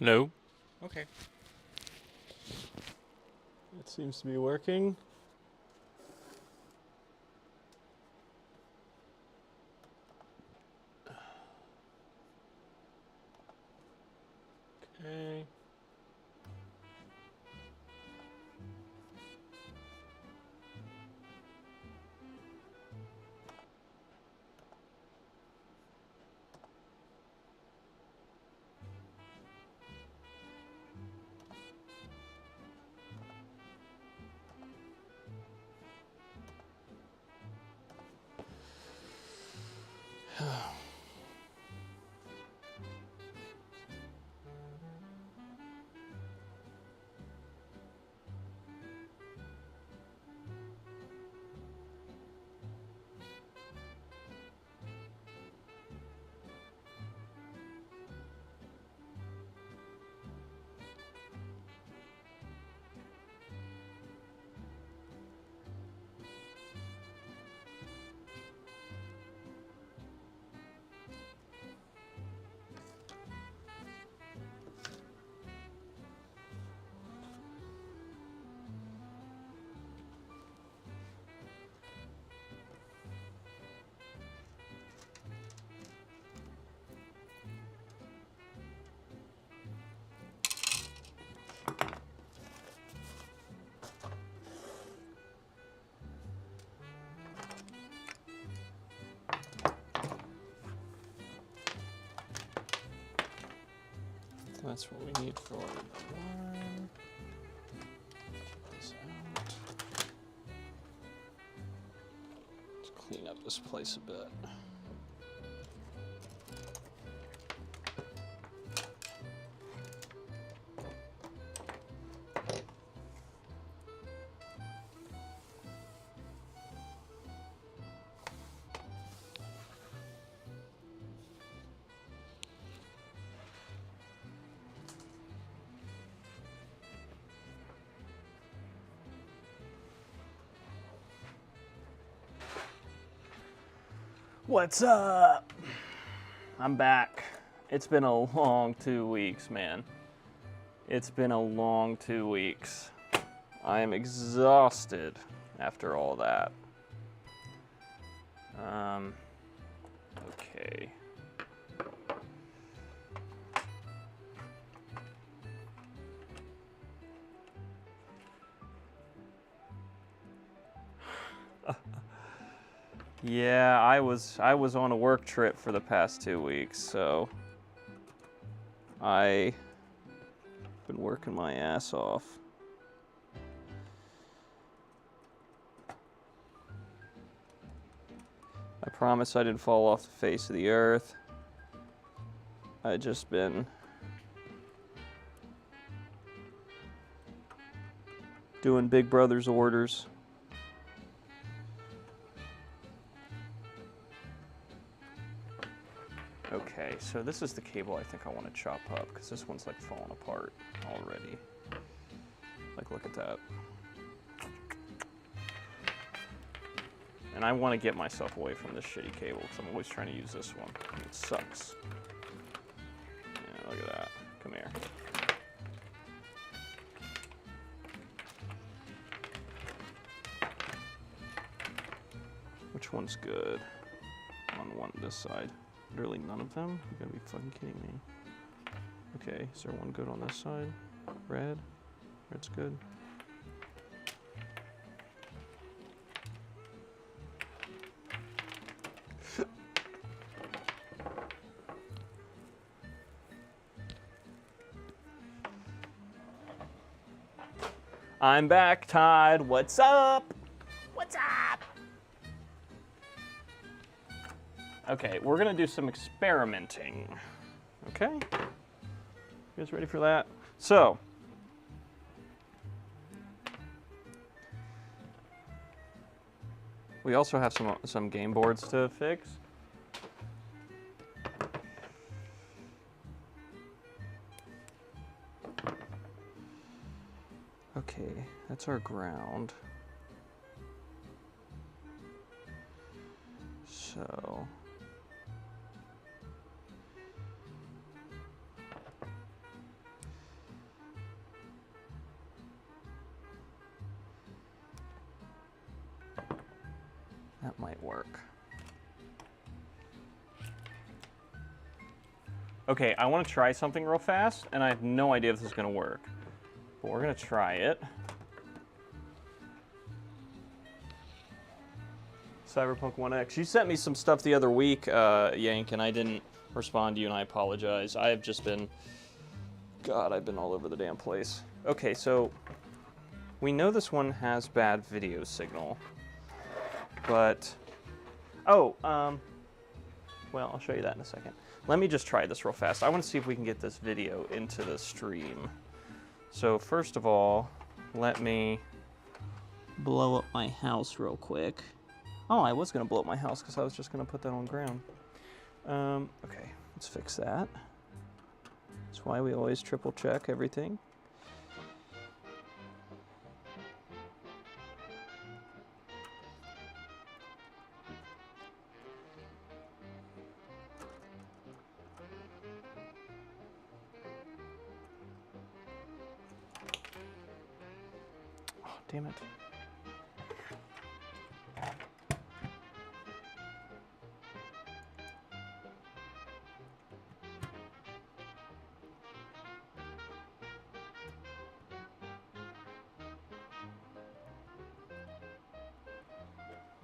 No. Okay. It seems to be working. Okay. That's what we need for one. This out. Let's clean up this place a bit. What's up? I'm back. It's been a long 2 weeks, man. It's been a long 2 weeks. I am exhausted after all that. Okay. Yeah, I was on a work trip for the past 2 weeks, so I've been working my ass off. I promise I didn't fall off the face of the earth. I just been doing Big Brother's orders. Okay, so this is the cable I think I want to chop up because this one's like falling apart already. Like, look at that. And I want to get myself away from this shitty cable because I'm always trying to use this one. It sucks. Yeah, look at that. Come here. Which one's good? On this side. Literally none of them? You gotta be fucking kidding me. Okay, is there one good on this side? Red? Red's good. I'm back, Todd. What's up? What's up? Okay, we're gonna do some experimenting. Okay? You guys ready for that? So, we also have some game boards to fix. Okay, that's our ground. So, Okay, I want to try something real fast, and I have no idea if this is going to work. But we're going to try it. Cyberpunk 1X. You sent me some stuff the other week, Yank, and I didn't respond to you, and I apologize. I have just been... God, I've been all over the damn place. Okay, so we know this one has bad video signal, but... Oh, well, I'll show you that in a second. Let me just try this real fast. I want to see if we can get this video into the stream. So first of all, let me blow up my house real quick. Oh, I was going to blow up my house because I was just going to put that on ground. Okay, let's fix that. That's why we always triple check everything. Oh, damn it.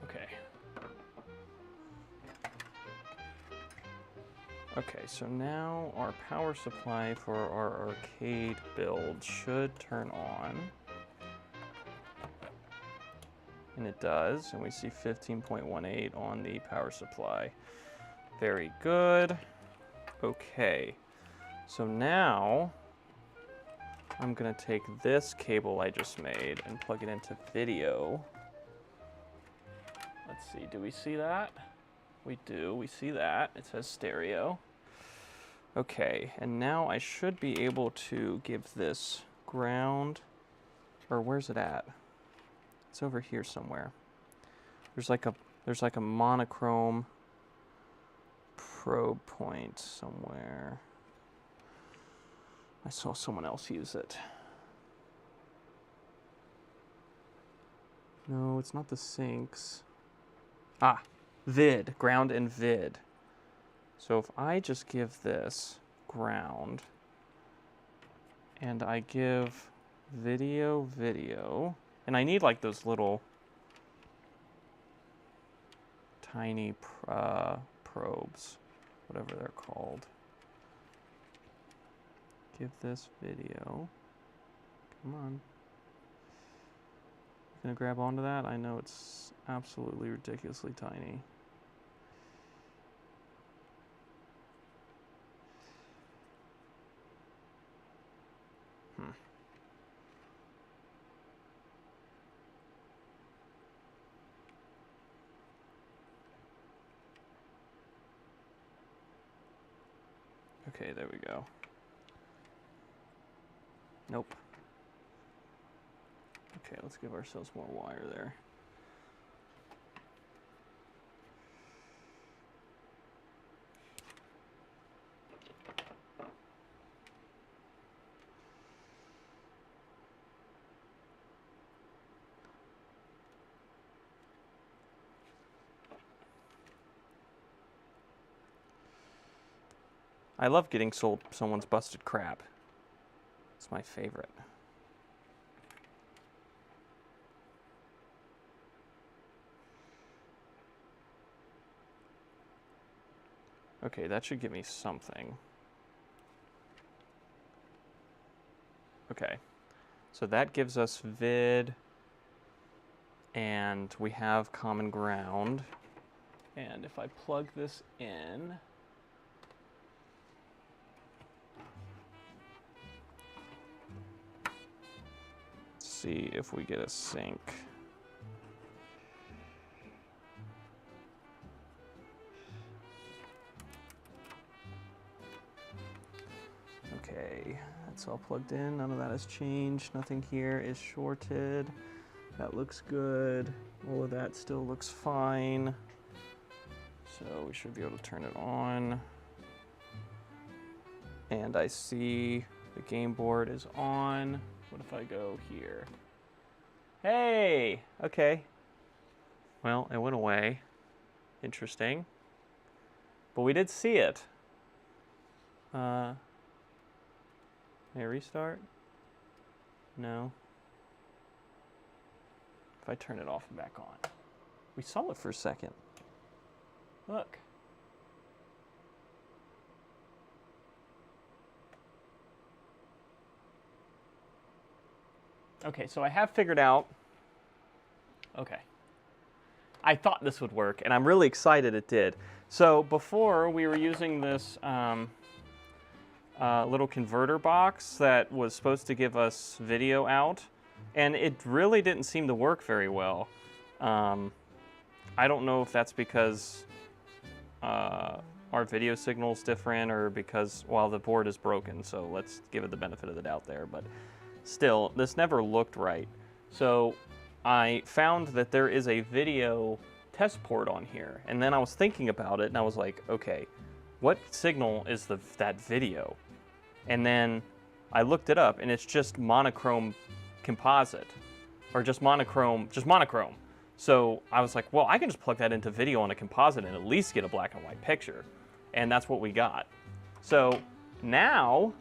Okay. Okay, so now our power supply for our arcade build should turn on. And it does, and we see 15.18 on the power supply. Very good. Okay, so now I'm gonna take this cable I just made and plug it into video. Let's see, do we see that? We do, we see that. It says stereo. Okay, and now I should be able to give this ground, or where's it at? It's over here somewhere. There's like a monochrome probe point somewhere. I saw someone else use it. No, it's not the sinks. Ah, vid, ground and vid. So if I just give this ground and I give video, and I need like those little tiny probes, whatever they're called. Give this video. Come on. Gonna grab onto that? I know it's absolutely ridiculously tiny. Okay, there we go. Nope. Okay, let's give ourselves more wire there. I love getting sold someone's busted crap. It's my favorite. Okay, that should give me something. Okay, so that gives us vid, and we have common ground. And if I plug this in, see if we get a sync. Okay, that's all plugged in. None of that has changed. Nothing here is shorted. That looks good. All of that still looks fine. So we should be able to turn it on. And I see the game board is on. What if I go here? Hey, okay. Well, it went away. Interesting. But we did see it. May I restart? No. If I turn it off and back on. We saw it for a second. Look. Okay, so I have figured out. Okay. I thought this would work, and I'm really excited it did. So before, we were using this little converter box that was supposed to give us video out, and it really didn't seem to work very well. I don't know if that's because our video signal's different or because, well, the board is broken, so let's give it the benefit of the doubt there. But still, this never looked right. So I found that there is a video test port on here, and then I was thinking about it, and I was like, okay, what signal is that video? And then I looked it up, and it's just monochrome composite, or just monochrome. So I was like, well, I can just plug that into video on a composite and at least get a black and white picture. And that's what we got. So now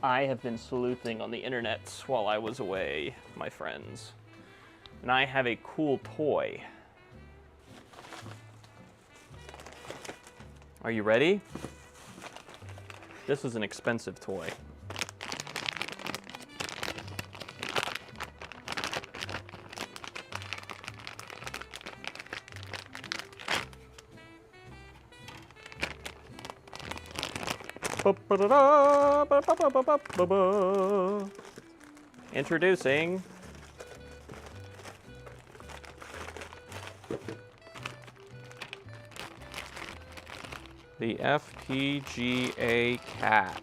I have been sleuthing on the internet while I was away, my friends. And I have a cool toy. Are you ready? This is an expensive toy. Introducing the FPGA cat.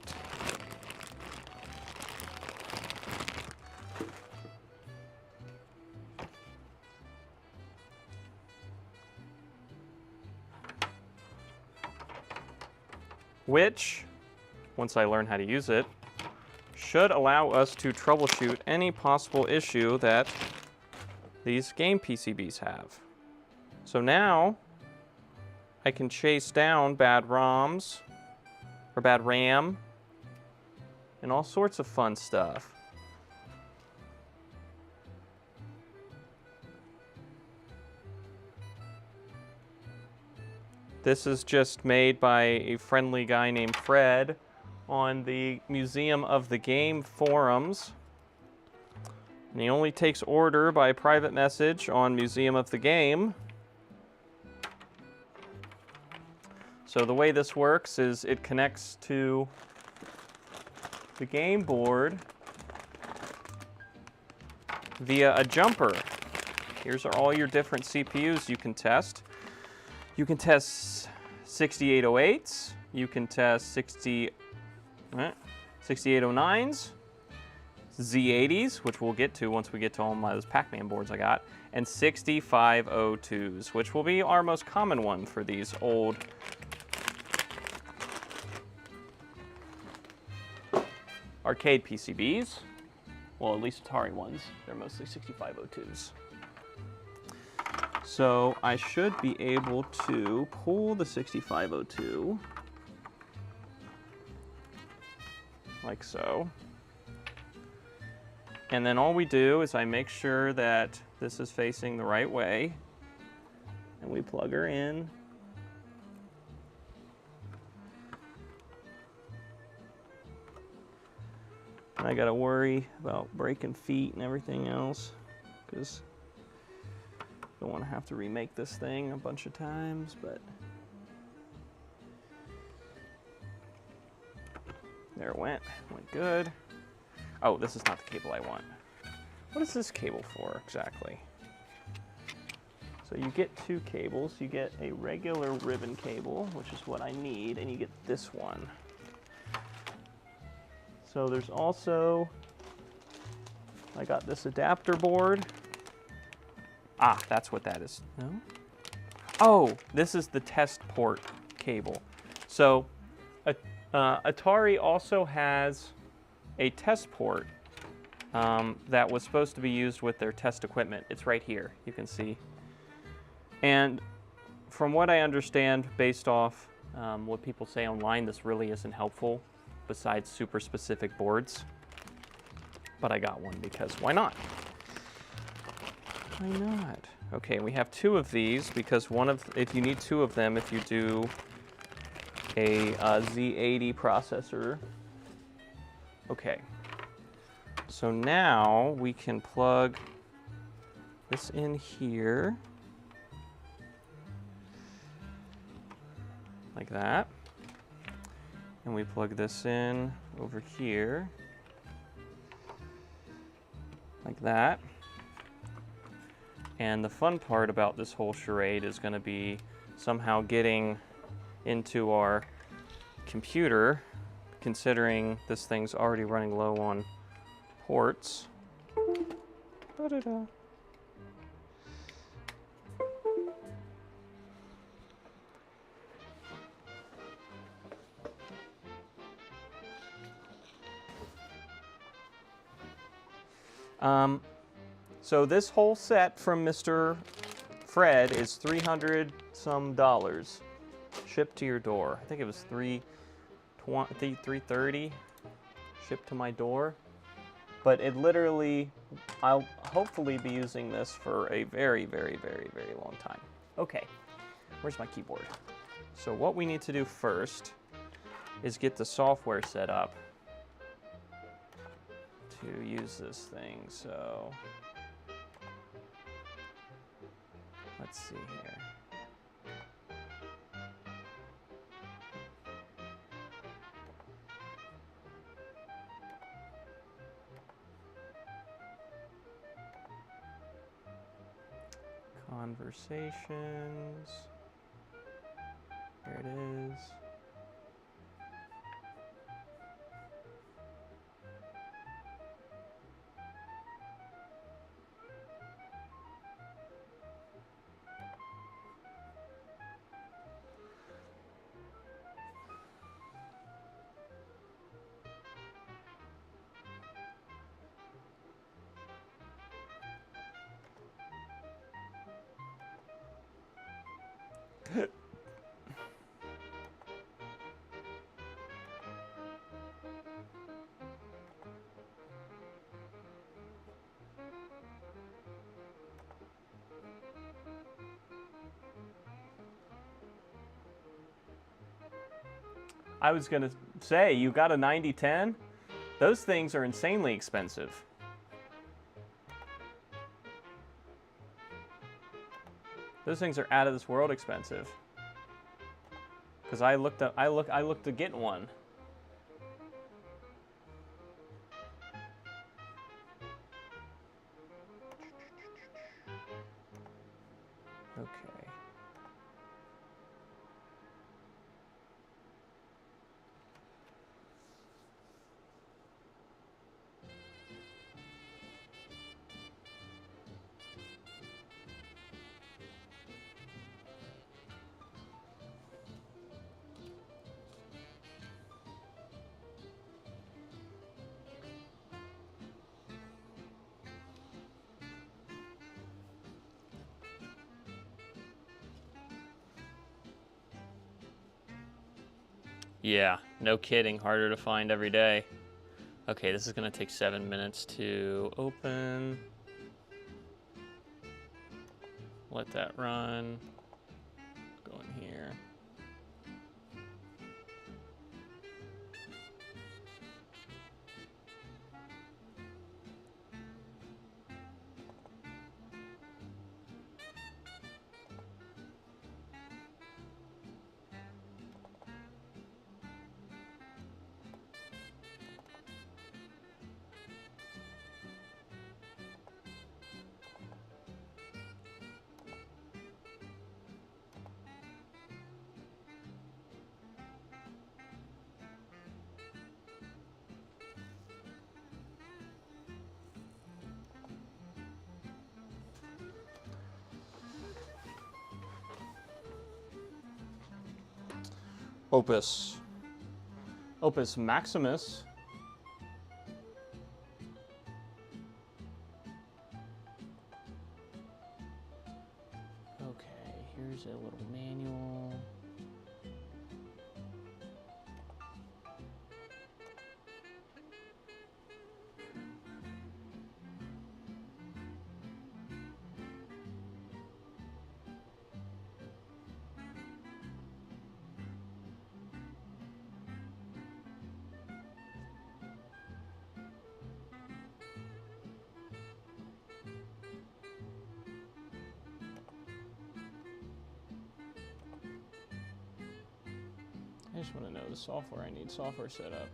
Which, once I learn how to use it, should allow us to troubleshoot any possible issue that these game PCBs have. So now I can chase down bad ROMs or bad RAM and all sorts of fun stuff. This is just made by a friendly guy named Fred on the Museum of the Game forums. And he only takes order by private message on Museum of the Game. So the way this works is it connects to the game board via a jumper. Here's all your different CPUs you can test. You can test 6808s, you can test 6809s, Z80s, which we'll get to once we get to all those Pac-Man boards I got, and 6502s, which will be our most common one for these old arcade PCBs. Well, at least Atari ones. They're mostly 6502s. So I should be able to pull the 6502 like so. And then all we do is I make sure that this is facing the right way, and we plug her in. And I gotta worry about breaking feet and everything else, because don't want to have to remake this thing a bunch of times, but there it went good. Oh, this is not the cable I want. What is this cable for exactly? So you get two cables. You get a regular ribbon cable, which is what I need, and you get this one. So there's also, I got this adapter board. Ah, that's what that is. No? Oh, this is the test port cable. So Atari also has a test port that was supposed to be used with their test equipment. It's right here, you can see. And from what I understand, based off What people say online, this really isn't helpful besides super specific boards. But I got one because why not? Why not? Okay, we have 2 of these because if you need 2 of them, if you do a Z80 processor. Okay, so now we can plug this in here, like that, and we plug this in over here, like that. And the fun part about this whole charade is going to be somehow getting into our computer, considering this thing's already running low on ports. Da-da-da. So this whole set from Mr. Fred is $300 some, shipped to your door. I think it was $330 shipped to my door. But it literally, I'll hopefully be using this for a very, very, very, very long time. Okay, where's my keyboard? So what we need to do first is get the software set up to use this thing. So let's see here. Conversations. There it is. I was gonna say, you got a 9010? Those things are insanely expensive. Those things are out of this world expensive. Because I looked to get one. Okay. Yeah, no kidding, harder to find every day. Okay, this is gonna take 7 minutes to open. Let that run. Go in here. Opus Maximus. Okay, here's a little manual. just want to know the software I need. Software setup.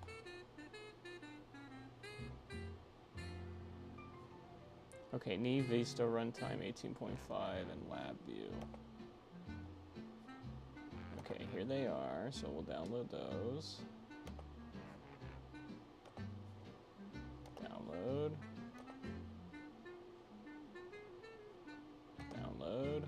Okay, Knee, Vista, Runtime 18.5, and LabVIEW. Okay, here they are, so we'll download those. Download. Download.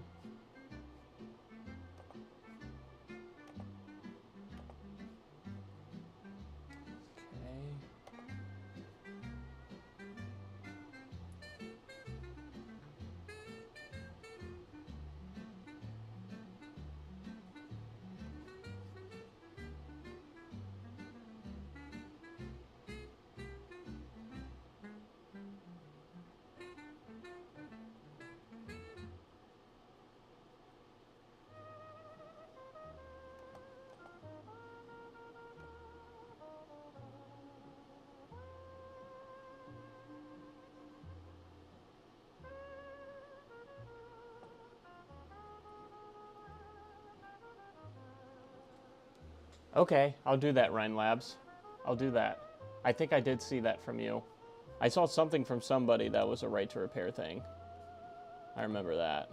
Okay, I'll do that, Rhine Labs. I'll do that. I think I did see that from you. I saw something from somebody that was a right to repair thing. I remember that.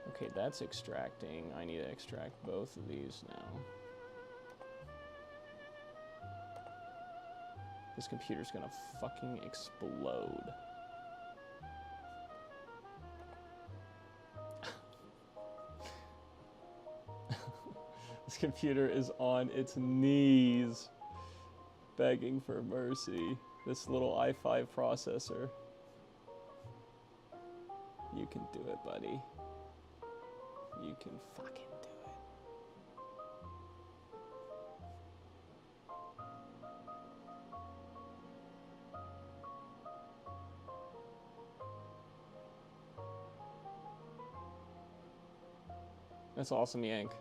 Okay, that's extracting. I need to extract both of these now. This computer's gonna fucking explode. This computer is on its knees, begging for mercy. This little i5 processor. You can do it, buddy. You can fucking do it. That's awesome, Yank.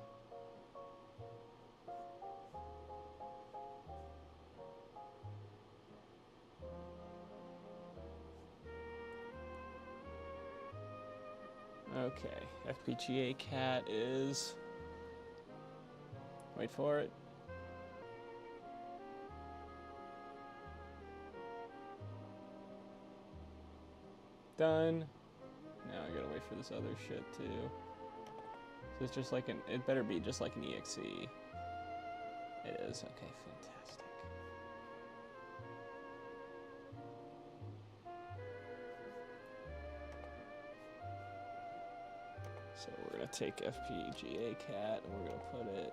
Okay, FPGA cat is... Wait for it. Done. Now I gotta wait for this other shit too. So it's just like an... It better be just like an EXE. It is. Okay, fantastic. So we're going to take FPGA cat and we're going to put it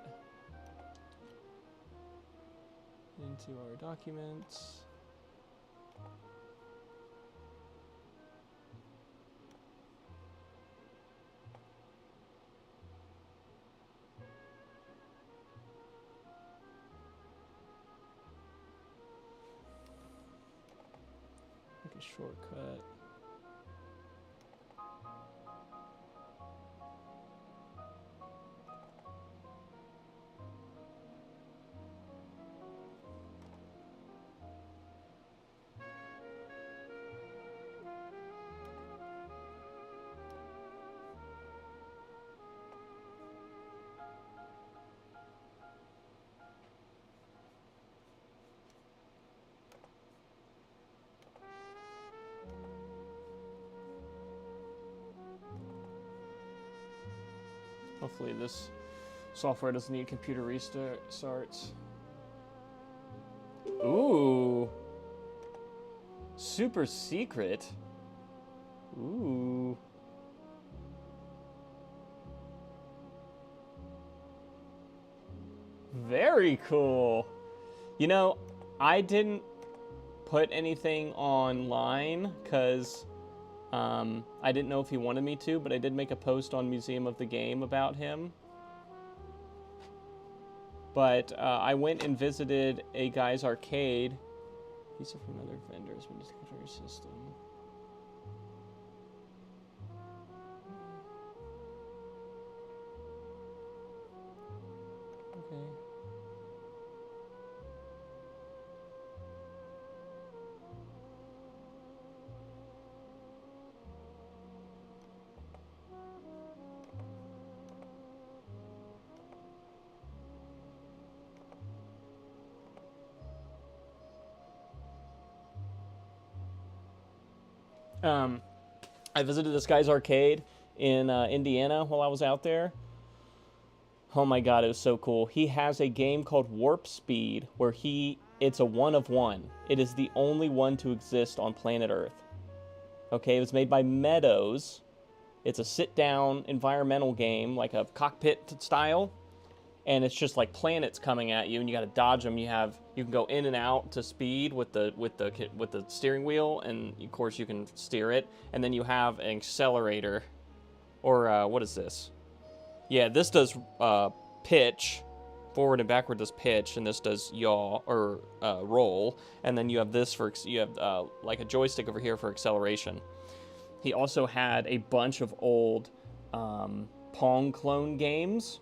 into our documents. Make a shortcut. Hopefully this software doesn't need computer restarts. Ooh. Super secret. Ooh. Very cool. You know, I didn't put anything online because I didn't know if he wanted me to, but I did make a post on Museum of the Game about him. But I went and visited a guy's arcade. These are from other vendors, but just control your system. Okay. I visited this guy's arcade in Indiana while I was out there. Oh my god, it was so cool. He has a game called Warp Speed where it's a one of one. It is the only one to exist on planet Earth. Okay, it was made by Meadows. It's a sit-down environmental game, like a cockpit style. And it's just like planets coming at you, and you got to dodge them. You can go in and out to speed with the steering wheel, and of course you can steer it. And then you have an accelerator, or what is this? Yeah, this does pitch, forward and backward does pitch, and this does yaw or roll. And then you have this like a joystick over here for acceleration. He also had a bunch of old Pong clone games.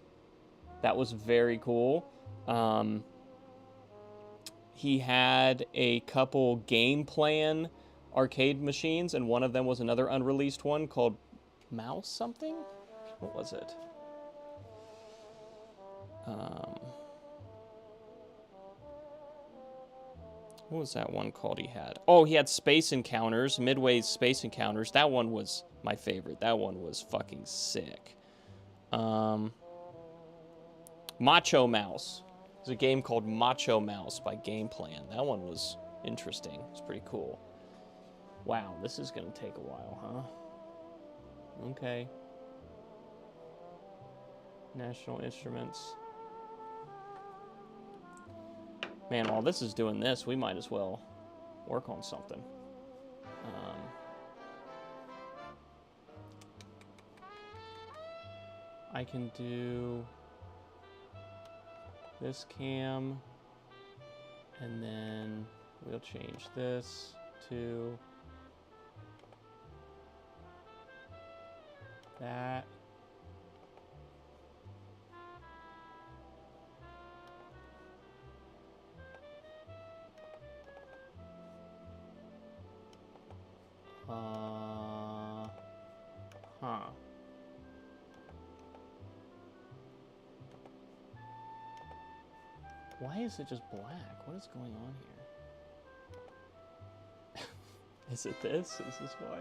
That was very cool. He had a couple Game Plan arcade machines, and one of them was another unreleased one called Mouse something? What was it? What was that one called he had? Oh, he had Space Encounters, Midway's Space Encounters. That one was my favorite. That one was fucking sick. Macho Mouse. There's a game called Macho Mouse by Game Plan. That one was interesting. It's pretty cool. Wow, this is going to take a while, huh? Okay. National Instruments. Man, while this is doing this, we might as well work on something. I can do this cam, and then we'll change this to that. Why is it just black? What is going on here? Is it this? Is this why?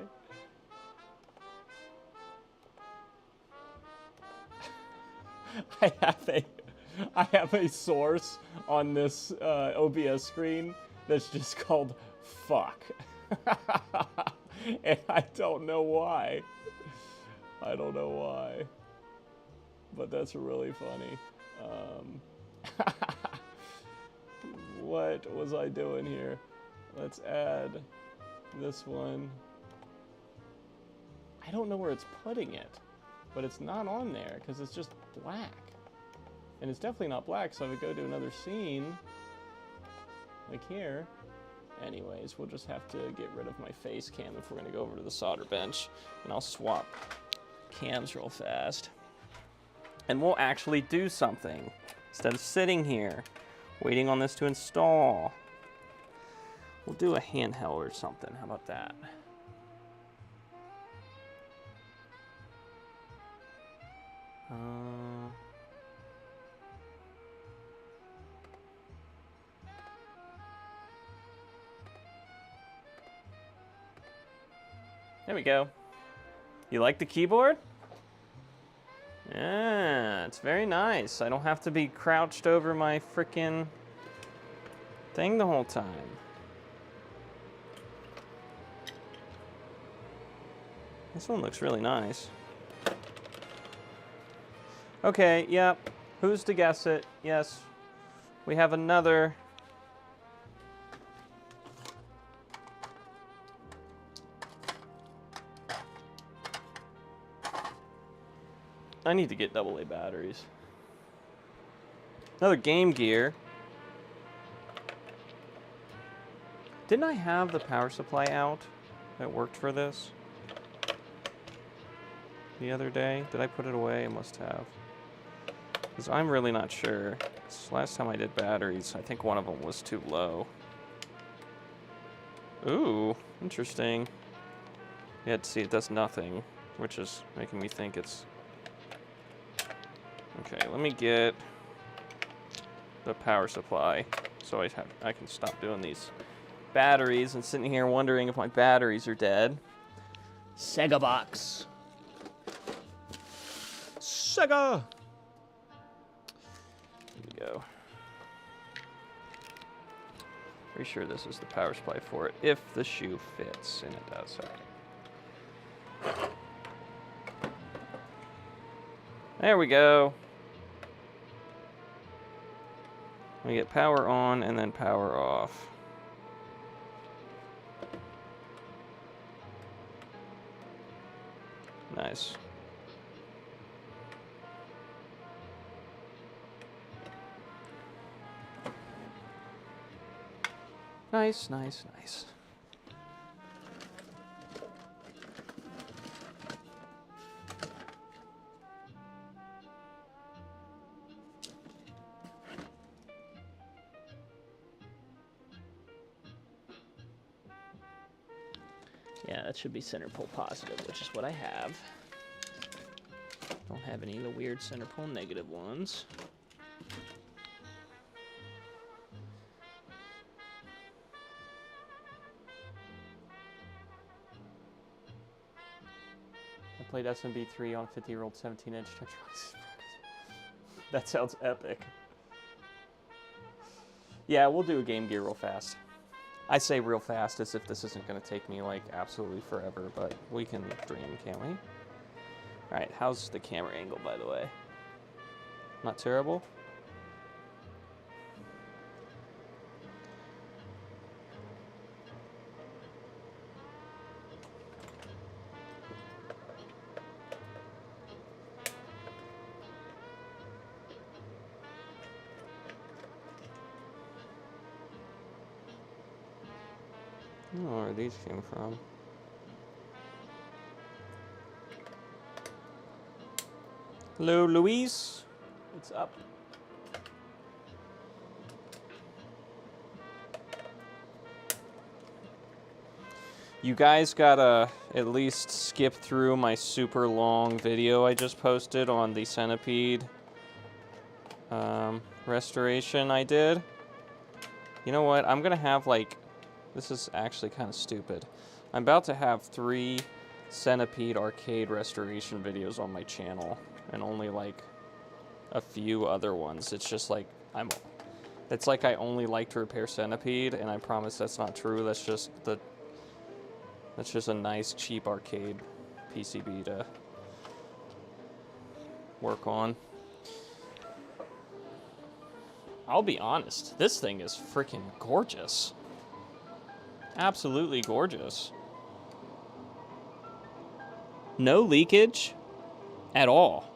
I have a source on this OBS screen that's just called fuck. And I don't know why. But that's really funny. What was I doing here? Let's add this one. I don't know where it's putting it, but it's not on there because it's just black. And it's definitely not black, so I would go to another scene, like here. Anyways, we'll just have to get rid of my face cam if we're gonna go over to the solder bench, and I'll swap cams real fast. And we'll actually do something instead of sitting here waiting on this to install. We'll do a handheld or something. How about that? There we go. You like the keyboard? Yeah, it's very nice. I don't have to be crouched over my frickin' thing the whole time. This one looks really nice. Okay, yep. Who's to guess it? Yes. We have another. I need to get AA batteries. Another Game Gear. Didn't I have the power supply out that worked for this the other day? Did I put it away? I must have. Because I'm really not sure. Last time I did batteries, I think one of them was too low. Ooh, interesting. Yeah, see, it does nothing, which is making me think it's... Okay, let me get the power supply so I can stop doing these batteries and sitting here wondering if my batteries are dead. Sega box. Sega! Here we go. Pretty sure this is the power supply for it, if the shoe fits, and it does. Okay. There we go. We get power on and then power off. Nice. Nice, nice, nice. Yeah, that should be center pole positive, which is what I have. Don't have any of the weird center pole negative ones. I played SMB3 on 50-year-old 17-inch Tektronix. That sounds epic. Yeah, we'll do a Game Gear real fast. I say real fast as if this isn't going to take me, like, absolutely forever, but we can dream, can't we? Alright, how's the camera angle, by the way? Not terrible? I don't know where these came from. Hello, Louise. What's up? You guys gotta at least skip through my super long video I just posted on the Centipede restoration I did. You know what? I'm gonna have like... This is actually kind of stupid. I'm about to have 3 Centipede arcade restoration videos on my channel, and only like a few other ones. It's just like it's like I only like to repair Centipede, and I promise that's not true. That's just a nice cheap arcade PCB to work on. I'll be honest, this thing is freaking gorgeous. Absolutely gorgeous. No leakage at all.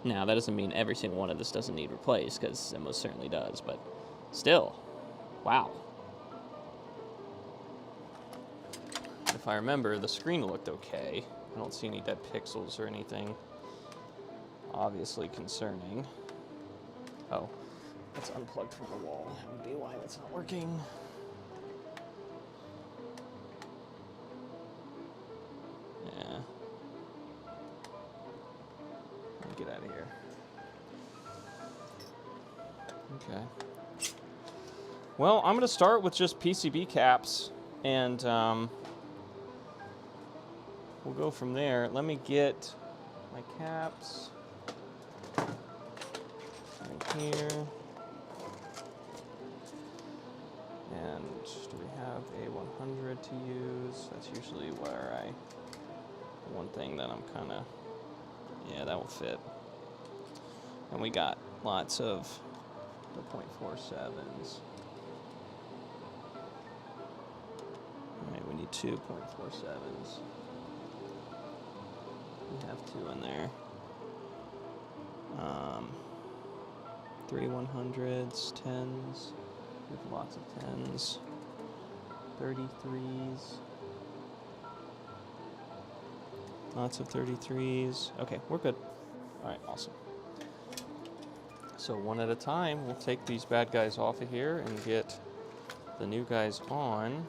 Now, that doesn't mean every single one of this doesn't need replaced, because it most certainly does, but still, wow. If I remember, the screen looked okay. I don't see any dead pixels or anything obviously concerning. Oh. It's unplugged from the wall. That would be why it's not working. Yeah. Let me get out of here. Okay. Well, I'm going to start with just PCB caps, and we'll go from there. Let me get my caps right here. And do we have a 100 to use? That's usually where one thing that I'm kind of, yeah, that will fit. And we got lots of the .47s. All right, we need 2 .47s. We have 2 in there. 3 100s, 10s. We have lots of 10s, 33s, lots of 33s. Okay, we're good. All right, awesome. So one at a time, we'll take these bad guys off of here and get the new guys on.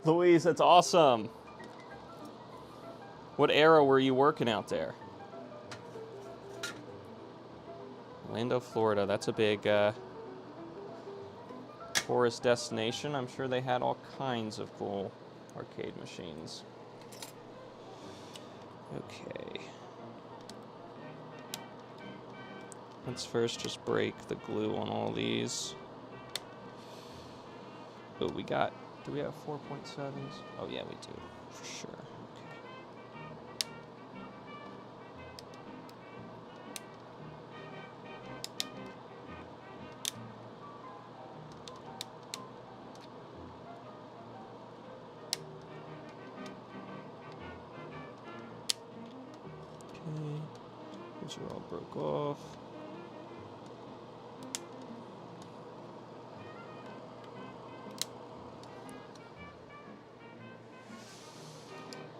Louise, that's awesome. What era were you working out there? Orlando, Florida. That's a big tourist destination. I'm sure they had all kinds of cool arcade machines. Okay. Let's first just break the glue on all these. Oh, do we have 4.7s? Oh yeah, we do, for sure. Okay, these are all broke off.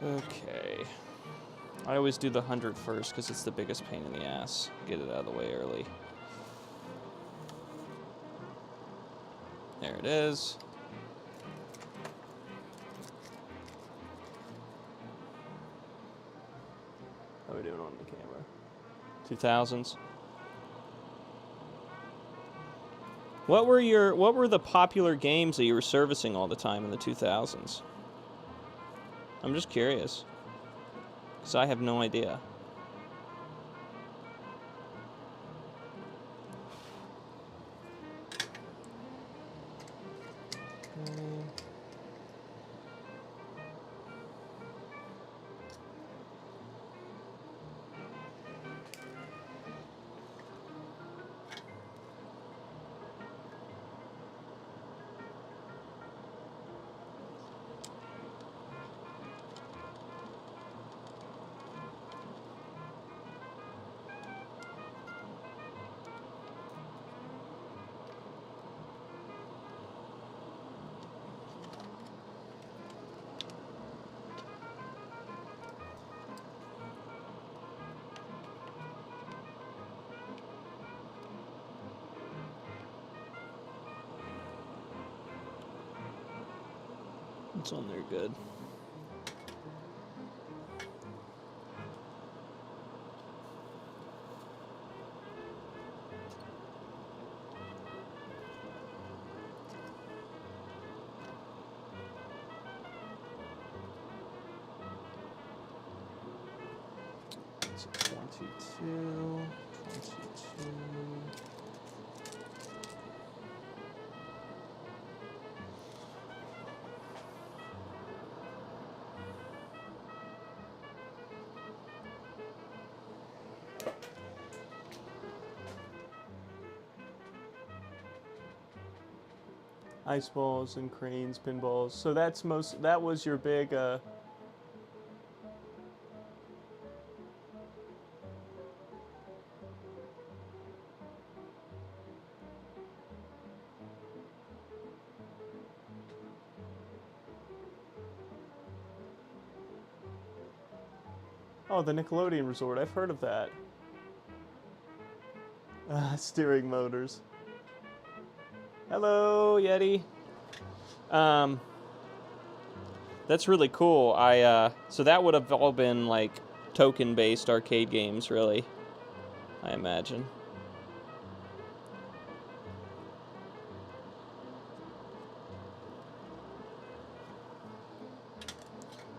Okay. I always do the 100 first because it's the biggest pain in the ass. Get it out of the way early. There it is. How are we doing on the camera? 2000s. What were the popular games that you were servicing all the time in the 2000s? I'm just curious, because I have no idea. It's on there good. So 22. Ice balls and cranes, pinballs. So that was your big Oh, the Nickelodeon Resort. I've heard of that. Steering motors. Hello, Yeti. That's really cool. So that would have all been like token-based arcade games, really, I imagine.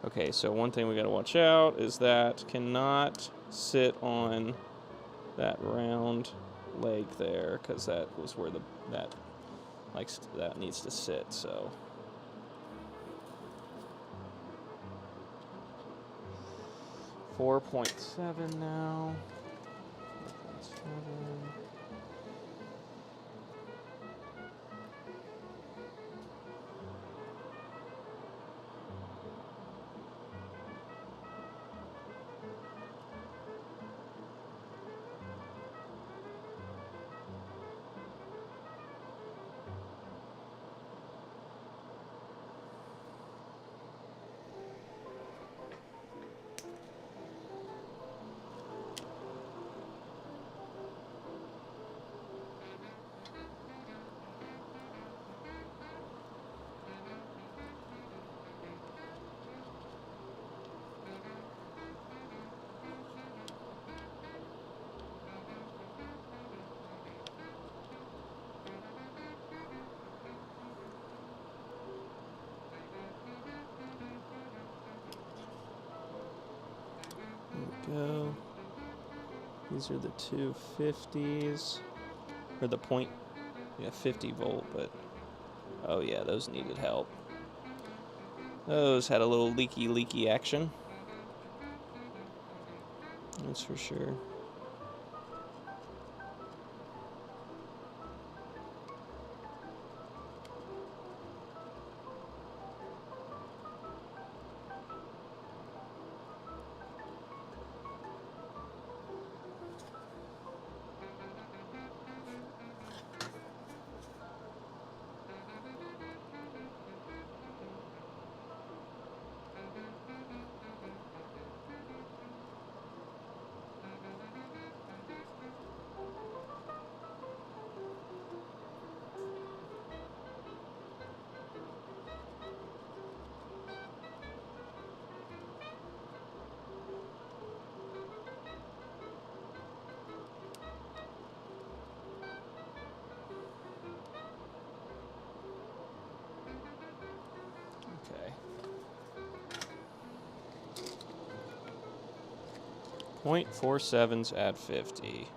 Okay, so one thing we gotta watch out is that cannot sit on that round leg there, because that was where that needs to sit. So 4.7 now. 4.7. These are the 250s, or the point, yeah, 50 volt, but, oh yeah, those needed help. Those had a little leaky action. That's for sure. Okay. 0.47s at 50.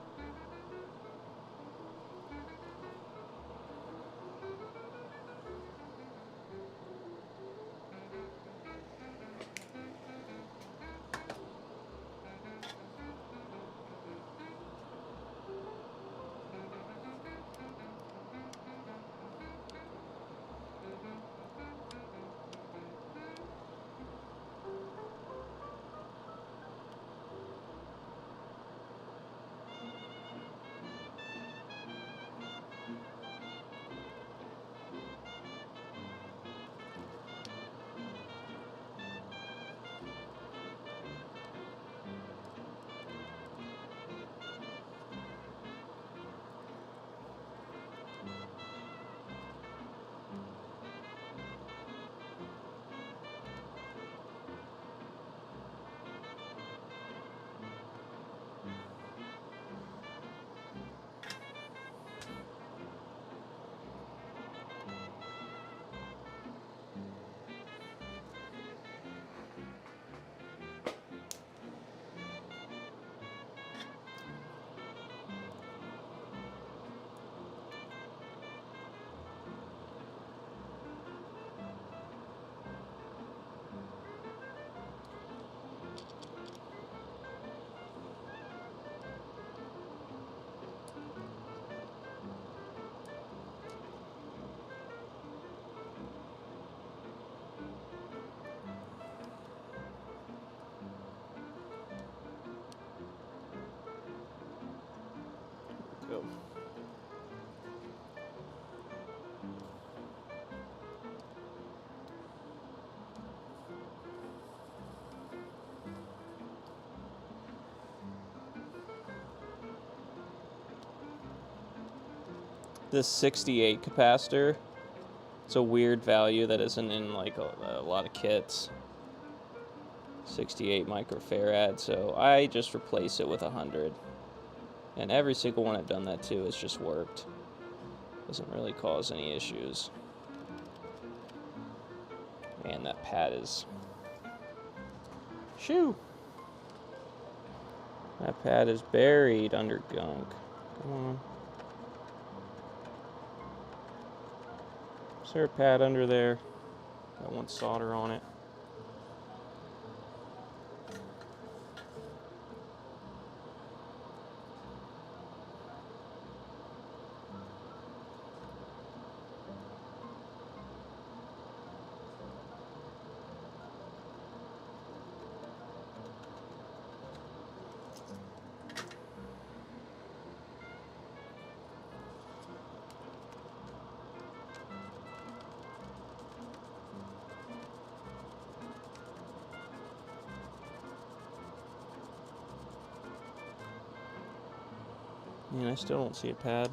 Go. This 68 capacitor, it's a weird value that isn't in like a lot of kits. 68 microfarad, so I just replace it with 100. And every single one I've done that to has just worked. Doesn't really cause any issues. Man, that pad is... Shoo! That pad is buried under gunk. Come on. Is there a pad under there? That wants solder on it. Man, I still don't see a pad.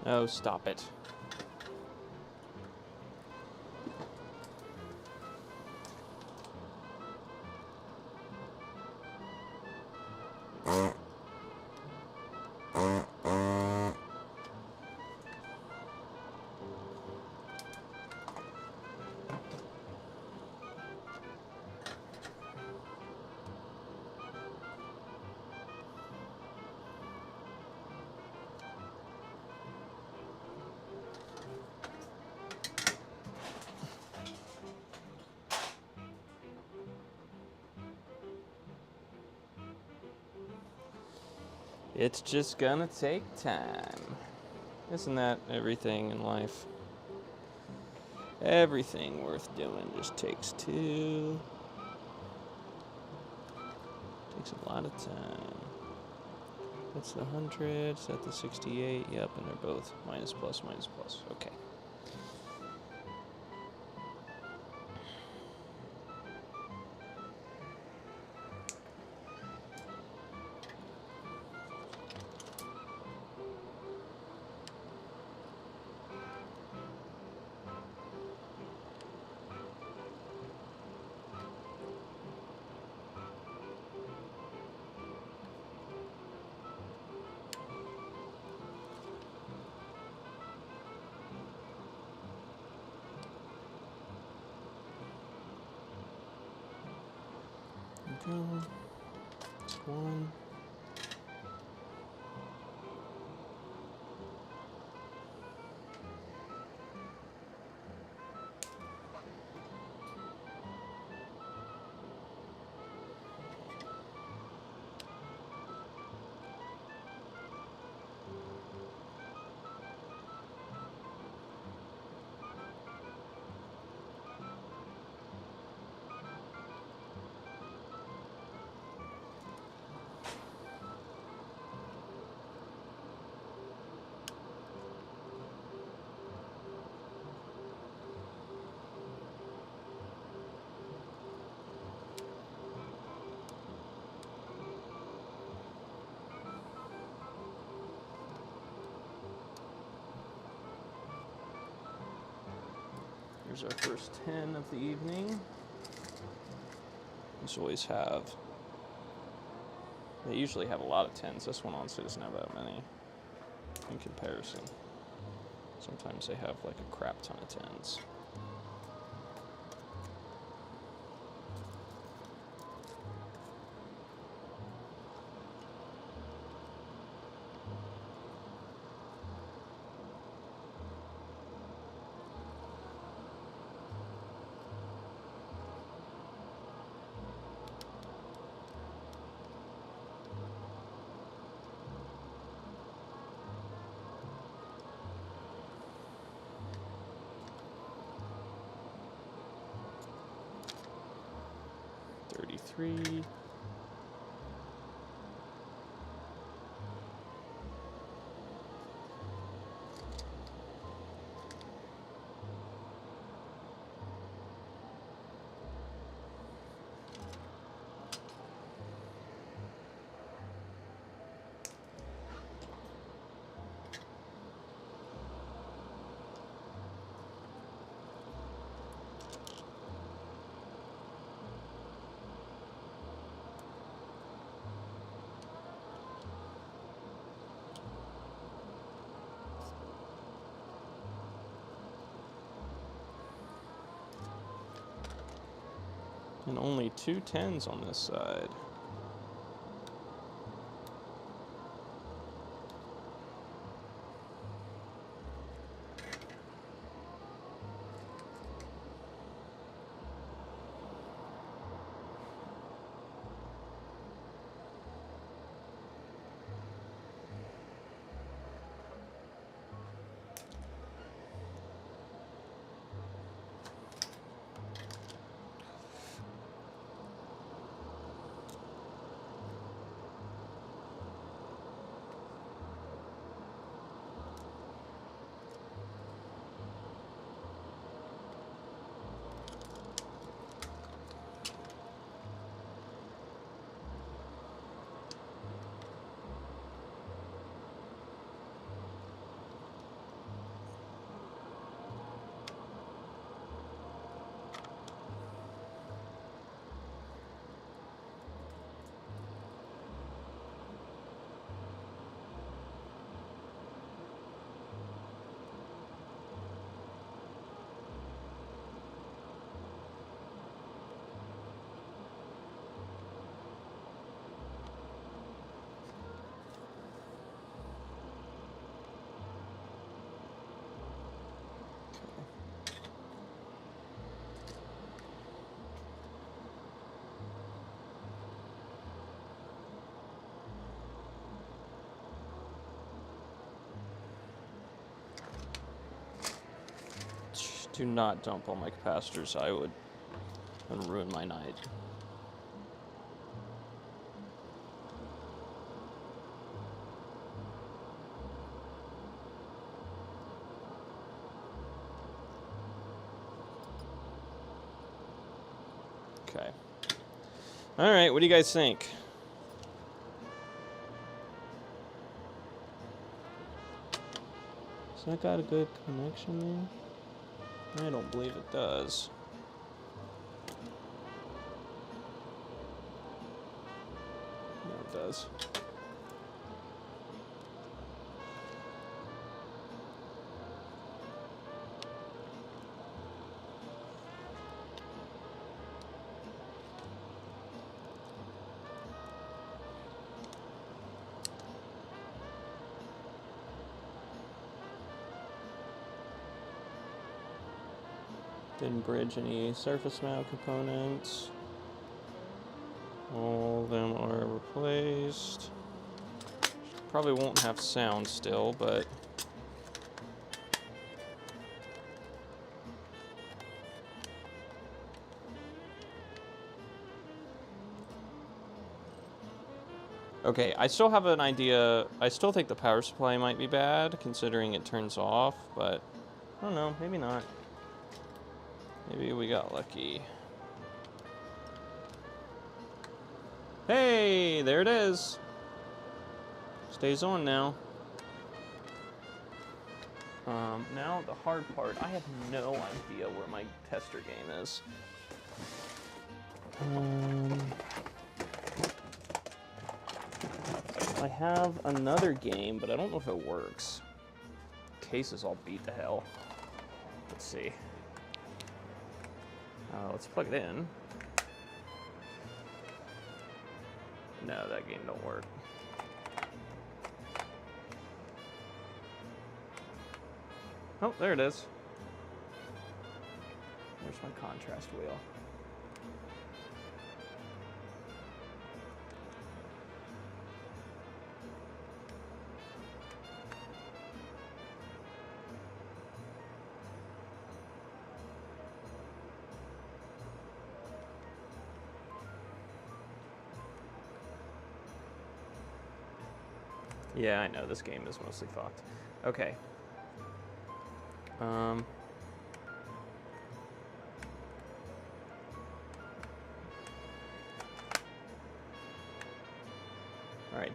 Oh, stop it. It's just gonna take time. Isn't that everything in life? Everything worth doing just takes two. Takes a lot of time. That's the 100, is that the 68? Yep, and they're both minus plus, minus plus. Okay. Go. It's one. Here's our first 10 of the evening. These always have, they usually have a lot of 10s. This one honestly doesn't have that many in comparison. Sometimes they have like a crap ton of 10s. Three. And only 2 10s on this side. Do not dump all my capacitors. I would ruin my night. Okay. All right, what do you guys think? Has that got a good connection there? I don't believe it does. No, it does. Didn't bridge any surface mount components. All of them are replaced. Probably won't have sound still, but okay, I still have an idea. I still think the power supply might be bad, considering it turns off, but I don't know, maybe not. Maybe we got lucky. Hey, there it is. Stays on now. Now the hard part. I have no idea where my tester game is. I have another game, but I don't know if it works. Case is all beat to hell. Let's see. Let's plug it in. No, that game don't work. Oh, there it is. Where's my contrast wheel? Yeah, I know, this game is mostly fucked. Okay. Alright,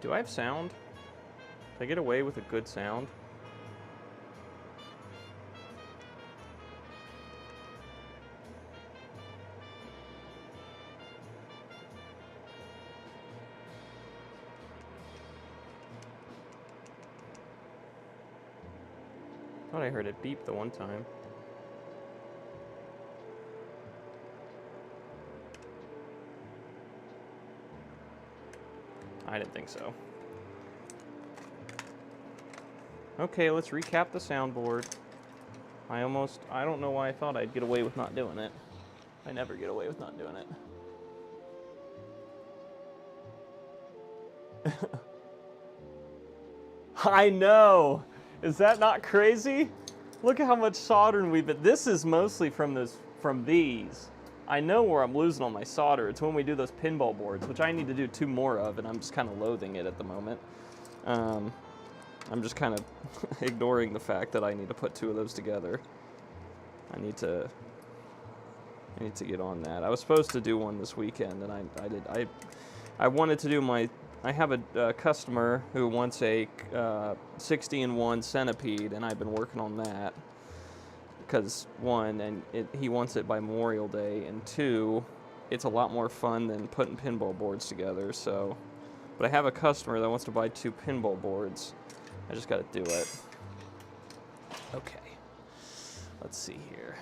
do I have sound? Did I get away with a good sound? I thought I heard it beep the one time. I didn't think so. Okay, let's recap the soundboard. I don't know why I thought I'd get away with not doing it. I never get away with not doing it. I know! Is that not crazy? Look at how much soldering we've been. This is mostly from these. I know where I'm losing all my solder. It's when we do those pinball boards, which I need to do 2 more of, and I'm just kind of loathing it at the moment. I'm just kind of ignoring the fact that I need to put 2 of those together. I need to get on that. I was supposed to do one this weekend, and I wanted to do my. I have a customer who wants a 60-in-1 centipede, and I've been working on that because 1, he wants it by Memorial Day, and 2, it's a lot more fun than putting pinball boards together. So, but I have a customer that wants to buy 2 pinball boards. I just got to do it. Okay, let's see here.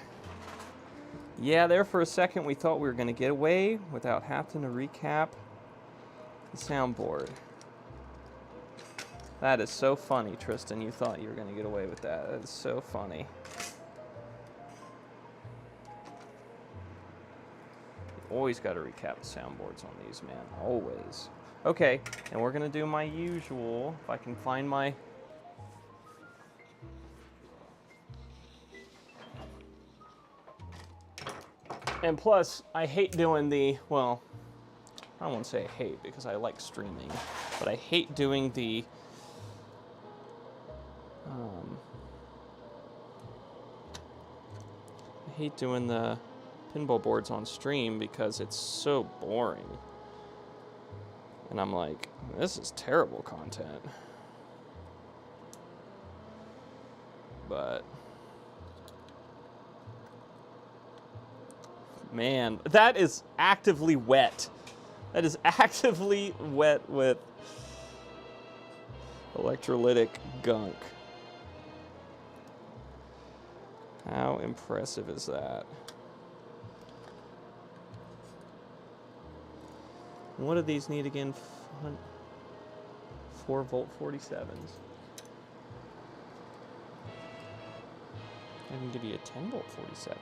Yeah, there for a second we thought we were going to get away without having to recap the soundboard. That is so funny, Tristan. You thought you were going to get away with that. That is so funny. You always got to recap the soundboards on these, man. Always. Okay, and we're going to do my usual. If I can find my... And plus, I hate doing the, well, I won't say I hate because I like streaming, but I hate doing the pinball boards on stream because it's so boring. And I'm like, this is terrible content. But man, that is actively wet. That is actively wet with electrolytic gunk. How impressive is that? What do these need again? 4-volt 47s. I can give you a 10-volt 47.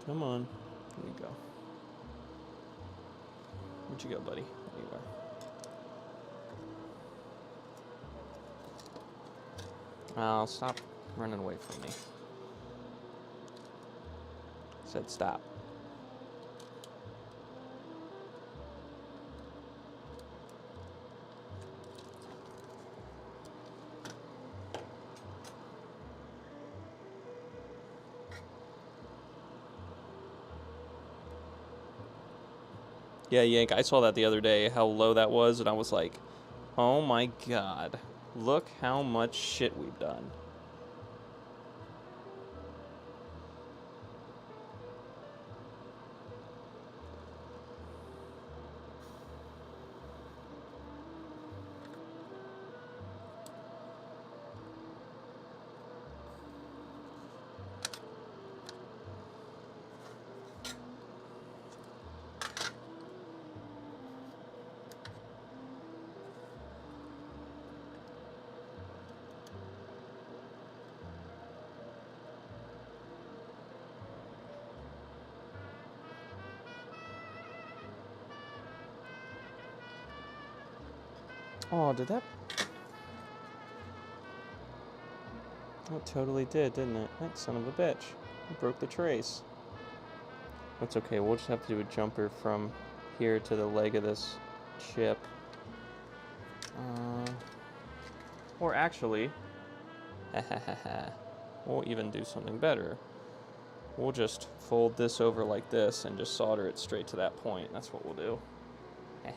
Come on. Here you go. Where'd you go, buddy? There you are. Oh, stop running away from me. Said stop. Yeah, Yank, I saw that the other day, how low that was, and I was like, oh my god, look how much shit we've done. Oh, did that? It totally did, didn't it? That son of a bitch. It broke the trace. That's okay, we'll just have to do a jumper from here to the leg of this chip. Or actually, we'll even do something better. We'll just fold this over like this and just solder it straight to that point. That's what we'll do. Yeah.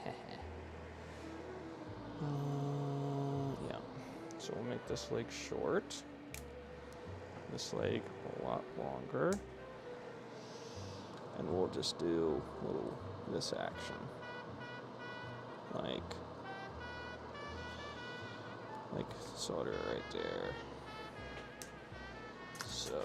So we'll make this leg short. This leg a lot longer. And we'll just do this action. Like solder right there. So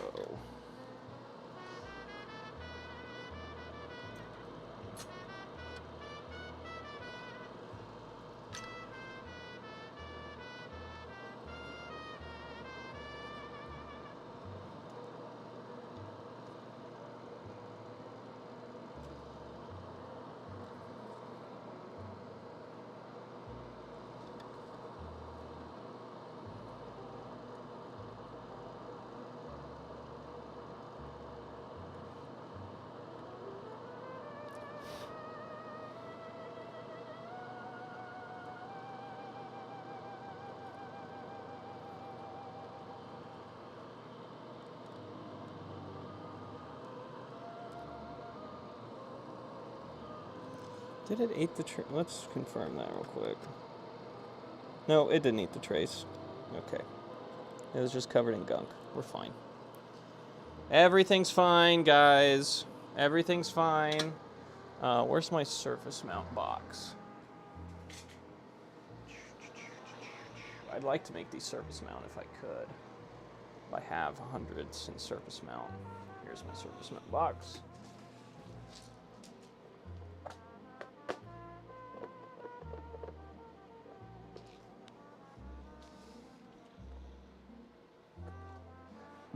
did it eat the trace? Let's confirm that real quick. No, it didn't eat the trace. Okay. It was just covered in gunk. We're fine. Everything's fine, guys. Everything's fine. Where's my surface mount box? I'd like to make these surface mount if I could. I have hundreds in surface mount. Here's my surface mount box.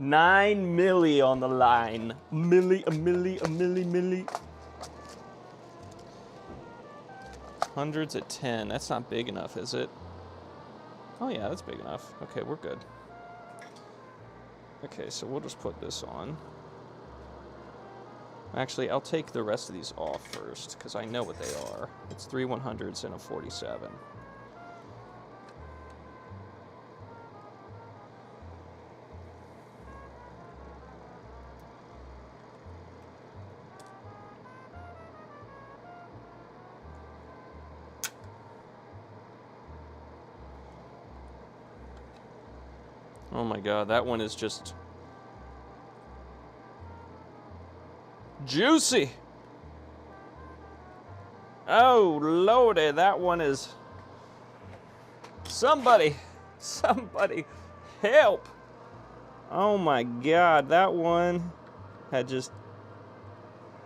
9 milli on the line. A milli. Hundreds at 10. That's not big enough, is it? Oh yeah, that's big enough. Okay, we're good. Okay, so we'll just put this on. Actually, I'll take the rest of these off first, because I know what they are. It's 3 100s and a 47. Oh my god, that one is just juicy. Oh lordy, that one is... Somebody help. Oh my god, that one had just...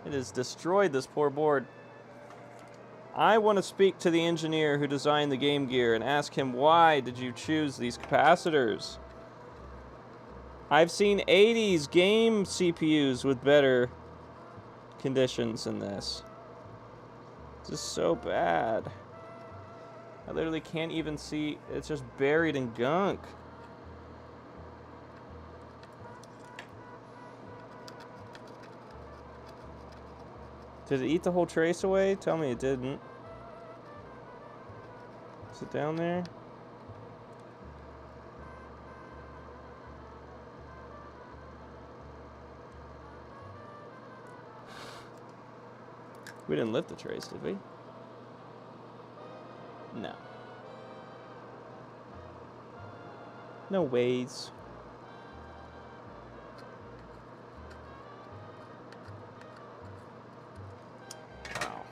It has destroyed this poor board. I want to speak to the engineer who designed the Game Gear and ask him, why did you choose these capacitors? I've seen 80s game CPUs with better conditions than this. This is so bad. I literally can't even see. It's just buried in gunk. Did it eat the whole trace away? Tell me it didn't. Is it down there? We didn't lift the trace, did we? No. No ways. Wow.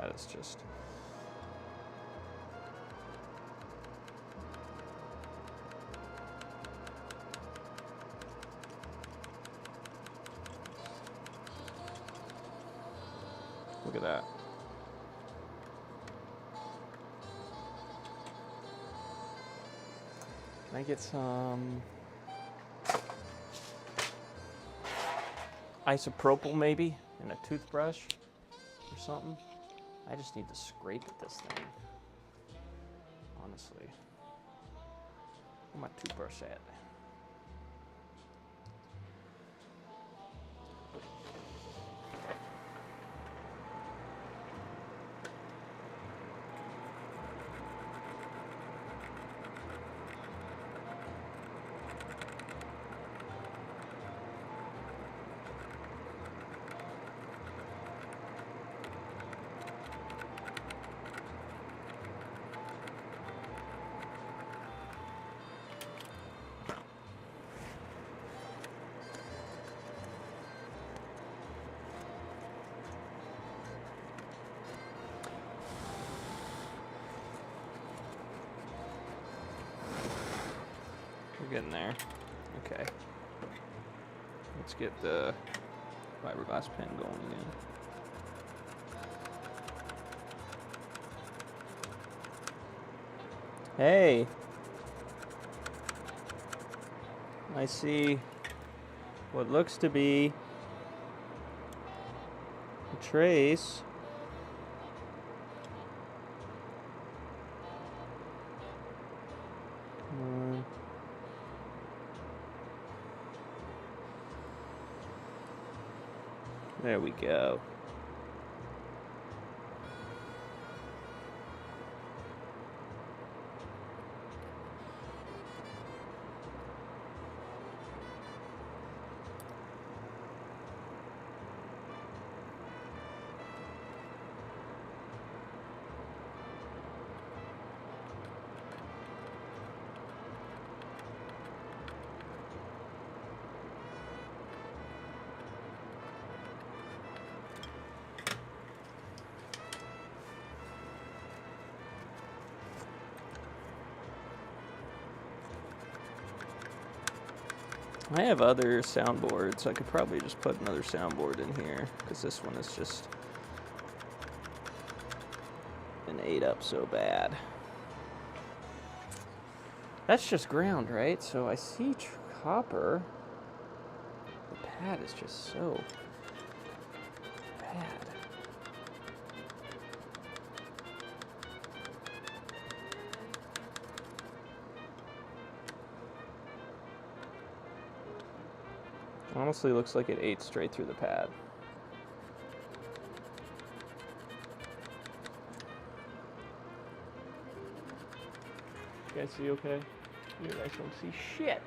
That is just... Look at that. Can I get some isopropyl maybe and a toothbrush or something? I just need to scrape at this thing. Honestly. Where's my toothbrush at? We're getting there. Okay. Let's get the fiberglass pen going again. Hey! I see what looks to be a trace. There we go. I have other soundboards. I could probably just put another soundboard in here because this one is just been ate up so bad. That's just ground, right? So I see copper. pad is just so bad. Honestly, looks like it ate straight through the pad. You guys see okay? You guys don't see shit.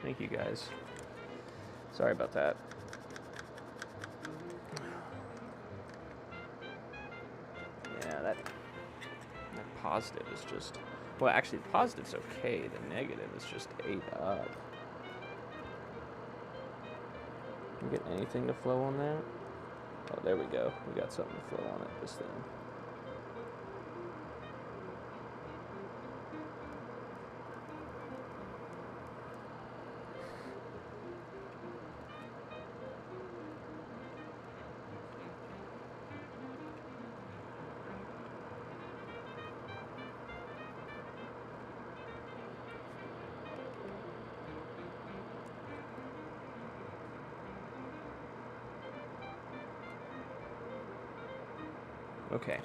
Thank you guys. Sorry about that. Yeah, that positive is just, well, actually the positive's okay. The negative is just ate up. Can we get anything to flow on that? Oh, there we go. We got something to flow on it, this thing. Okay,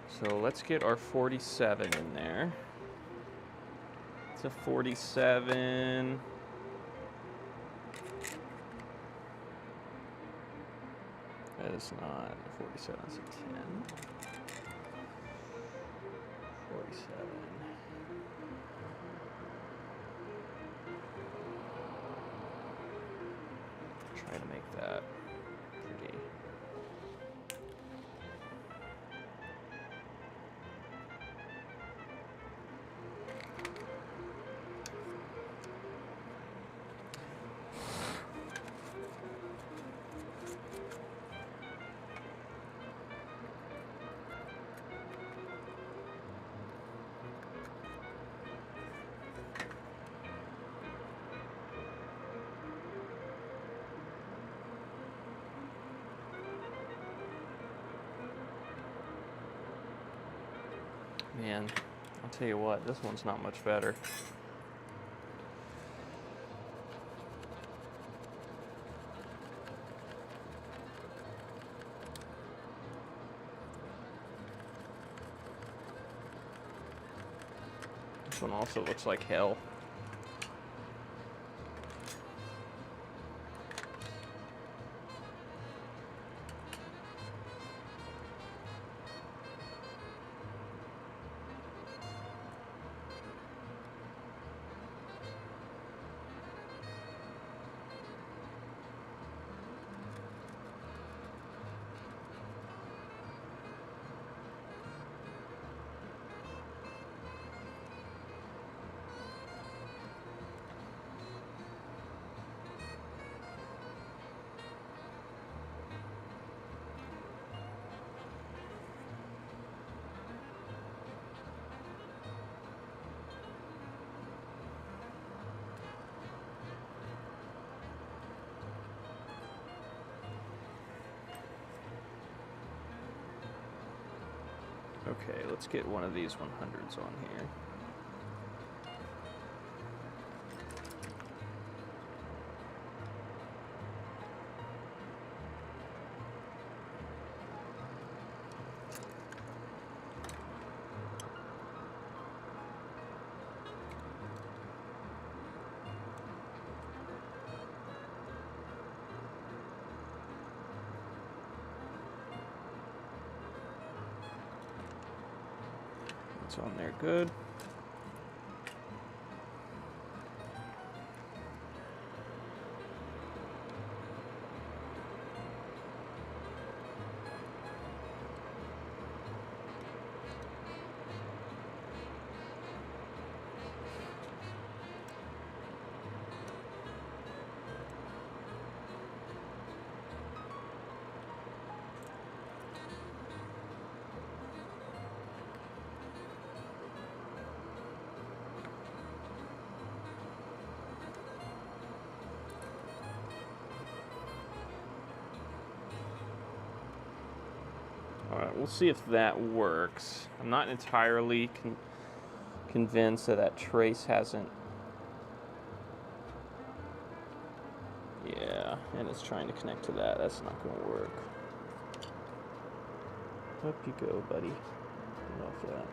so let's get our 47 in there. It's a 47. That is not a 47, it's a 10. 47. Try to make that pretty. Man, I'll tell you what, this one's not much better. This one also looks like hell. Okay, let's get one of these 100s on here. It's on there good. All right, we'll see if that works. I'm not entirely convinced that that trace hasn't. Yeah, and it's trying to connect to that. That's not going to work. Up you go, buddy. Get off that.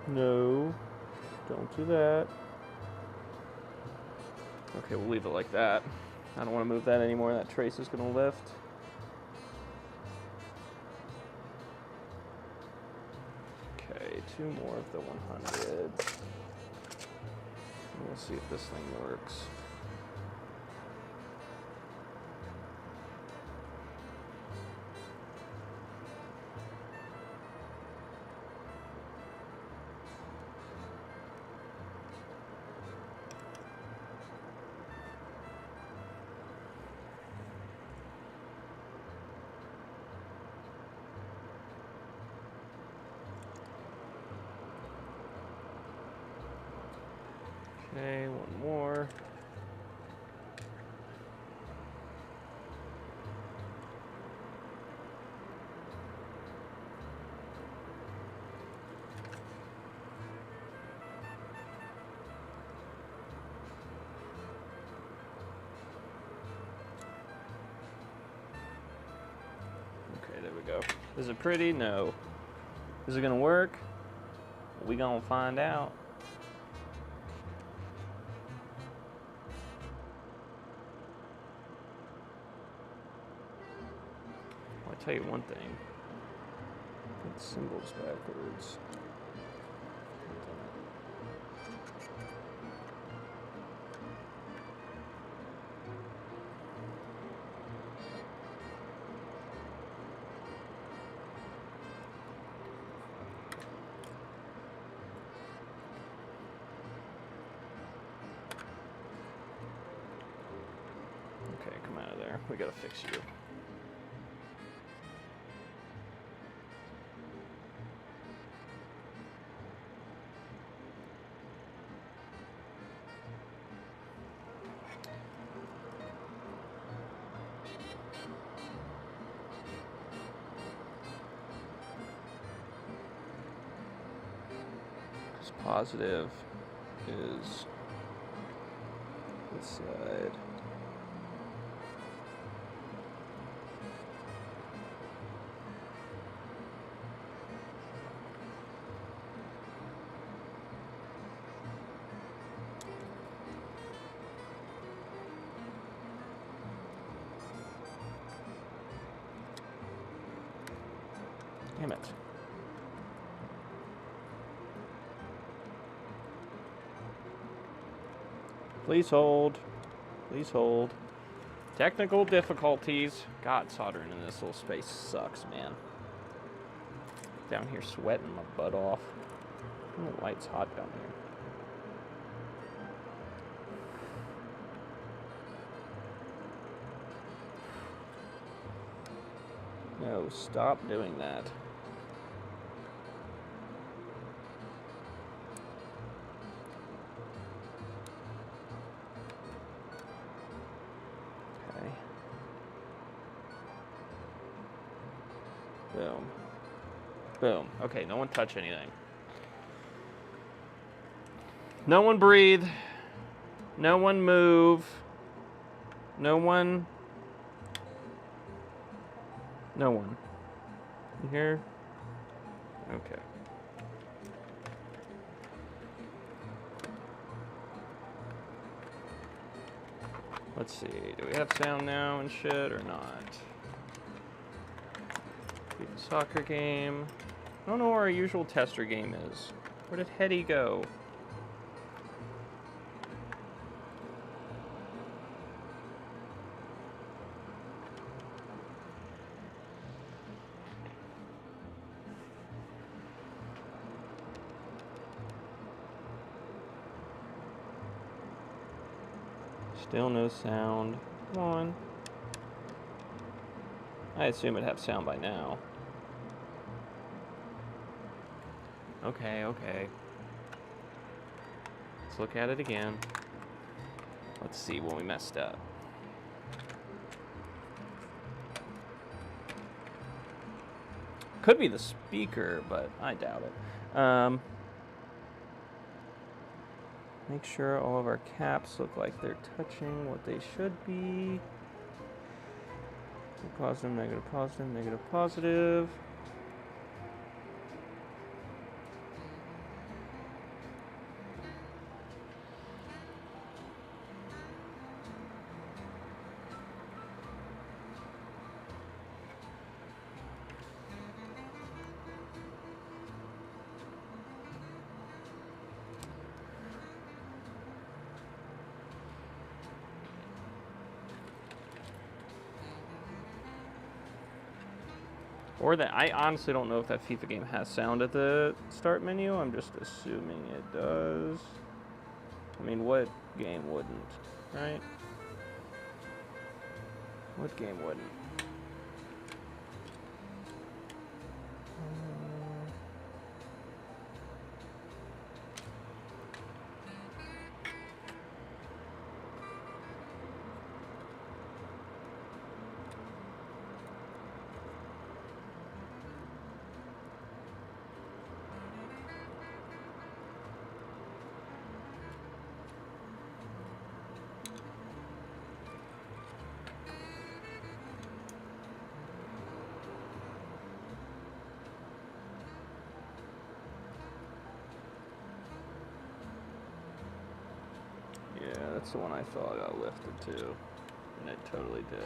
No, don't do that. Okay, we'll leave it like that. I don't want to move that anymore. That trace is going to lift. Okay, 2 more of the 100. We'll see if this thing works. Okay, 1 more. Okay, there we go. Is it pretty? No. Is it gonna work? We gonna find out. I'll tell you one thing. Put symbols backwards. Okay, come out of there. We gotta fix you. Because positive is this side. Damn it. Please hold. Please hold. Technical difficulties. God, soldering in this little space sucks, man. Down here sweating my butt off. I don't know why it's hot down here. No, stop doing that. Okay. Boom. Boom. Okay, no one touch anything. No one breathe. No one move. No one. No one. You hear? Okay. Let's see. Do we have sound now and shit or not? Beat the soccer game. I don't know where our usual tester game is. Where did Hetty go? Still no sound. Come on. I assume it'd have sound by now. Okay, okay. It's look at it again. Let's see when we messed up. Could be the speaker, but I doubt it. Make sure all of our caps look like they're touching what they should be. Positive, negative, positive, negative, positive. Or that, I honestly don't know if that FIFA game has sound at the start menu. I'm just assuming it does. I mean, what game wouldn't, right? What game wouldn't? Yeah, that's the one I thought got lifted too, and it totally did.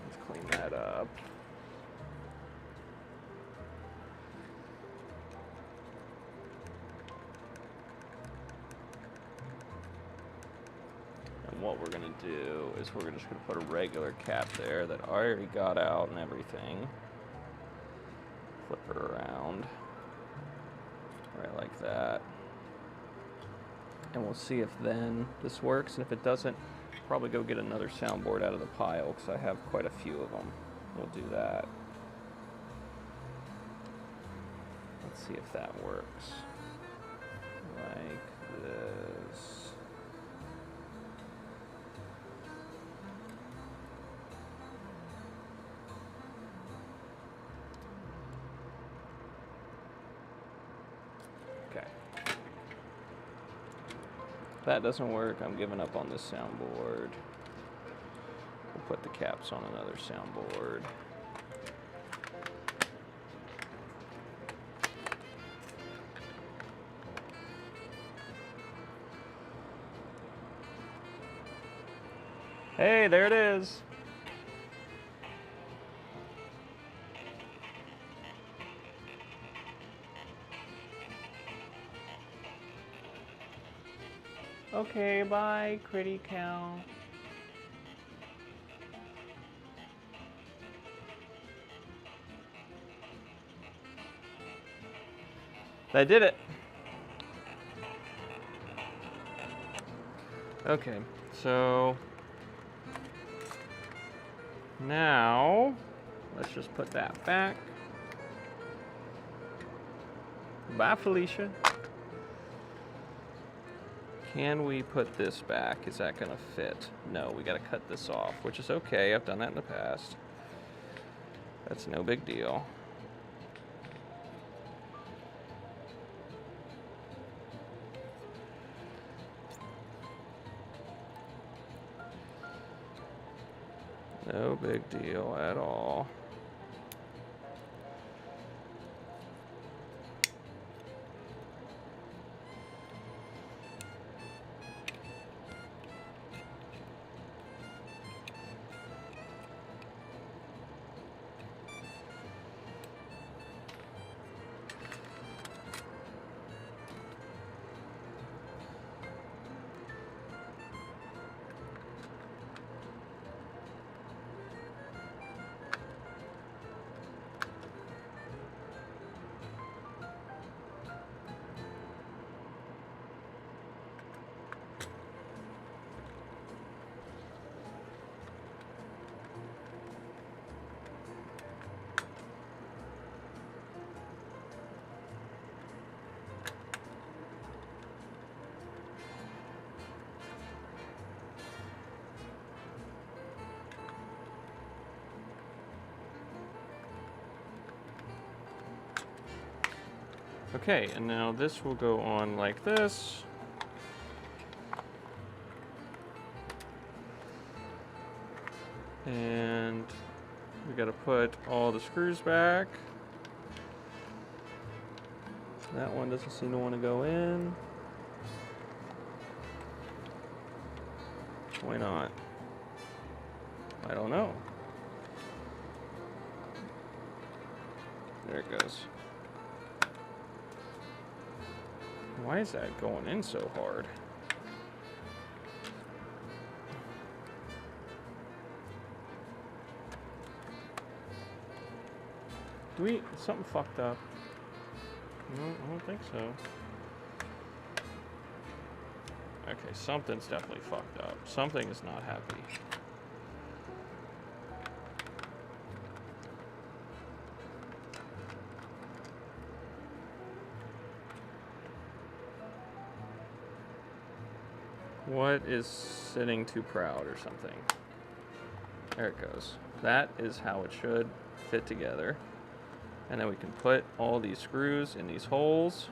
Let's clean that up. What we're gonna do is we're just gonna put a regular cap there that I already got out and everything. Flip it around, right like that. And we'll see if then this works, and if it doesn't, probably go get another soundboard out of the pile because I have quite a few of them. We'll do that. Let's see if that works. Like this. If that doesn't work, I'm giving up on this soundboard. We'll put the caps on another soundboard. Hey, there it is. Okay, bye, Critty Cow. I did it. Okay, so now let's just put that back. Bye, Felicia. Can we put this back? Is that gonna fit? No, we gotta cut this off, which is okay. I've done that in the past. That's no big deal. No big deal at all. Okay, and now this will go on like this. And we gotta put all the screws back. That one doesn't seem to want to go in. Why not? I don't know. There it goes. Why is that going in so hard? Is something fucked up? No, I don't think so. Okay, something's definitely fucked up. Something is not happy. What is sitting too proud or something? There it goes. That is how it should fit together. And then we can put all these screws in these holes.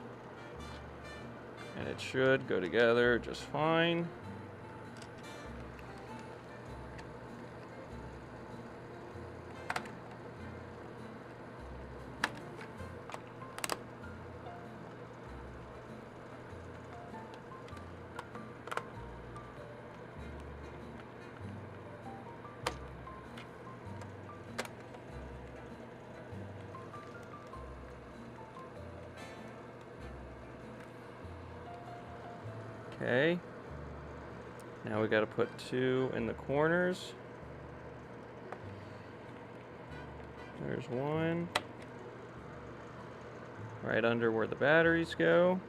And it should go together just fine. Okay. Now we got to put 2 in the corners. There's 1. Right under where the batteries go.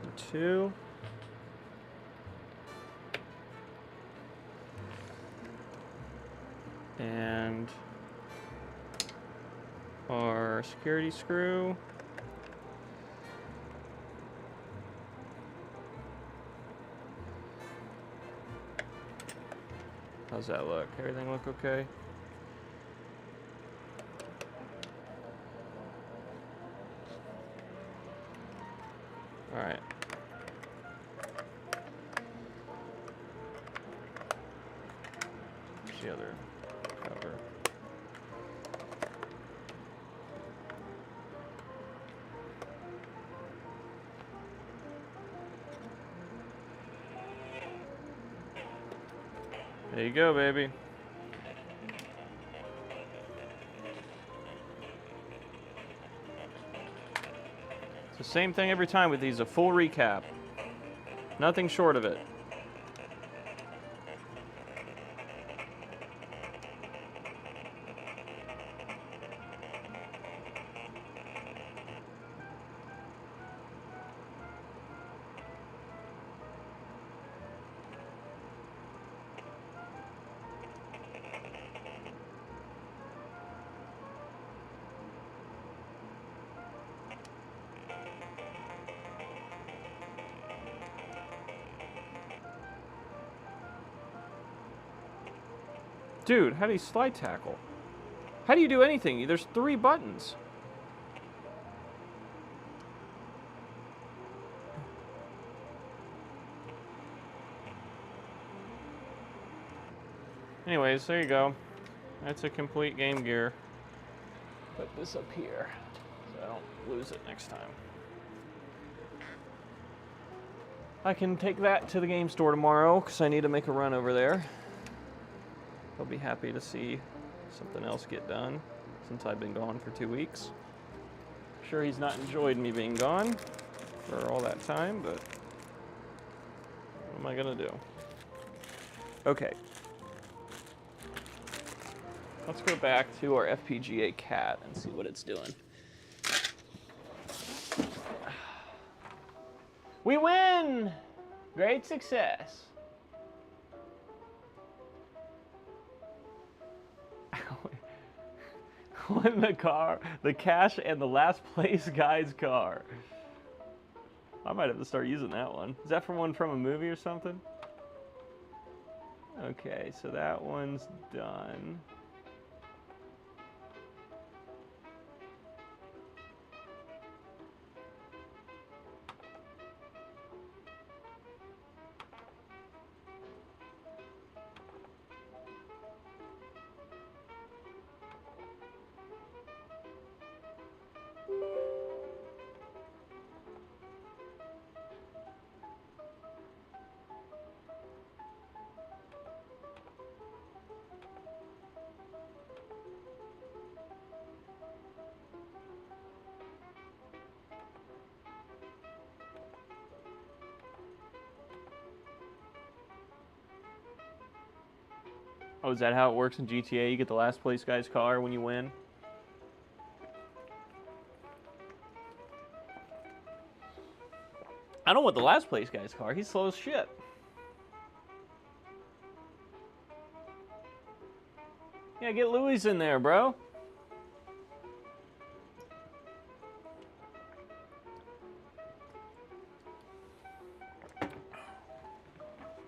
And 2. And our security screw. How's that look? Everything look okay? All right. Here's the other cover. There you go, baby. It's the same thing every time with these, a full recap. Nothing short of it. Dude, how do you slide tackle? How do you do anything? There's 3 buttons. Anyways, there you go. That's a complete Game Gear. Put this up here so I don't lose it next time. I can take that to the game store tomorrow because I need to make a run over there. I'll be happy to see something else get done since I've been gone for 2 weeks. I'm sure he's not enjoyed me being gone for all that time, but what am I gonna do? Okay. Let's go back to our FPGA cat and see what it's doing. We win! Great success. Won the car, the cash, and the last place guy's car. I might have to start using that one. Is that from a movie or something? Okay, so that one's done. Oh, is that how it works in GTA? You get the last place guy's car when you win? I don't want the last place guy's car. He's slow as shit. Yeah, get Louis in there, bro.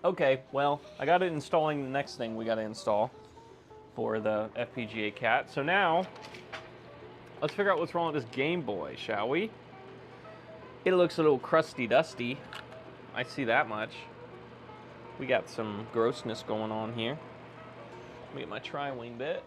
Okay, well, I got it installing the next thing we got to install for the FPGA cat. So now, let's figure out what's wrong with this Game Boy, shall we? It looks a little crusty dusty. I see that much. We got some grossness going on here. Let me get my tri-wing bit.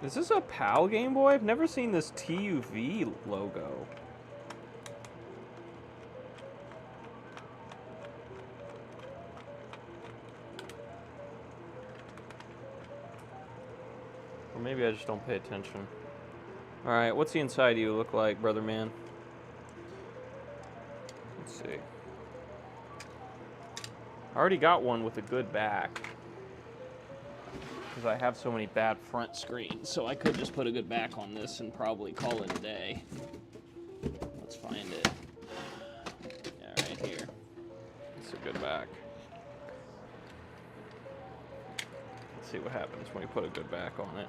Is this a PAL Game Boy? I've never seen this TUV logo. Or maybe I just don't pay attention. Alright, what's the inside of you look like, brother man? Let's see. I already got one with a good back. Because I have so many bad front screens, so I could just put a good back on this and probably call it a day. Let's find it. Yeah, right here. It's a good back. Let's see what happens when we put a good back on it.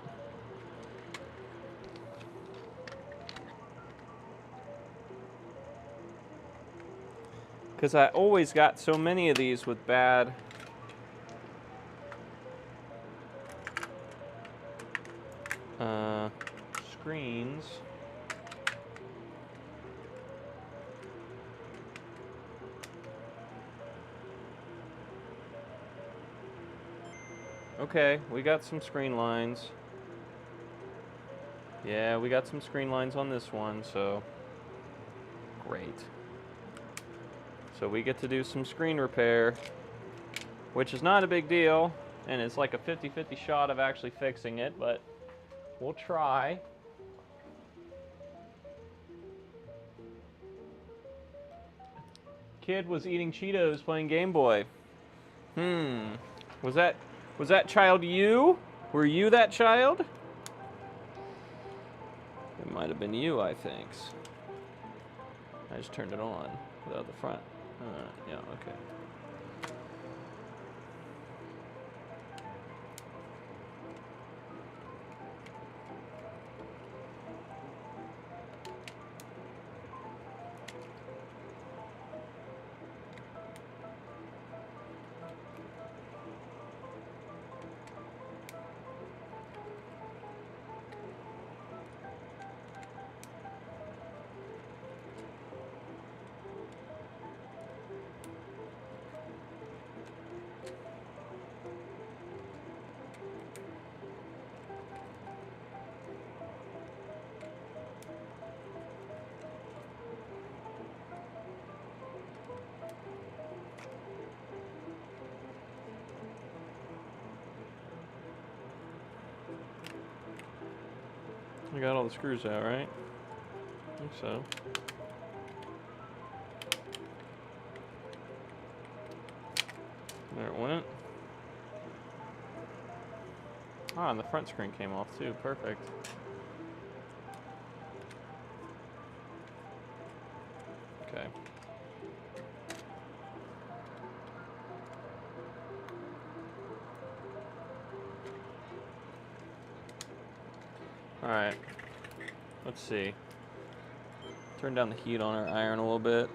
Because I always got so many of these with bad screens. Okay, we got some screen lines. Yeah, we got some screen lines on this one, so great. So we get to do some screen repair, which is not a big deal, and it's like a 50-50 shot of actually fixing it, but we'll try. Kid was eating Cheetos playing Game Boy. Was that child you? Were you that child? It might have been you, I think. I just turned it on without the front. Yeah, okay. I got all the screws out, right? I think so. There it went. Ah, and the front screen came off too. Perfect. Okay. Alright. Let's see. Turn down the heat on our iron a little bit.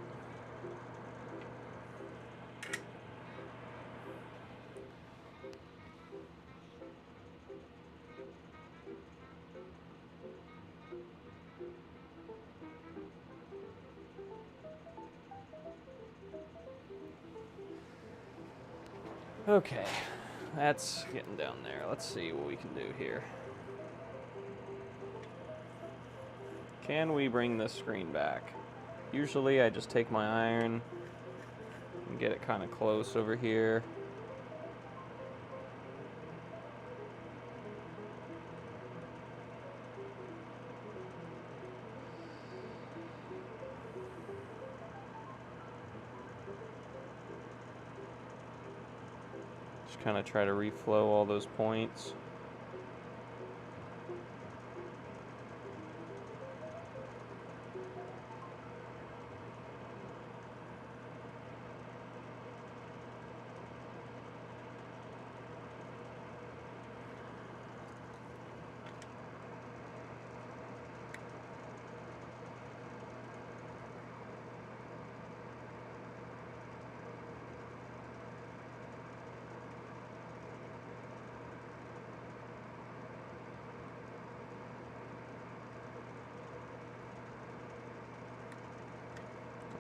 Okay, that's getting down there. Let's see what we can do here. Can we bring this screen back? Usually I just take my iron and get it kind of close over here. Just kind of try to reflow all those points.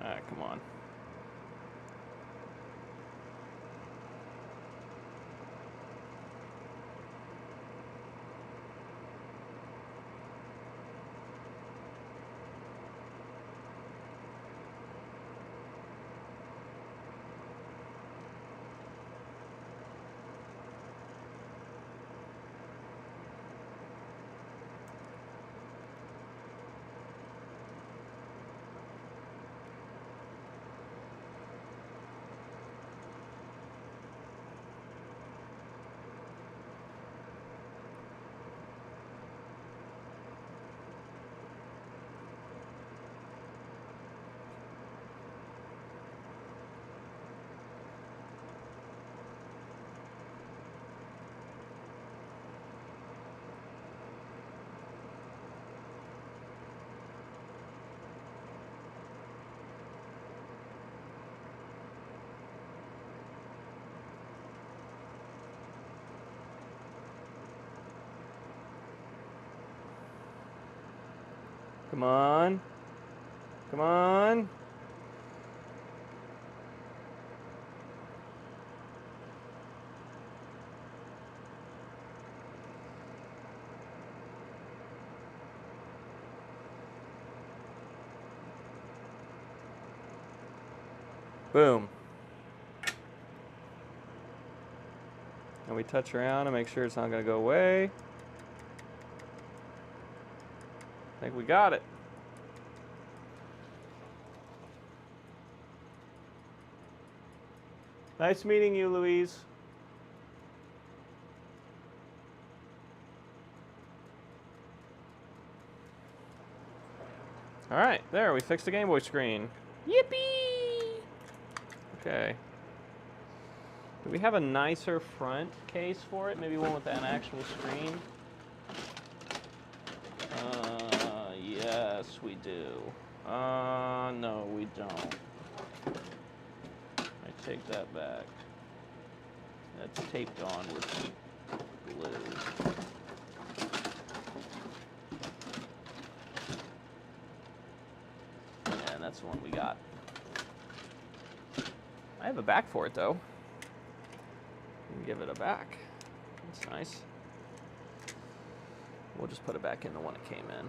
Alright, come on. Come on. Come on. Boom. And we touch around and make sure it's not going to go away. I think we got it. Nice meeting you, Louise. All right, there, we fixed the Game Boy screen. Yippee! Okay. Do we have a nicer front case for it? Maybe one with an actual screen? Yes, we do. No, we don't. I take that back. That's taped on with glue. And that's the one we got. I have a back for it, though. And give it a back. That's nice. We'll just put it back in the one it came in.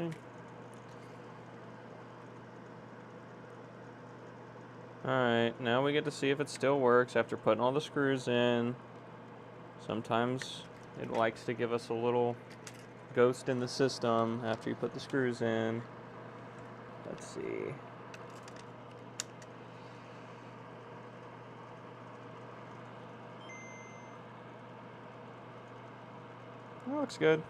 Okay. Alright, now we get to see if it still works after putting all the screws in. Sometimes it likes to give us a little ghost in the system after you put the screws in. Let's see. That looks good.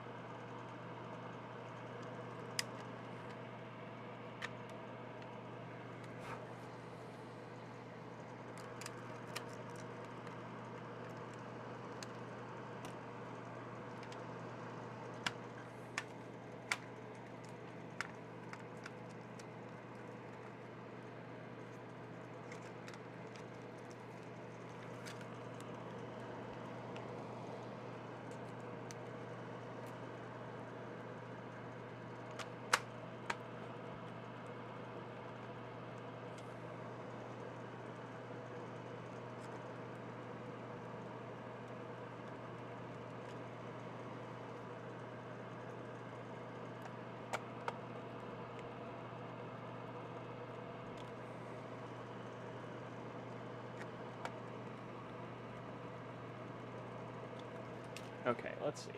Okay, let's see.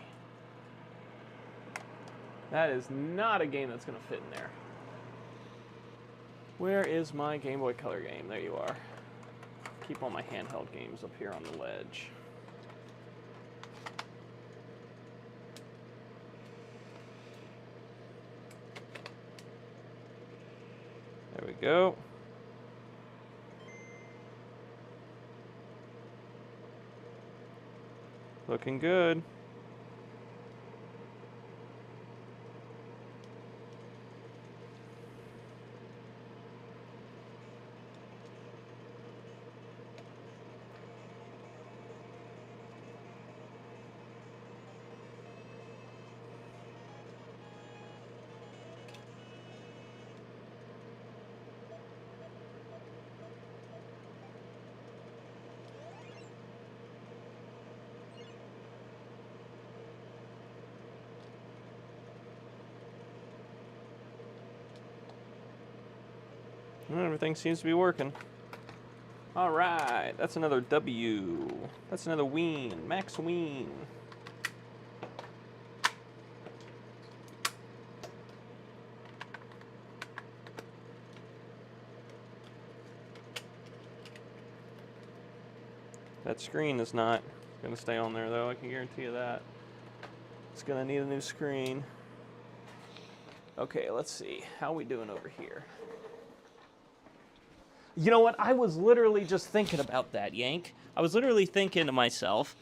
That is not a game that's going to fit in there. Where is my Game Boy Color game? There you are. Keep all my handheld games up here on the ledge. There we go. Looking good. Everything seems to be working. All right, that's another W. That's another Ween, Max Ween. That screen is not going to stay on there, though. I can guarantee you that. It's going to need a new screen. Okay, let's see. How are we doing over here? You know what? I was literally just thinking about that, Yank. I was literally thinking to myself,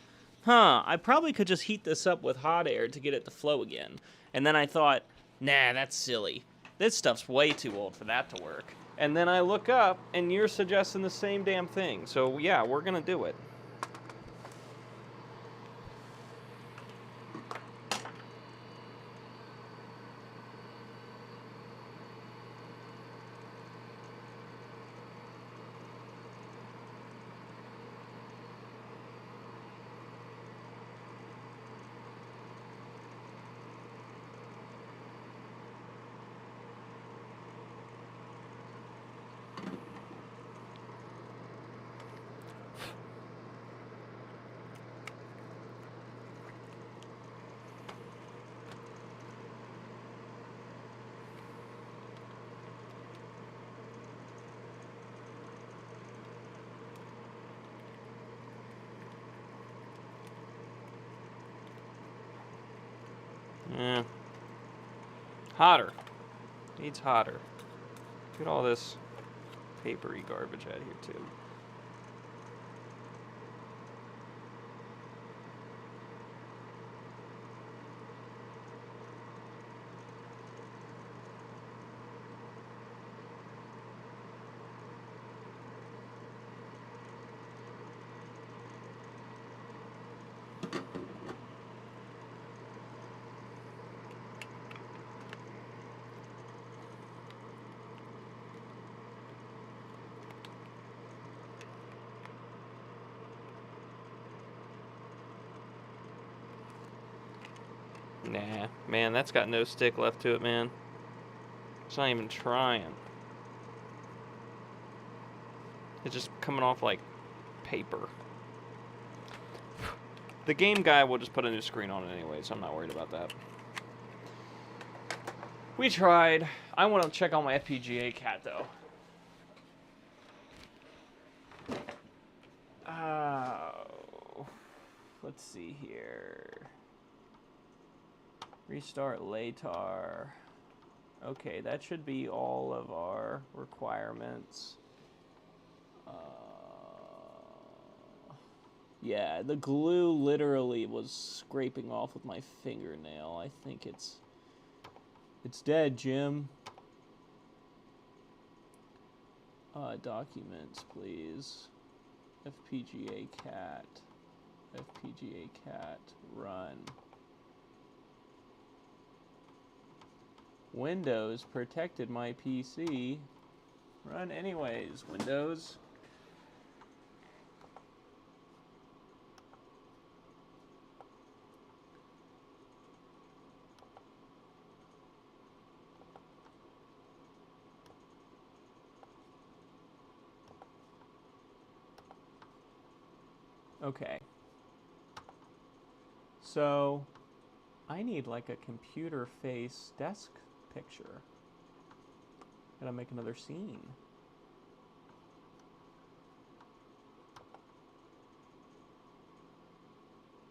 I probably could just heat this up with hot air to get it to flow again. And then I thought, nah, that's silly. This stuff's way too old for that to work. And then I look up, and you're suggesting the same damn thing. So, yeah, we're going to do it. Yeah. Hotter. Needs hotter. Get all this papery garbage out of here, too. Nah, man, that's got no stick left to it, man. It's not even trying. It's just coming off like paper. The game guy will just put a new screen on it anyway, so I'm not worried about that. We tried. I want to check on my FPGA cat, though. Let's see here. Restart later. Okay, that should be all of our requirements. Yeah, the glue literally was scraping off with my fingernail. I think it's dead, Jim. Documents, please. FPGA cat. FPGA cat, run. Windows protected my PC. Run anyways, Windows. Okay. So, I need like a computer face desk picture. Gotta make another scene.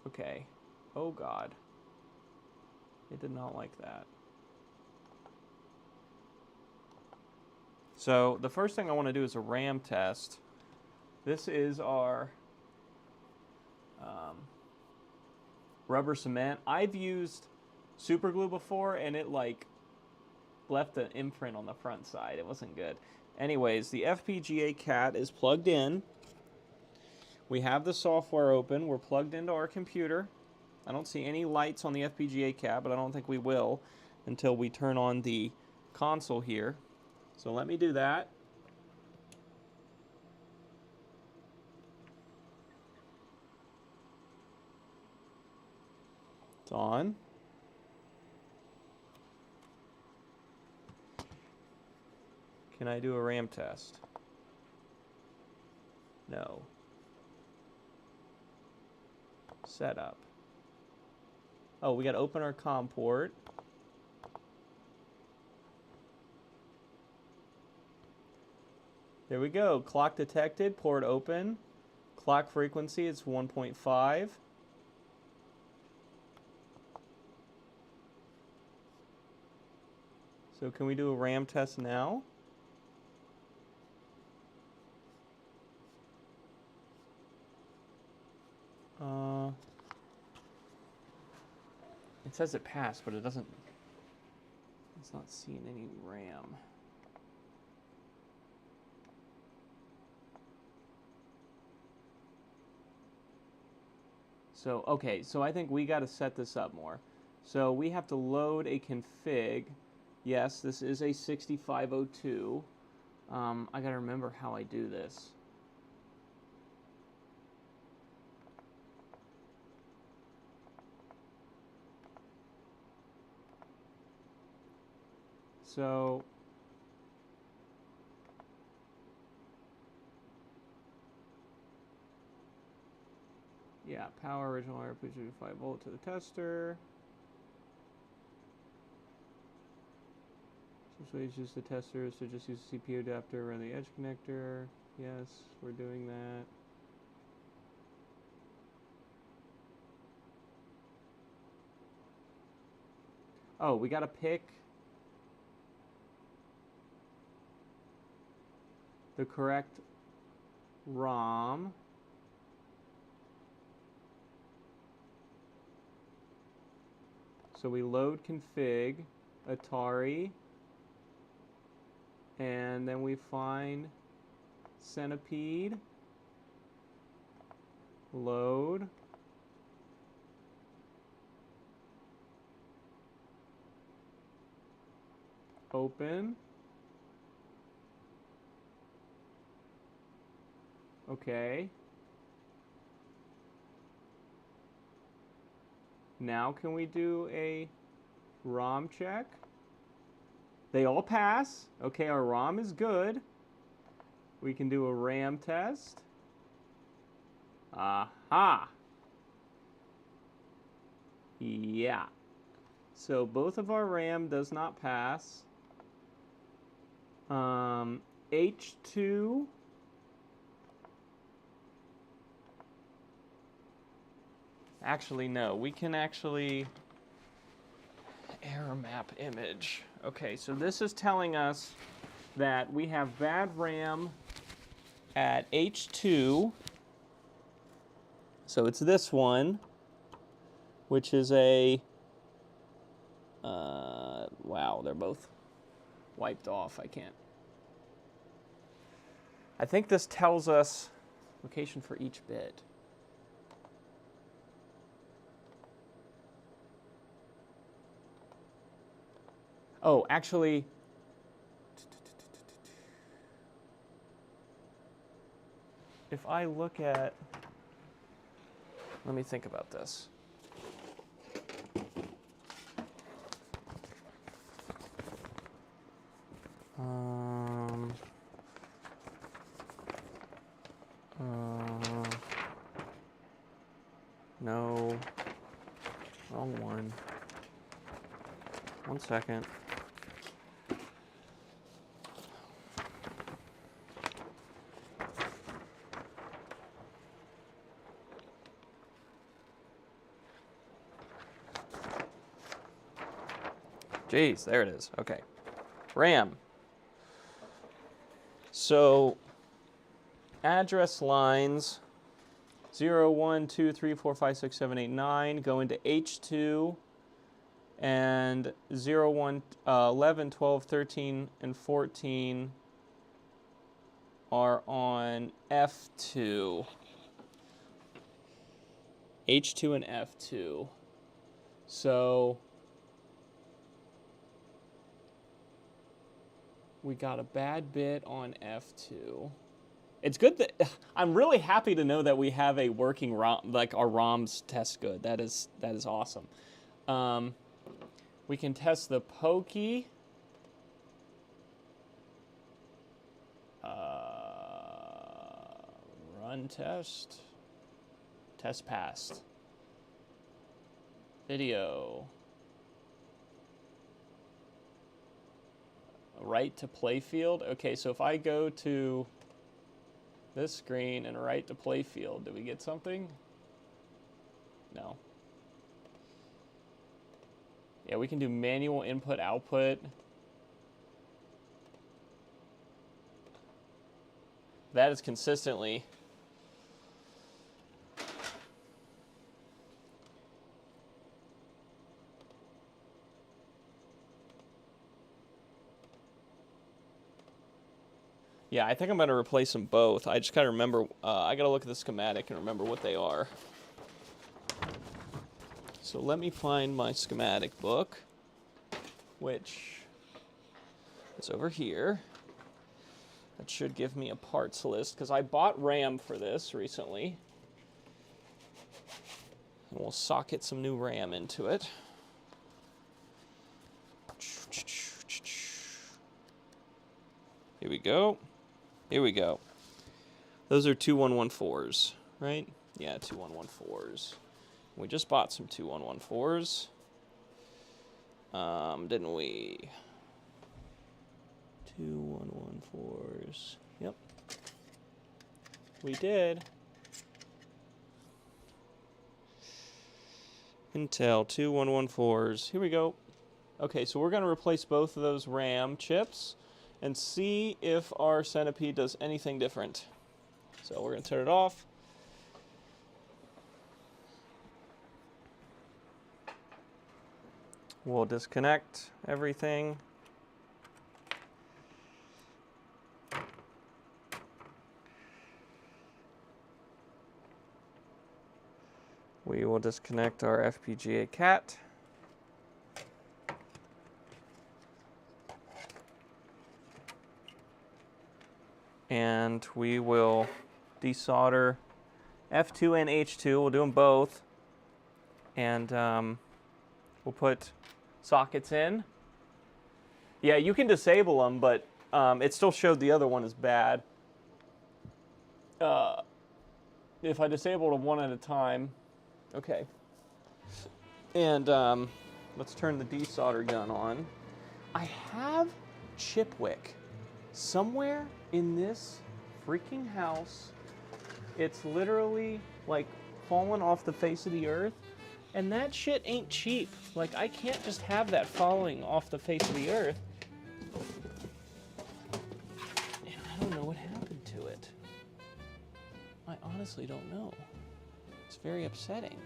Okay. Oh God. It did not like that. So the first thing I want to do is a RAM test. This is our rubber cement. I've used super glue before and it like left an imprint on the front side. It wasn't good. Anyways, the FPGA cat is plugged in. We have the software open. We're plugged into our computer. I don't see any lights on the FPGA cat, but I don't think we will until we turn on the console here. So let me do that. It's on. Can I do a RAM test? No. Setup. Oh, we got to open our COM port. There we go. Clock detected. Port open. Clock frequency is 1.5. So can we do a RAM test now? It says it passed, but it doesn't. It's not seeing any RAM. So, okay, so I think we got to set this up more. So we have to load a config. Yes, this is a 6502. I got to remember how I do this. So yeah, power original RPG 5-volt to the tester. So it's just the tester, so just use the CPU adapter around the edge connector. Yes, we're doing that. Oh, we gotta pick the correct ROM. So we load config, Atari, and then we find Centipede, load, open, okay. Now can we do a ROM check? They all pass. Okay, our ROM is good. We can do a RAM test. Aha! Yeah. So both of our RAM does not pass. H2. Actually, no. We can actually error map image. Okay, so this is telling us that we have bad RAM at H2. So it's this one, which is a, wow, they're both wiped off. I can't. I think this tells us location for each bit. Oh, actually, if I look at, let me think about this. No, wrong one. 1 second. Jeez, there it is. Okay. RAM. So, address lines 0, 1, 2, 3, 4, 5, 6, 7, 8, 9 go into H2, and 0, 1, 11, 12, 13, and 14 are on F2. H2 and F2. So we got a bad bit on F2. It's good that I'm really happy to know that we have a working ROM, like our ROMs test good. That is awesome. We can test the pokey. Run test. Test passed. Video. Write to playfield. Okay, so if I go to this screen and write to playfield, do we get something? No. Yeah, we can do manual input output. That is consistently. Yeah, I think I'm going to replace them both. I just got to remember, I got to look at the schematic and remember what they are. So let me find my schematic book, which is over here. That should give me a parts list, because I bought RAM for this recently. And we'll socket some new RAM into it. Here we go. Here we go. Those are 2114s, right? Yeah, 2114s. We just bought some 2114s. Didn't we? 2114s. Yep. We did. Intel 2114s. Here we go. Okay, so we're going to replace both of those RAM chips and see if our Centipede does anything different. So we're going to turn it off. We'll disconnect everything. We will disconnect our FPGA cat. And we will desolder F2 and H2. We'll do them both. And we'll put sockets in. Yeah, you can disable them, but it still showed the other one as bad. If I disabled them one at a time, okay. And let's turn the desolder gun on. I have Chipwick somewhere in this freaking house. It's literally like fallen off the face of the earth, and that shit ain't cheap. Like, I can't just have that falling off the face of the earth. And I don't know what happened to it. I honestly don't know. It's very upsetting.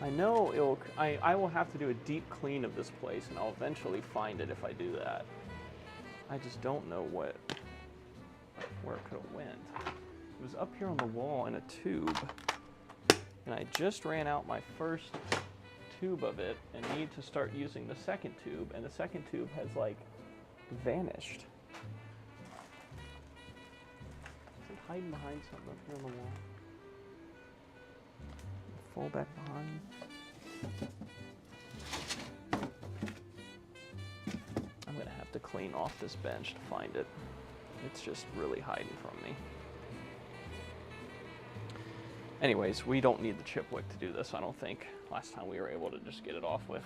I know I will have to do a deep clean of this place, and I'll eventually find it if I do that. I just don't know where it could have went. It was up here on the wall in a tube, and I just ran out my first tube of it and need to start using the second tube, and the second tube has like vanished. Is it hiding behind something up here on the wall? Fall back behind. I'm gonna have to clean off this bench to find it. It's just really hiding from me. Anyways, we don't need the Chipwick to do this, I don't think. Last time we were able to just get it off with.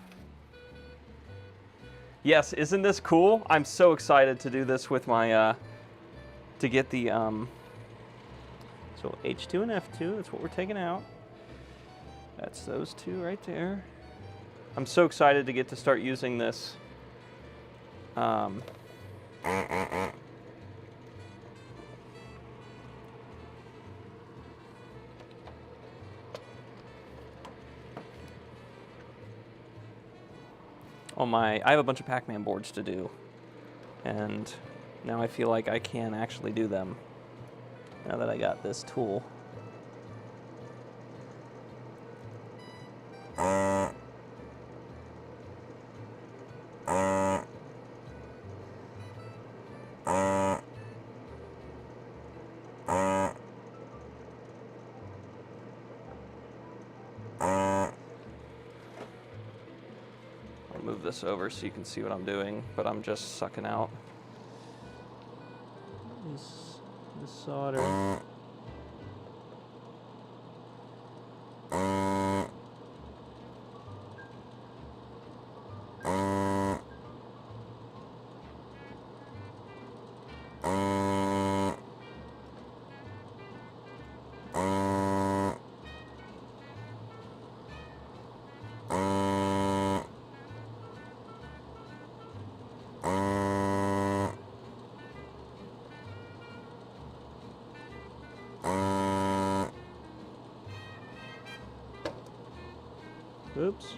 Yes, isn't this cool? I'm so excited to do this with my, to get the, so H2 and F2, that's what we're taking out. That's those two right there. I'm so excited to get to start using this. On my, I have a bunch of Pac-Man boards to do, and now I feel like I can actually do them now that I got this tool. Move this over so you can see what I'm doing, but I'm just sucking out this solder. Oops.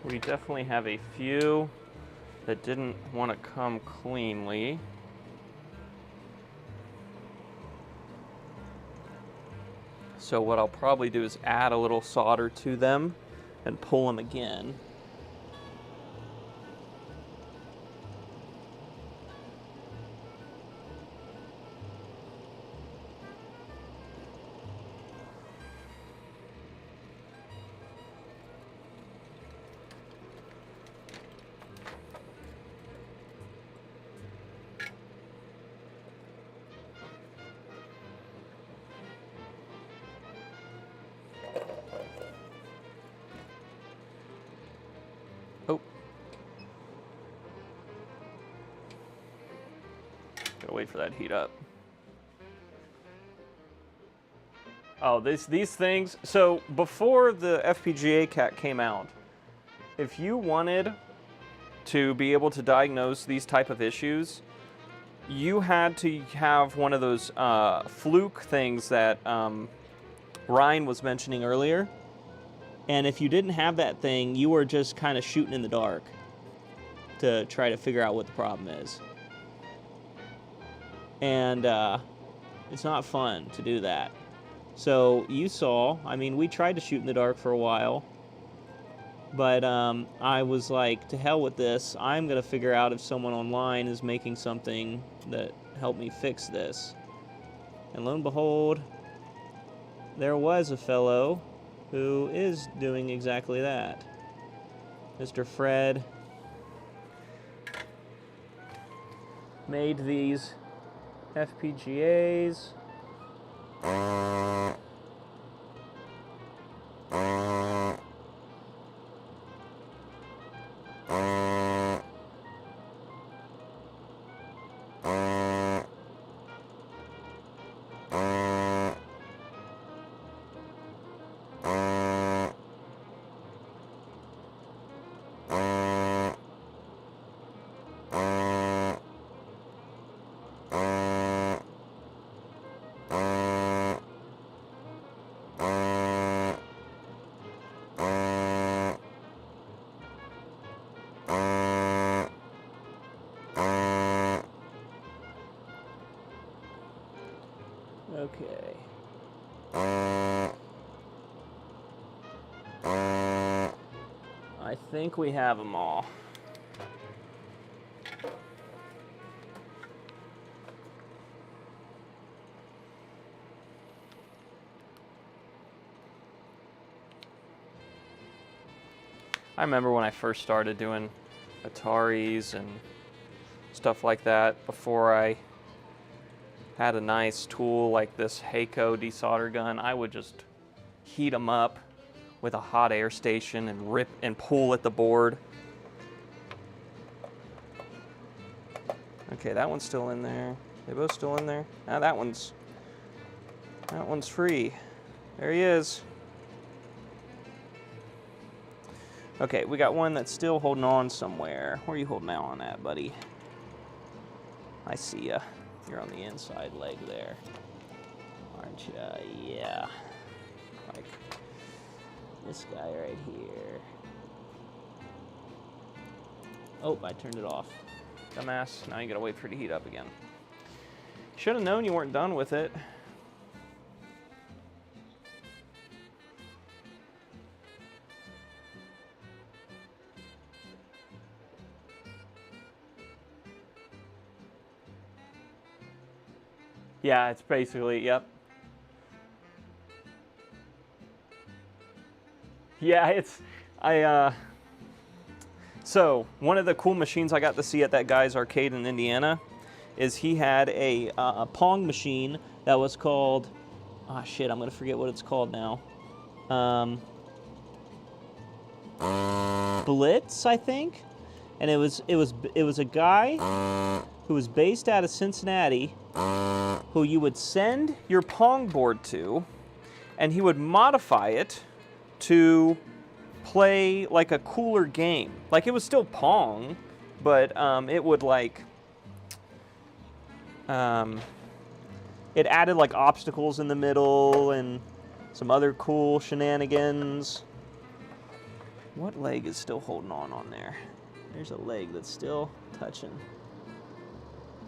we definitely have a few that didn't want to come cleanly. So what I'll probably do is add a little solder to them and pull them again. Oh. Gotta wait for that to heat up. Oh, these things, so before the FPGA cat came out, if you wanted to be able to diagnose these type of issues, you had to have one of those fluke things that Ryan was mentioning earlier. And if you didn't have that thing, you were just kind of shooting in the dark to try to figure out what the problem is. And it's not fun to do that. So you saw, I mean, we tried to shoot in the dark for a while, but I was like, to hell with this. I'm going to figure out if someone online is making something that helped me fix this. And lo and behold, there was a fellow who is doing exactly that. Mr. Fred made these FPGAs. Okay. I think we have them all. I remember when I first started doing Ataris and stuff like that, before I had a nice tool like this Heiko desolder gun, I would just heat them up with a hot air station and rip and pull at the board. Okay, that one's still in there. They both still in there? Now that one's free. There he is. Okay, we got one that's still holding on somewhere. Where are you holding on at, buddy? I see ya. You're on the inside leg there, aren't you? Yeah. Like this guy right here. Oh, I turned it off. Dumbass. Now you gotta wait for it to heat up again. Should have known you weren't done with it. Yeah, it's basically, yep. Yeah, so one of the cool machines I got to see at that guy's arcade in Indiana is he had a Pong machine that was called, oh shit, I'm gonna forget what it's called now. Blitz, I think? And it was a guy who was based out of Cincinnati, who you would send your Pong board to, and he would modify it to play like a cooler game. Like it was still Pong, but it would like, it added like obstacles in the middle and some other cool shenanigans. What leg is still holding on there? There's a leg that's still touching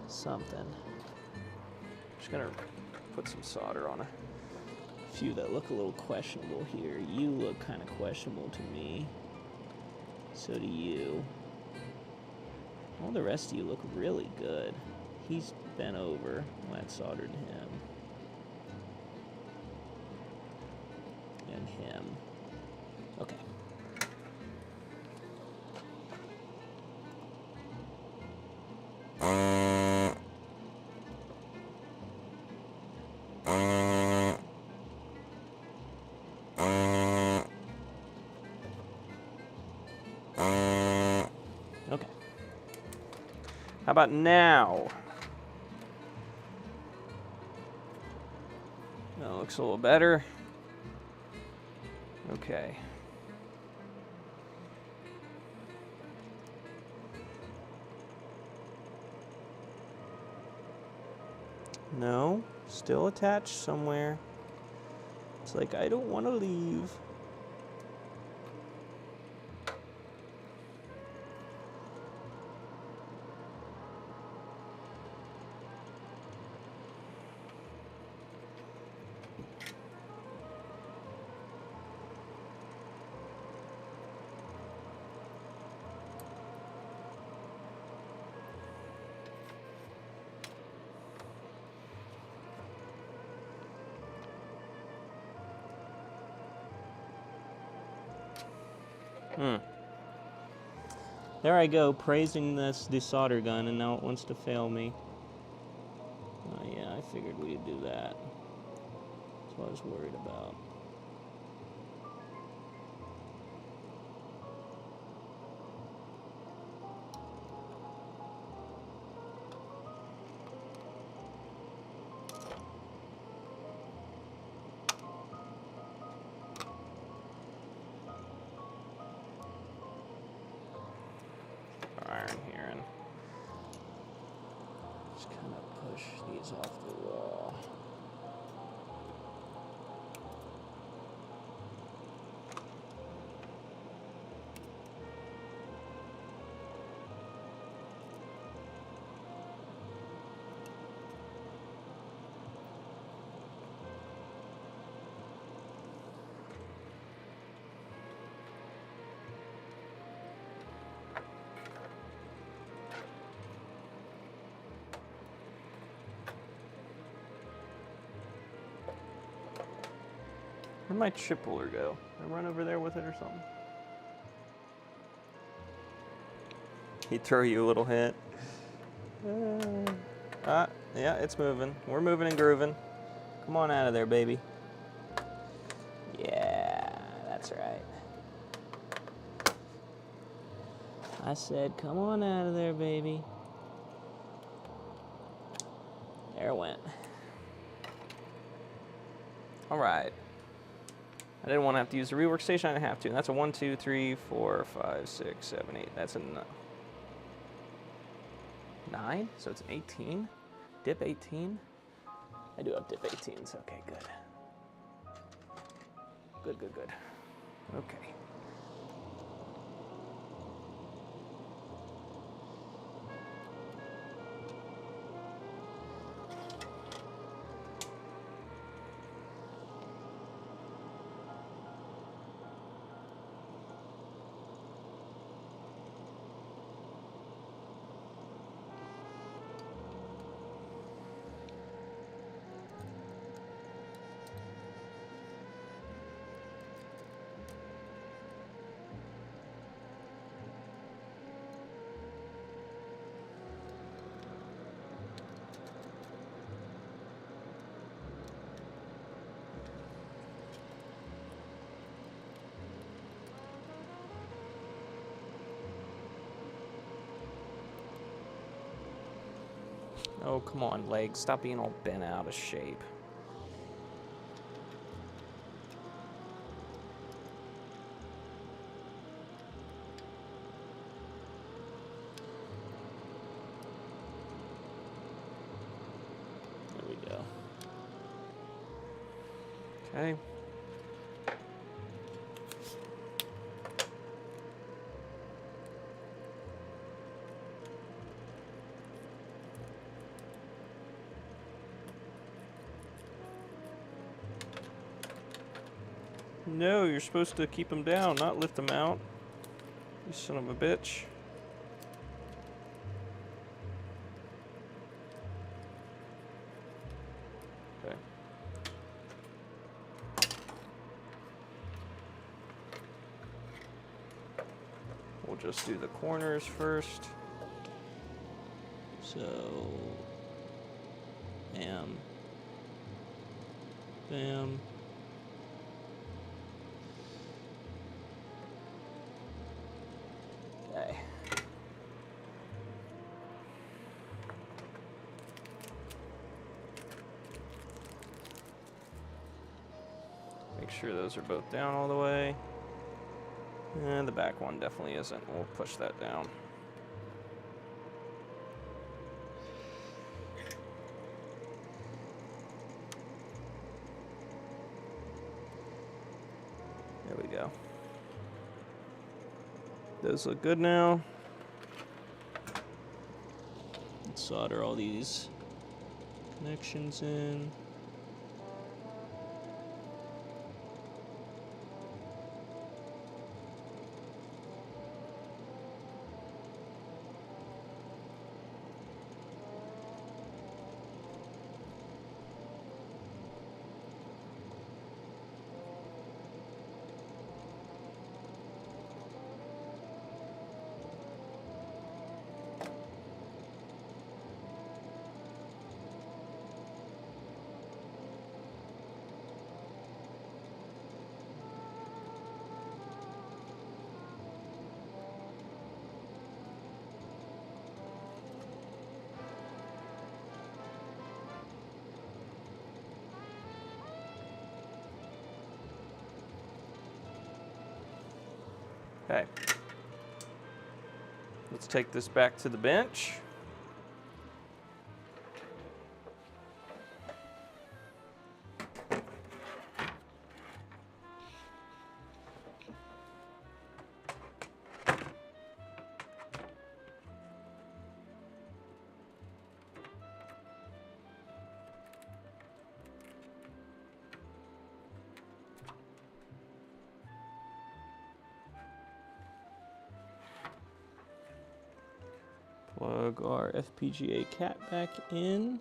something. Just gonna put some solder on a few that look a little questionable here. You look kind of questionable to me. So do you. All the rest of you look really good. He's bent over. Well, that soldered him. And him. Okay. Okay. How about now? That looks a little better. Okay. No, still attached somewhere. It's like I don't want to leave. There I go, praising this desolder gun, and now it wants to fail me. Oh yeah, I figured we'd do that. That's what I was worried about. Iron here and just kind of push these off the wall. Where'd my chip puller go? Did I run over there with it or something? He'd throw you a little hint. Yeah, it's moving. We're moving and grooving. Come on out of there, baby. Yeah, that's right. I said, come on out of there, baby. There it went. All right. I didn't want to have to use the rework station. I didn't have to. And that's a 1, 2, 3, 4, 5, 6, 7, 8. That's a 9. So it's an 18. Dip 18. I do have dip 18s. Okay, good. Good, good, good. Okay. Oh, come on, legs. Stop being all bent out of shape. There we go. Okay. No, you're supposed to keep them down, not lift them out. You son of a bitch. Okay. We'll just do the corners first. So, bam, bam. Okay. Make sure those are both down all the way. And the back one definitely isn't. We'll push that down. There we go. Those look good now. Let's solder all these connections in. Okay. Let's take this back to the bench. Plug our FPGA cat back in.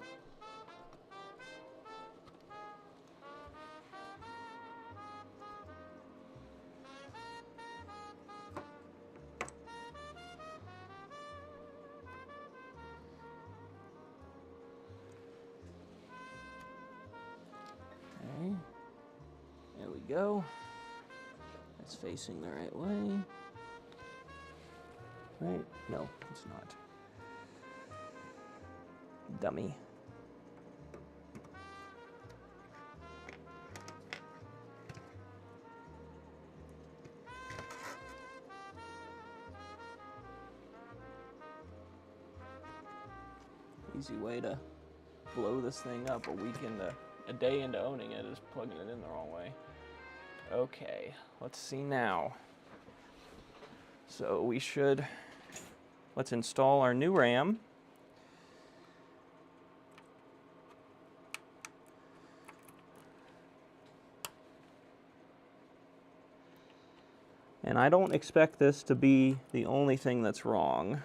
Okay. There we go. That's facing the right way. Right? No, it's not. Dummy. Easy way to blow this thing up a day into owning it is plugging it in the wrong way. Okay, let's see now. So let's install our new RAM. And I don't expect this to be the only thing that's wrong,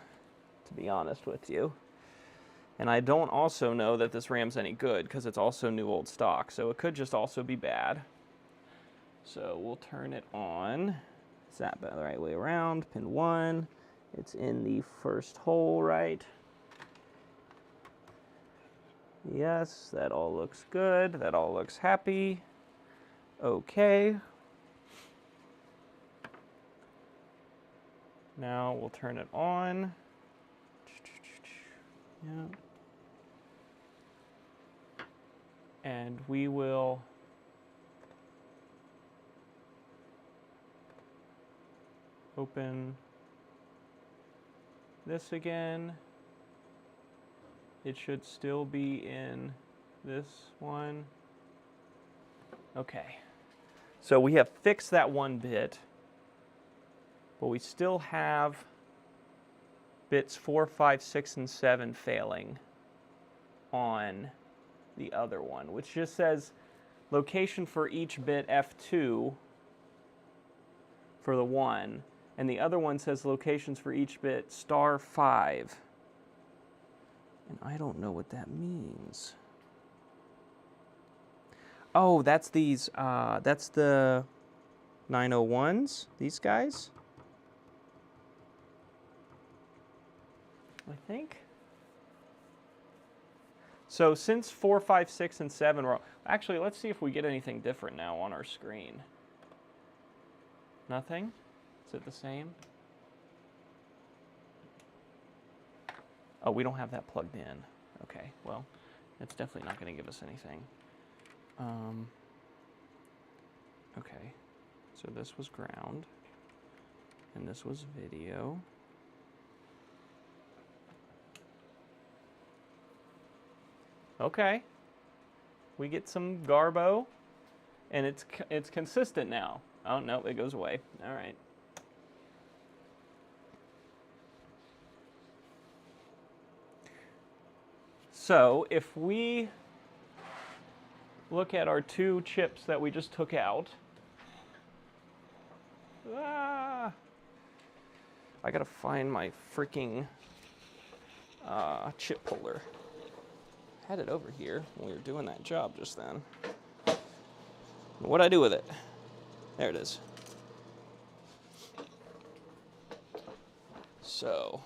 to be honest with you. And I don't also know that this RAM's any good, because it's also new old stock, so it could just also be bad. So we'll turn it on. Is that the right way around? Pin 1. It's in the first hole, right? Yes, that all looks good. That all looks happy. Okay. Now we'll turn it on. Yeah. And we will open this again. It should still be in this one. Okay. So we have fixed that one bit. But we still have bits 4, 5, 6, and 7 failing on the other one, which just says location for each bit F2 for the 1, and the other one says locations for each bit *5. And I don't know what that means. Oh, that's these, that's the 901s, these guys? I think. So since 4, 5, 6, and 7 were... Actually, let's see if we get anything different now on our screen. Nothing? Is it the same? Oh, we don't have that plugged in. Okay, well, it's definitely not going to give us anything. Okay, so this was ground, and this was video. Okay, we get some Garbo, and it's consistent now. Oh no, it goes away. All right. So if we look at our 2 chips that we just took out, I gotta find my freaking chip puller. Had it over here when we were doing that job just then. What'd I do with it? There it is. So,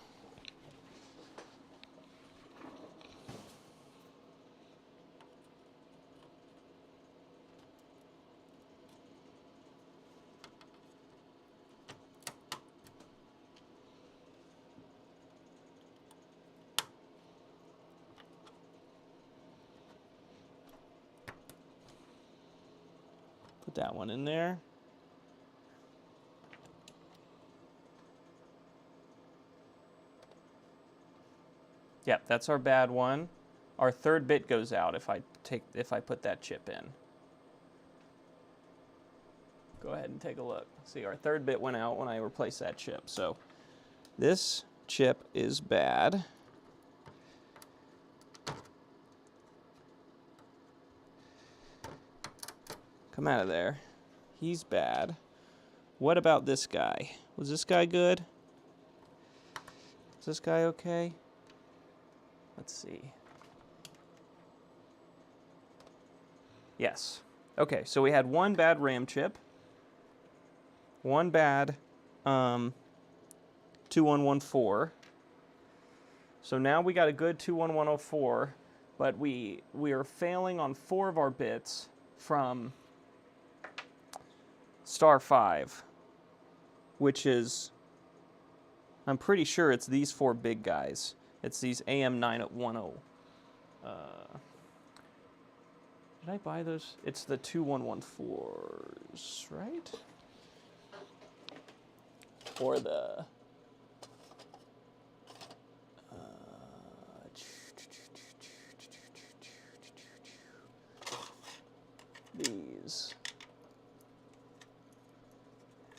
put that one in there. Yep, that's our bad one. Our 3rd bit goes out if I put that chip in. Go ahead and take a look. See, our 3rd bit went out when I replaced that chip. So this chip is bad. Come out of there. He's bad. What about this guy? Was this guy good? Is this guy okay? Let's see. Yes. Okay, so we had 1 bad RAM chip, 1 bad 2114. So now we got a good 21104, but we are failing on 4 of our bits from *5, which is, I'm pretty sure it's these 4 big guys. It's these AM910. Did I buy those? It's the 2114s, right? Or the... these.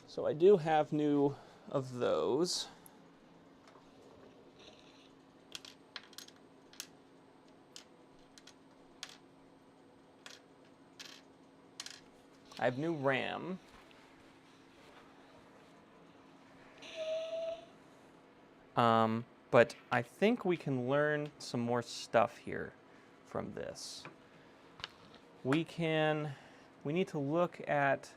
So I do have new of those. I have new RAM. But I think we can learn some more stuff here from this. We need to look at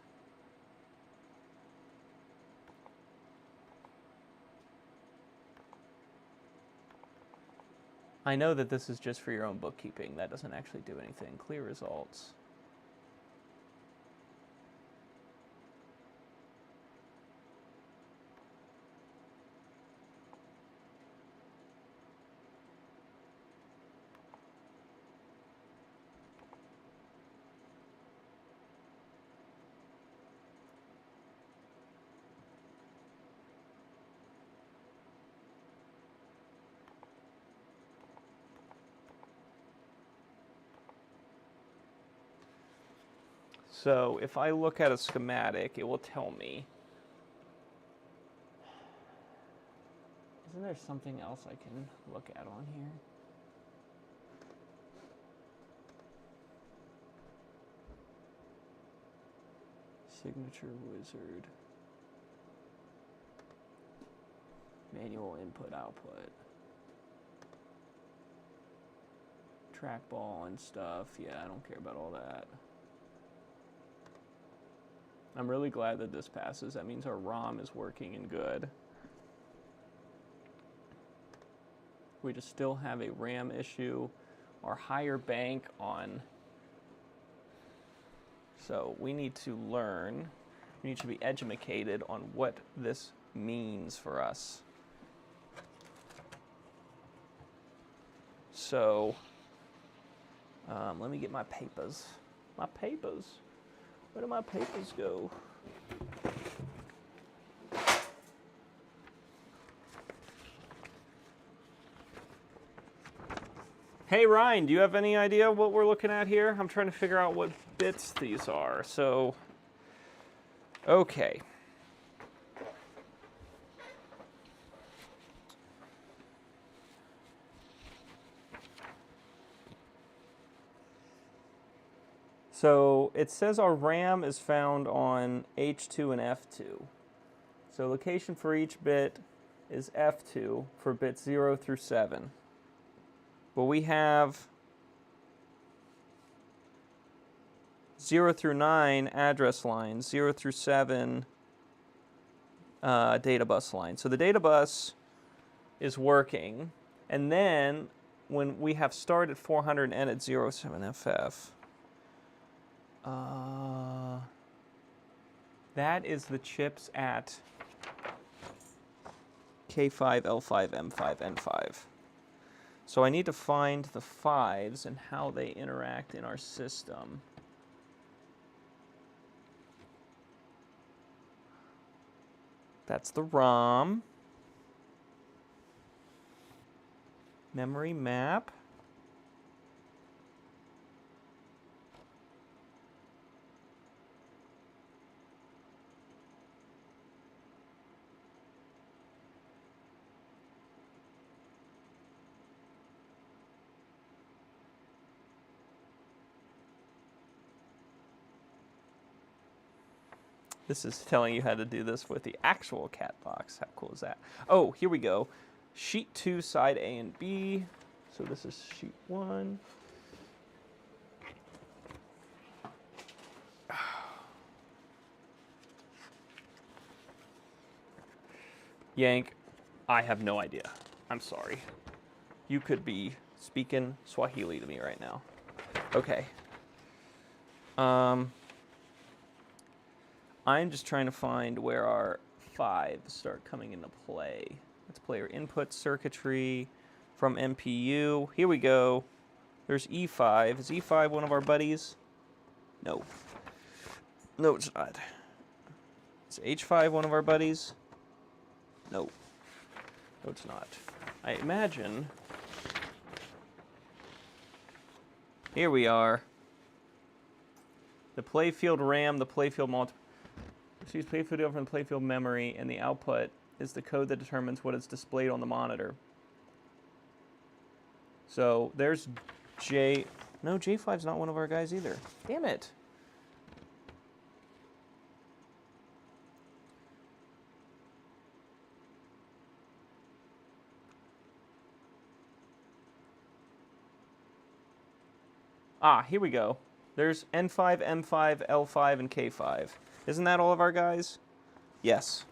I know that this is just for your own bookkeeping. That doesn't actually do anything. Clear results. So if I look at a schematic, it will tell me. Isn't there something else I can look at on here? Signature wizard. Manual input output. Trackball and stuff. Yeah, I don't care about all that. I'm really glad that this passes. That means our ROM is working and good. We just still have a RAM issue. Our higher bank on. So we need to learn. We need to be educated on what this means for us. So let me get my papers. My papers. Where do my papers go? Hey Ryan, do you have any idea what we're looking at here? I'm trying to figure out what bits these are. So, okay. So it says our RAM is found on H2 and F2. So location for each bit is F2 for bits 0 through 7. But we have 0 through 9 address lines, 0 through 7 data bus lines. So the data bus is working. And then when we have start at 400 and end at 07FF, that is the chips at K5, L5, M5, N5. So I need to find the 5s and how they interact in our system. That's the ROM. Memory map. This is telling you how to do this with the actual cat box. How cool is that? Oh, here we go. Sheet 2, side A and B. So this is sheet 1. Yank, I have no idea. I'm sorry. You could be speaking Swahili to me right now. Okay. I'm just trying to find where our 5s start coming into play. Let's play our input circuitry from MPU. Here we go. There's E5. Is E5 one of our buddies? No. No, it's not. Is H5 one of our buddies? No. No, it's not. I imagine. Here we are. The playfield RAM, the playfield playfield from the playfield memory, and the output is the code that determines what is displayed on the monitor. So there's No, J5's not one of our guys either. Damn it. Ah, here we go. There's N5, M5, L5, and K5. Isn't that all of our guys? Yes.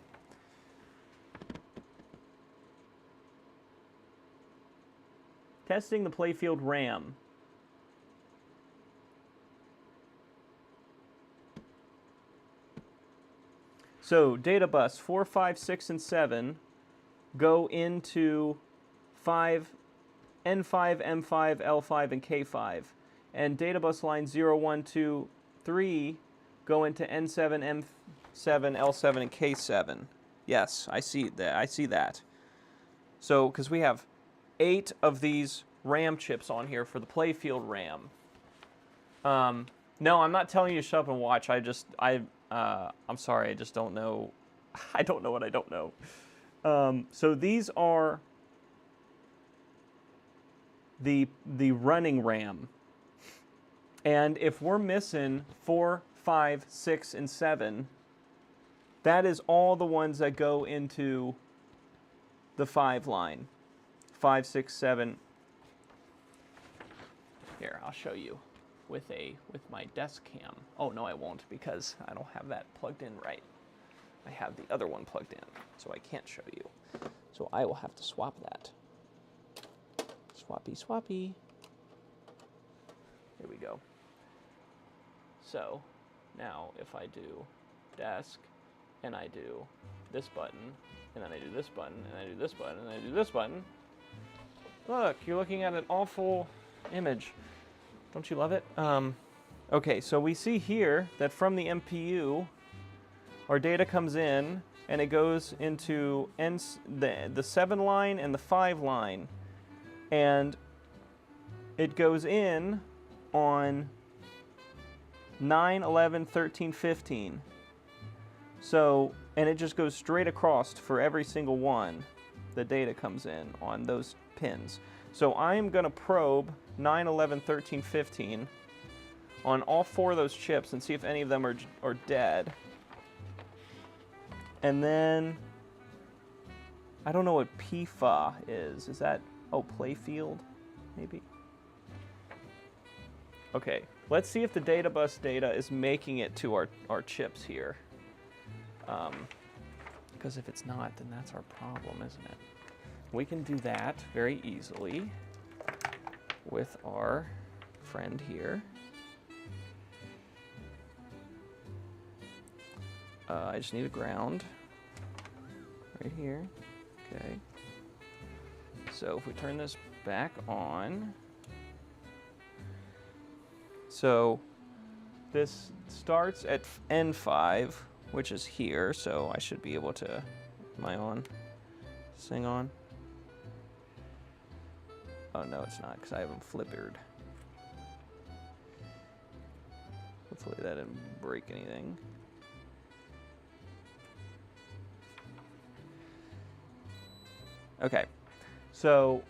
Testing the playfield RAM. So data bus 4, 5, 6, and 7 go into N5, M5, L5, and K5. And data bus lines 0, 1, 2, 3 go into N7, M7, L7, and K7. Yes, I see that. So, because we have 8 of these RAM chips on here for the playfield RAM. No, I'm not telling you to shut up and watch. I'm sorry, I just don't know. I don't know what I don't know. So these are the running RAM. And if we're missing 4, 5, 6, and 7, that is all the ones that go into the 5 line. 5, 6, 7. Here, I'll show you with my desk cam. Oh no, I won't, because I don't have that plugged in right. I have the other one plugged in, so I can't show you. So I will have to swap that. Swappy, swappy. Here we go. So now if I do desk, and I do this button, and then I do this button, and I do this button, and I do this button, look, you're looking at an awful image. Don't you love it? Okay, so we see here that from the MPU, our data comes in, and it goes into the 7 line and the 5 line. And it goes in on 9, 11, 13, 15. So, and it just goes straight across for every single one. The data comes in on those pins. So I am going to probe 9, 11, 13, 15 on all 4 of those chips and see if any of them are dead. And then, I don't know what PFA is. Is that, oh, playfield, maybe? Okay, let's see if the data bus data is making it to our chips here. Because if it's not, then that's our problem, isn't it? We can do that very easily with our friend here. I just need a ground right here. Okay. So if we turn this back on, so this starts at N5, which is here, so I should be able to, am I on? Sing on? Oh no, it's not, because I have them flippered. Hopefully that didn't break anything. Okay, so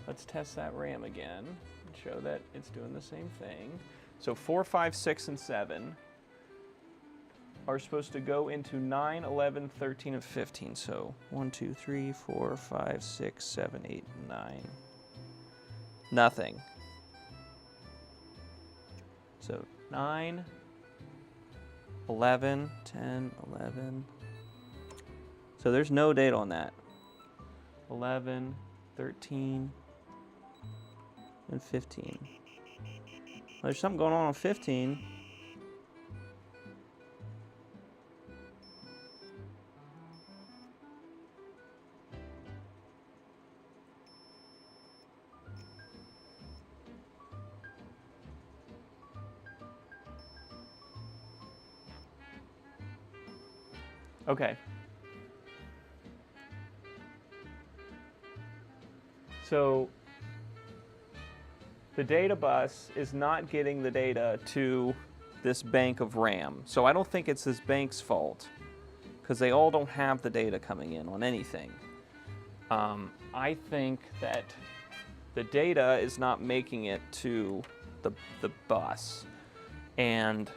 let's test that RAM again and show that it's doing the same thing. So 4, 5, 6, and 7 are supposed to go into 9, 11, 13, and 15. So 1, 2, 3, 4, 5, 6, 7, 8, 9. Nothing. So 9, 11, 10, 11. So there's no data on that. 11, 13, and 15. Well, there's something going on 15. Okay. So the data bus is not getting the data to this bank of RAM. So I don't think it's this bank's fault, because they all don't have the data coming in on anything. I think that the data is not making it to the bus. And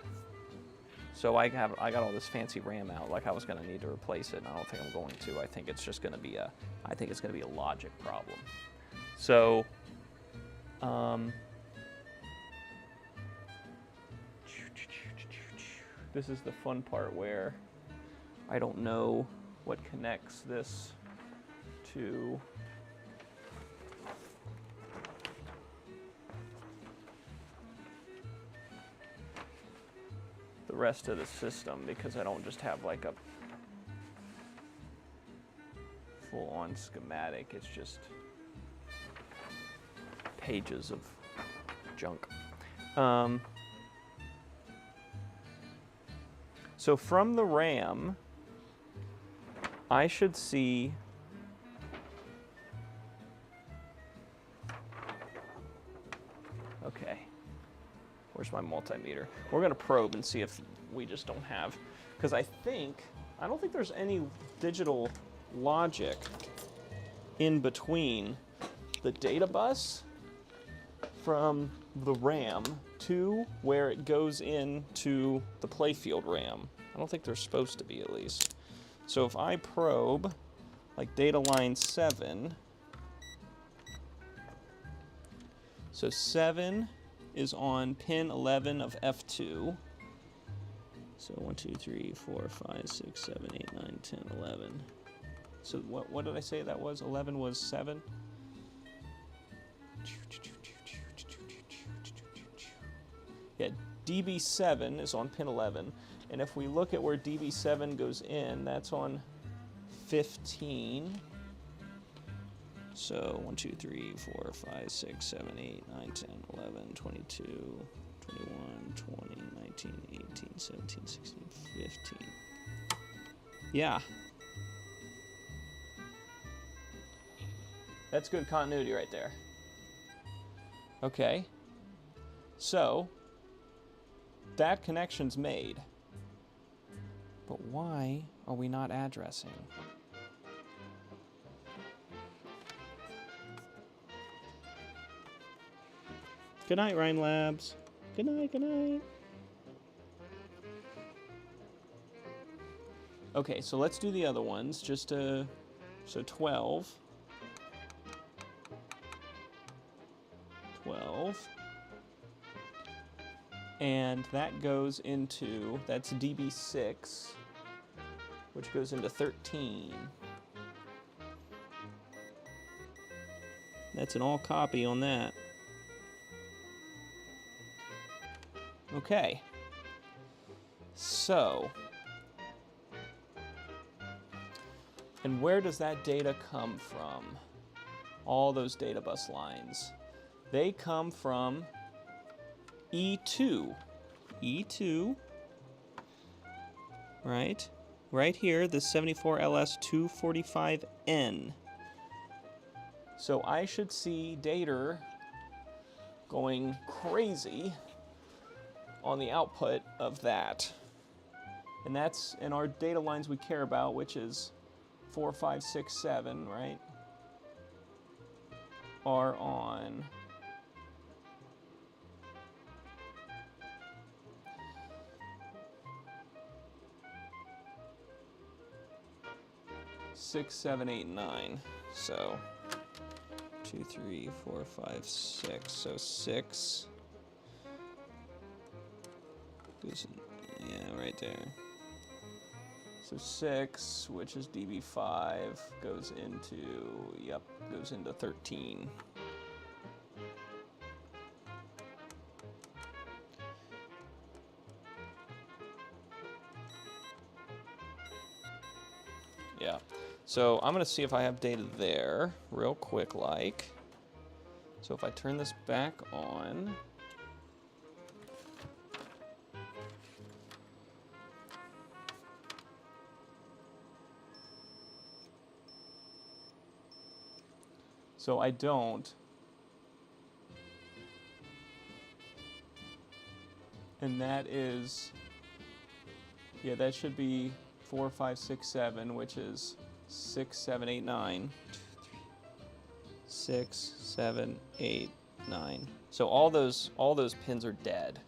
so I got all this fancy RAM out, like I was going to need to replace it, and I don't think I'm going to. I think it's just going to be a logic problem. So, this is the fun part where I don't know what connects this to the rest of the system, because I don't just have like a full-on schematic. It's just pages of junk. So from the RAM, I should see okay. Where's my multimeter? We're gonna probe and see if we just don't have, because I don't think there's any digital logic in between the data bus from the RAM to where it goes into the playfield RAM. I don't think there's supposed to be, at least. So if I probe like data line 7, so 7 is on pin 11 of F2. So 1, 2, 3, 4, 5, 6, 7, 8, 9, 10, 11. So what did I say that was? 11 was 7? Yeah, DB7 is on pin 11. And if we look at where DB7 goes in, that's on 15. So 1, 2, 3, 4, 5, 6, 7, 8, 9, 10, 11, 22, 21, 20, 19, 18, 17, 16, 15. Yeah. That's good continuity right there. Okay. So, that connection's made. But why are we not addressing? Good night, Rhyme Labs. Good night, good night. Okay, so let's do the other ones. Just so 12. 12. And that goes into, that's DB6, which goes into 13. That's an all copy on that. Okay. So, and where does that data come from? All those data bus lines. They come from E2. E2, right? Right here, the 74LS245N. So I should see data going crazy on the output of that. And that's in our data lines we care about, which is 4, 5, 6, 7, right? Are on 6, 7, 8, 9. So 2, 3, 4, 5, 6. So 6 goes in, yeah, right there. So 6, which is DB5, goes into 13. Yeah. So I'm going to see if I have data there real quick like. So if I turn this back on, so I don't, and that is, yeah, that should be 4, 5, 6, 7, which is 6, 7, 8, 9. 6, 7, 8, 9. So all those pins are dead.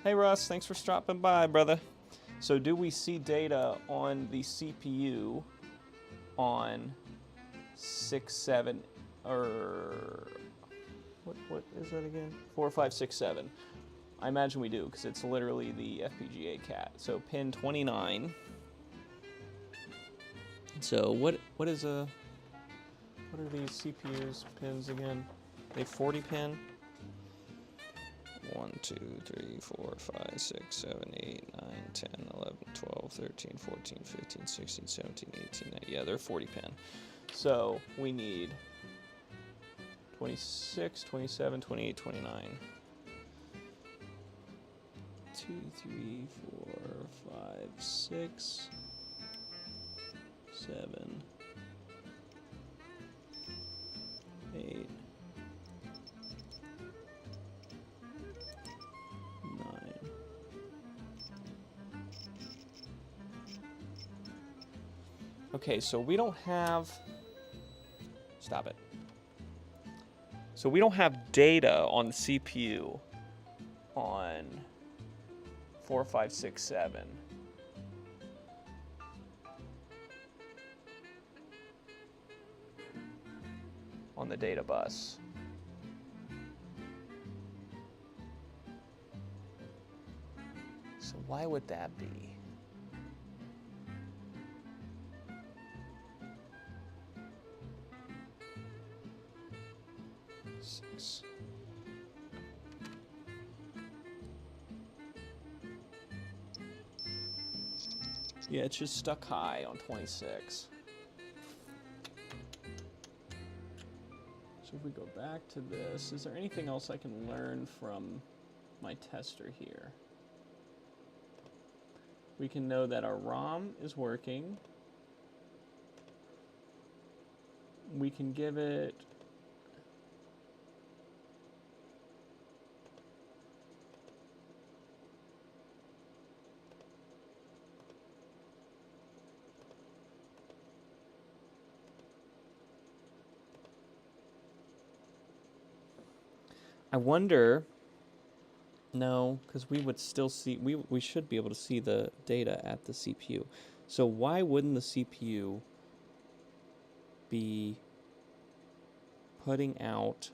Hey Russ, thanks for stopping by, brother. So do we see data on the CPU on 6, 7, or what is that again? 4, 5, 6, 7. I imagine we do, because it's literally the FPGA cat. So pin 29. So what are these CPUs pins again? They 40 pin? 1, 2, 3, 4, 5, 6, 7, 8, 9, 10, 11, 12, 13, 14, 15, 16, 17, 18, 19. Yeah, they're 40 pin. So we need 26, 27, 28, 29. 2, 3, 4, 5, 6, 7, 8, 9. Okay, so we don't have, stop it. So we don't have data on the CPU on 4, 5, 6, 7. On the data bus. So why would that be? Six. Yeah, it's just stuck high on 26. So if we go back to this, is there anything else I can learn from my tester here? We can know that our ROM is working. We can give it I wonder, no, because we would still see, we should be able to see the data at the CPU. So why wouldn't the CPU be putting out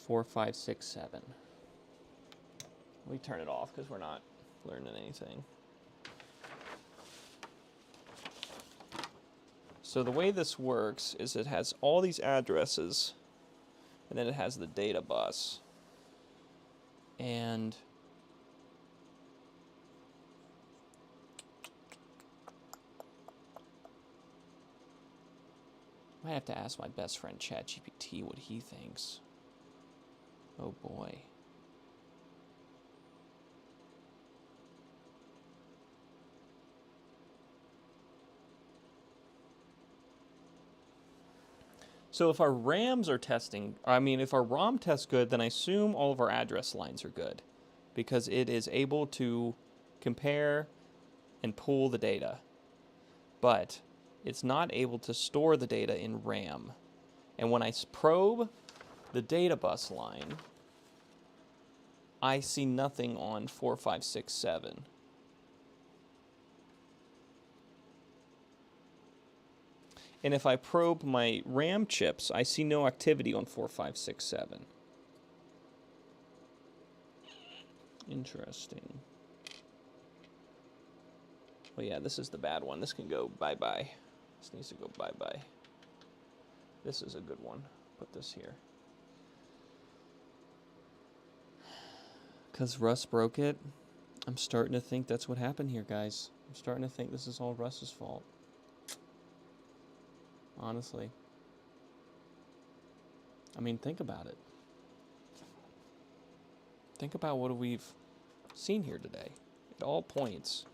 4, 5, 6, 7? We turn it off because we're not learning anything. So the way this works is it has all these addresses, and then it has the data bus. And I might have to ask my best friend ChatGPT what he thinks. Oh boy. So if our RAMs are testing, if our ROM tests good, then I assume all of our address lines are good, because it is able to compare and pull the data. But it's not able to store the data in RAM. And when I probe the data bus line, I see nothing on 4, 5, 6, 7. And if I probe my RAM chips, I see no activity on 4, 5, 6, 7. Interesting. Oh yeah, this is the bad one. This can go bye-bye. This needs to go bye-bye. This is a good one. Put this here. Because Russ broke it, I'm starting to think that's what happened here, guys. I'm starting to think this is all Russ's fault. Honestly. I mean, think about it. Think about what we've seen here today. It all points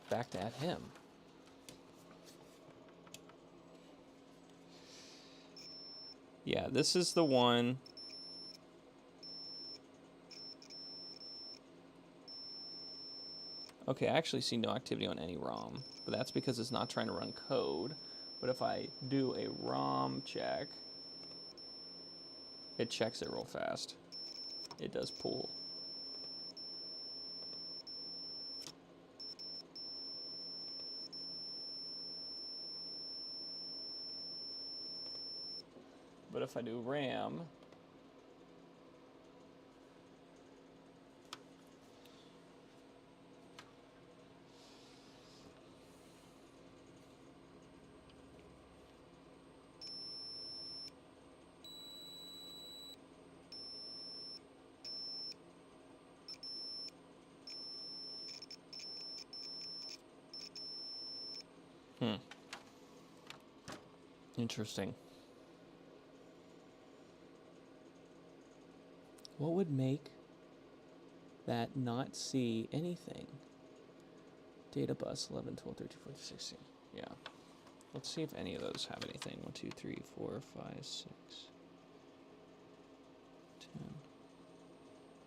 back at him. Yeah, this is the one. Okay, I actually see no activity on any ROM, but that's because it's not trying to run code. But if I do a ROM check, it checks it real fast. It does pull. But if I do RAM, Interesting. What would make that not see anything? Data bus 11, 12, 13, 14, 16. Yeah. Let's see if any of those have anything. 1, 2, 3, 4, 5, 6, 10.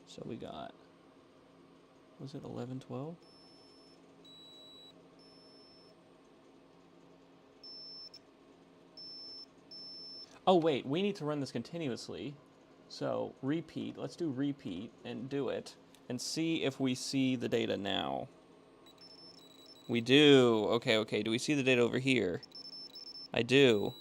So we got, was it 11, 12? Oh, wait, we need to run this continuously. So repeat, let's do repeat and do it and see if we see the data now. We do. Okay. Do we see the data over here? I do.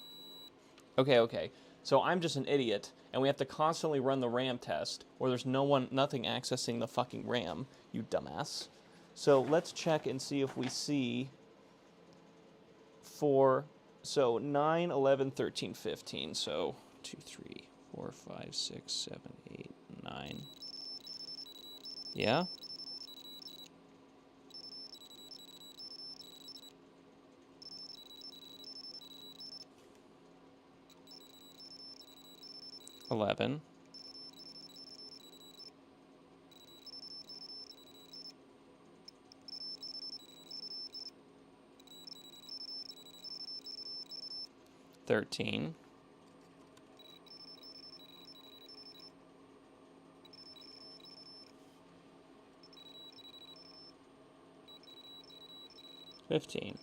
Okay. So I'm just an idiot, and we have to constantly run the RAM test, or there's nothing accessing the fucking RAM, you dumbass. So let's check and see if we see so 9, 11, 13, 15. So 2, 3, 4, 5, 6, 7, 8, 9. Yeah? $11. $13. $15.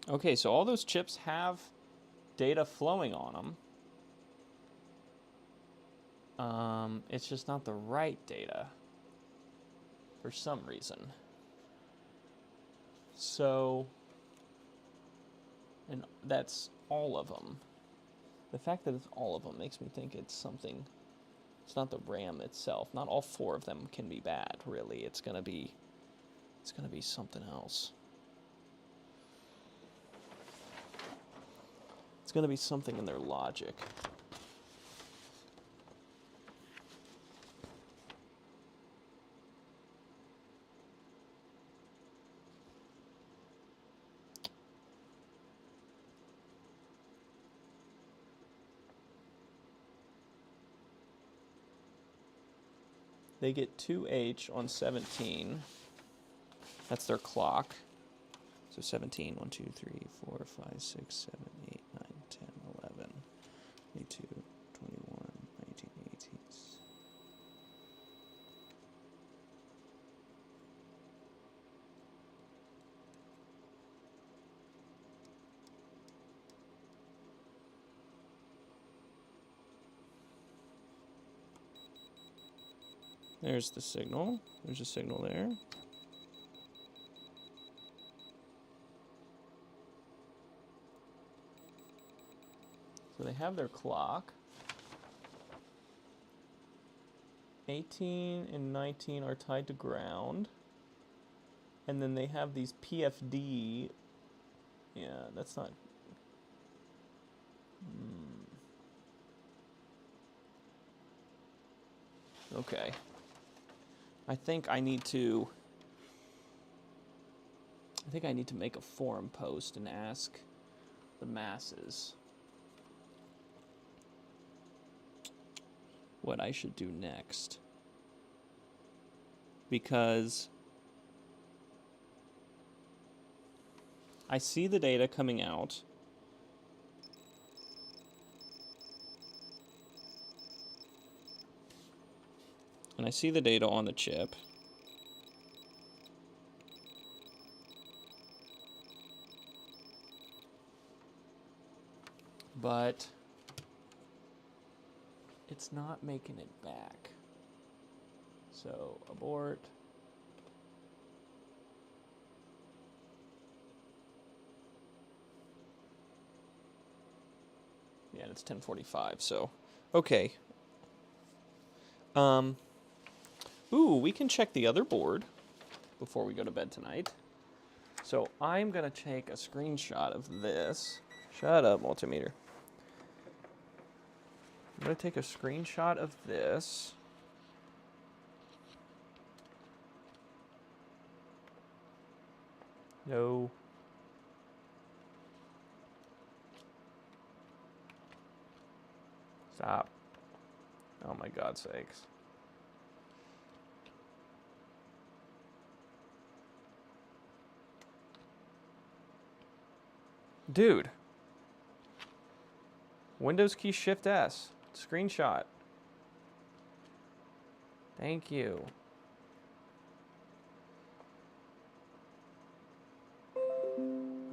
Okay, so all those chips have data flowing on them. It's just not the right data for some reason. So, and that's all of them. The fact that it's all of them makes me think it's something. It's not the RAM itself. Not all 4 of them can be bad, really. It's gonna be something else. It's gonna be something in their logic. They get 2H on 17. That's their clock. So 17, 1, 2, 3, 4, 5, 6, 7, 8, 9, 10, 11, 22, 21, 19, 18. There's the signal. There's a signal there. So they have their clock. 18 and 19 are tied to ground. And then they have these PFD. Yeah, that's not... Okay. I think I need to make a forum post and ask the masses what I should do next. Because I see the data coming out. And I see the data on the chip. But it's not making it back. So abort. Yeah, and it's 10:45, so okay. Ooh, we can check the other board before we go to bed tonight. So I'm gonna take a screenshot of this. Shut up, multimeter. I'm gonna take a screenshot of this. No. Stop. Oh my God sakes. Dude. Windows key Shift S. Screenshot. Thank you.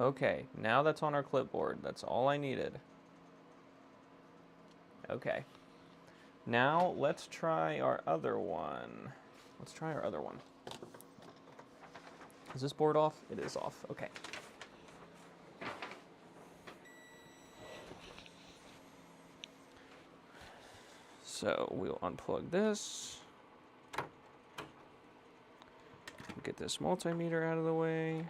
Okay, now that's on our clipboard. That's all I needed. Okay. Now let's try our other one. Let's try our other one. Is this board off? It is off. Okay. So we'll unplug this. Get this multimeter out of the way.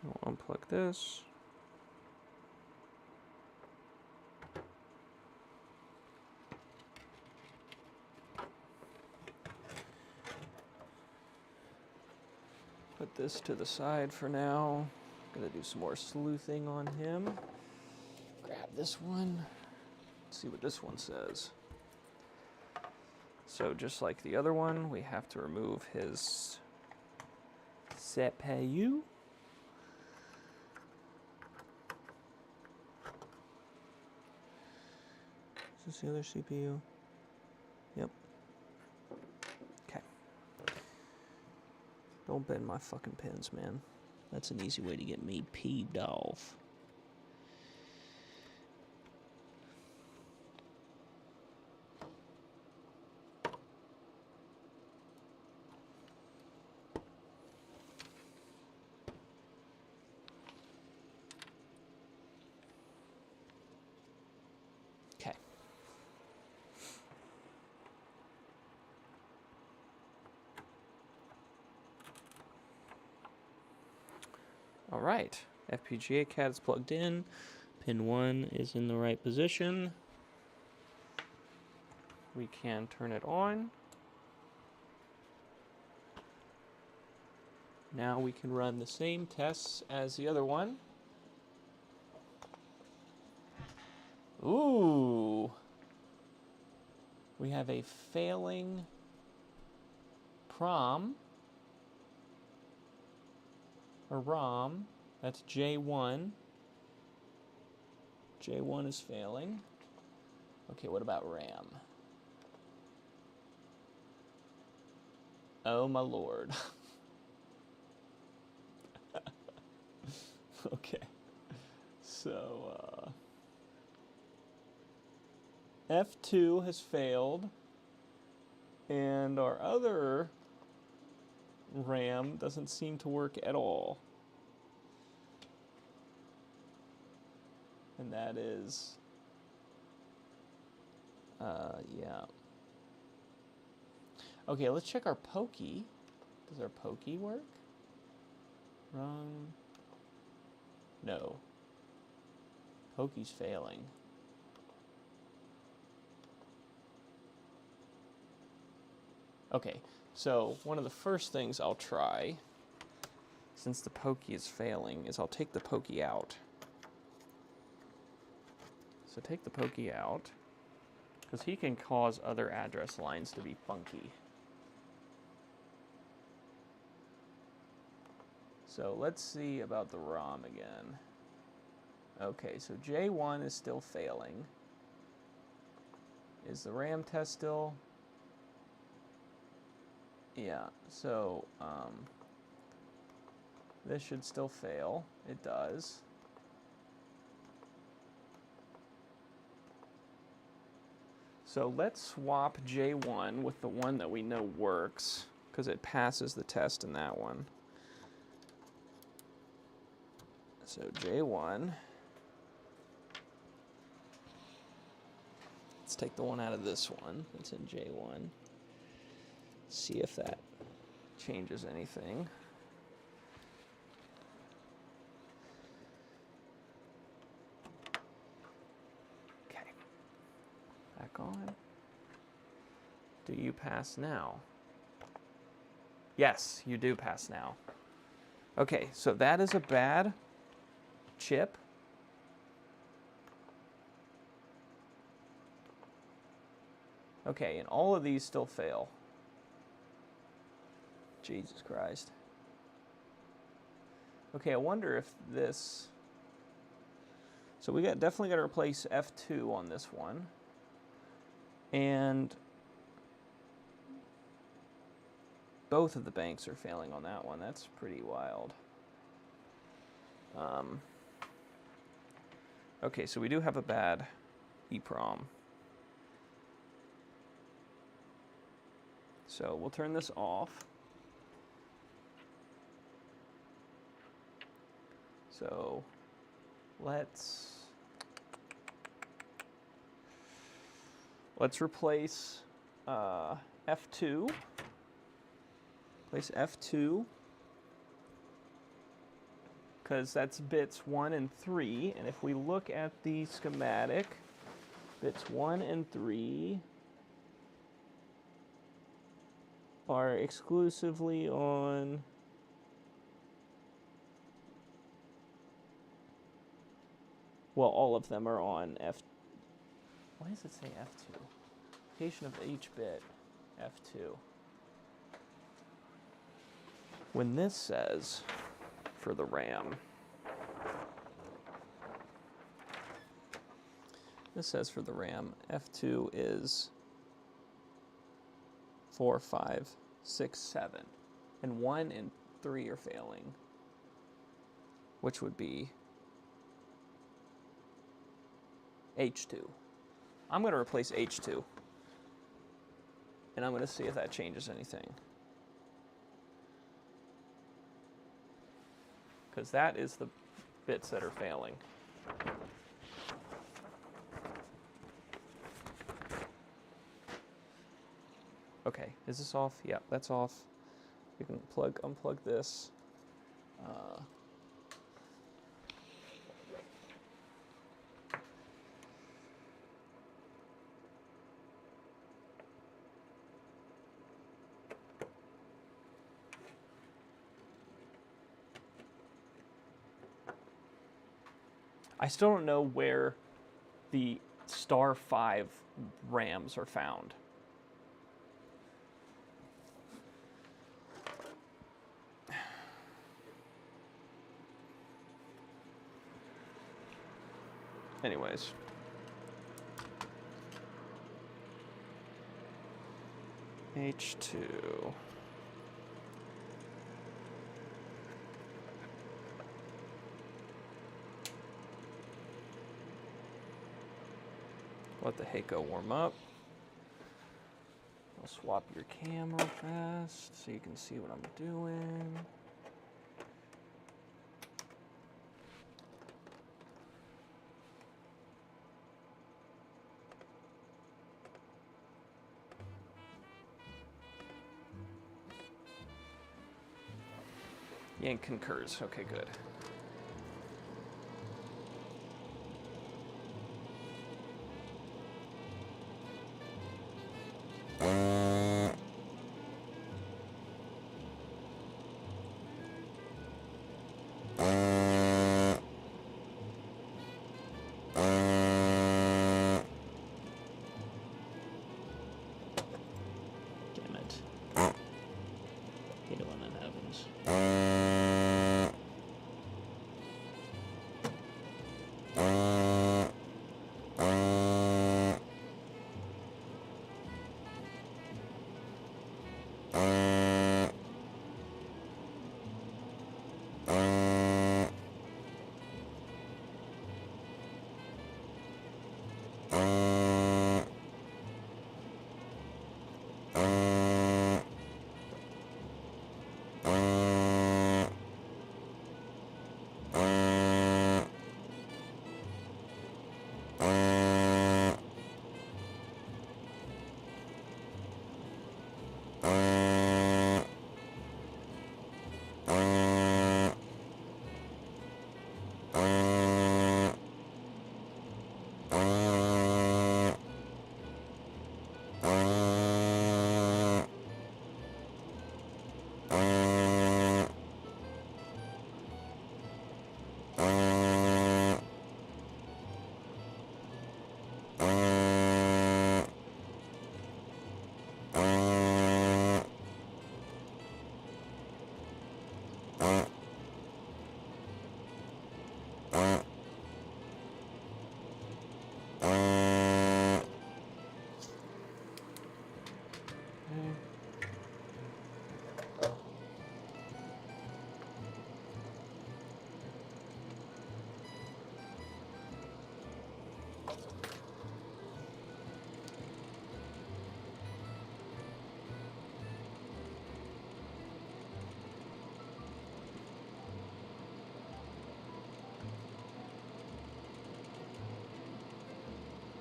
We'll unplug this. Put this to the side for now. Gonna do some more sleuthing on him. Grab this one. Let's see what this one says. So just like the other one, we have to remove his CPU. Is this the other CPU? Yep. Okay. Don't bend my fucking pins, man. That's an easy way to get me peeved off. Okay. All right, FPGA CAD is plugged in. Pin 1 is in the right position. We can turn it on. Now we can run the same tests as the other one. Ooh. We have a failing PROM. Or ROM. That's J1. J1 is failing. Okay, what about RAM? Oh my lord. Okay. So, F2 has failed. And our other RAM doesn't seem to work at all. And that is, yeah. Okay, let's check our Pokey. Does our Pokey work? Wrong. No. Pokey's failing. Okay, so one of the first things I'll try, since the Pokey is failing, is I'll take the Pokey out. So take the Pokey out, because he can cause other address lines to be funky. So let's see about the ROM again. Okay, so J1 is still failing. Is the RAM test still? Yeah, so this should still fail. It does. So let's swap J1 with the one that we know works, because it passes the test in that one. So J1. Let's take the one out of this one that's in J1. See if that changes anything. Okay. Back on. Do you pass now? Yes, you do pass now. Okay, so that is a bad chip. Okay, and all of these still fail. Jesus Christ. Okay, I wonder if this... So we definitely got to replace F2 on this one. And both of the banks are failing on that one. That's pretty wild. Okay, so we do have a bad EEPROM. So we'll turn this off. So let's replace F2. Place F2 because that's bits 1 and 3, and if we look at the schematic, bits 1 and 3 are exclusively on all of them are on F. Why does it say F2? Location of each bit, F2. When this says for the RAM, F2 is 4, 5, 6, 7, and 1 and 3 are failing, which would be H2. I'm going to replace H2, and I'm going to see if that changes anything. Because that is the bits that are failing. Okay, is this off? Yeah, that's off. You can unplug this. I still don't know where the star 5 RAMs are found. Anyways. H2. Let the Heiko warm up. I'll swap your camera fast so you can see what I'm doing. Yank concurs. Okay, good. Damn it. Hate it when that happens.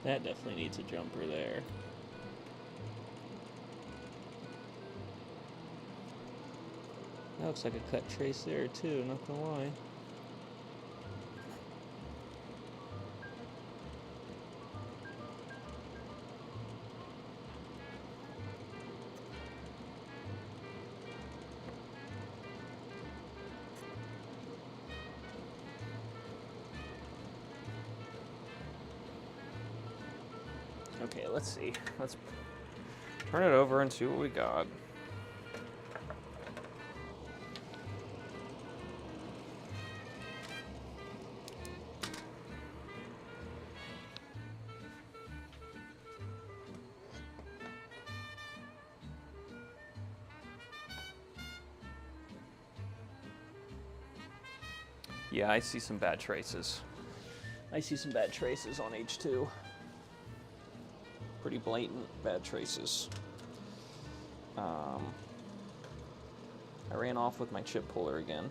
That definitely needs a jumper there. That looks like a cut trace there too, not gonna lie. Okay, let's see. Let's turn it over and see what we got. Yeah, I see some bad traces. I see some bad traces on H2. Pretty blatant bad traces. I ran off with my chip puller again.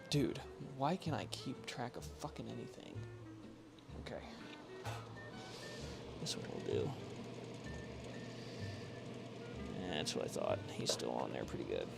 Dude, why can I keep track of fucking anything? Okay. This one will do. That's what I thought. He's still on there pretty good.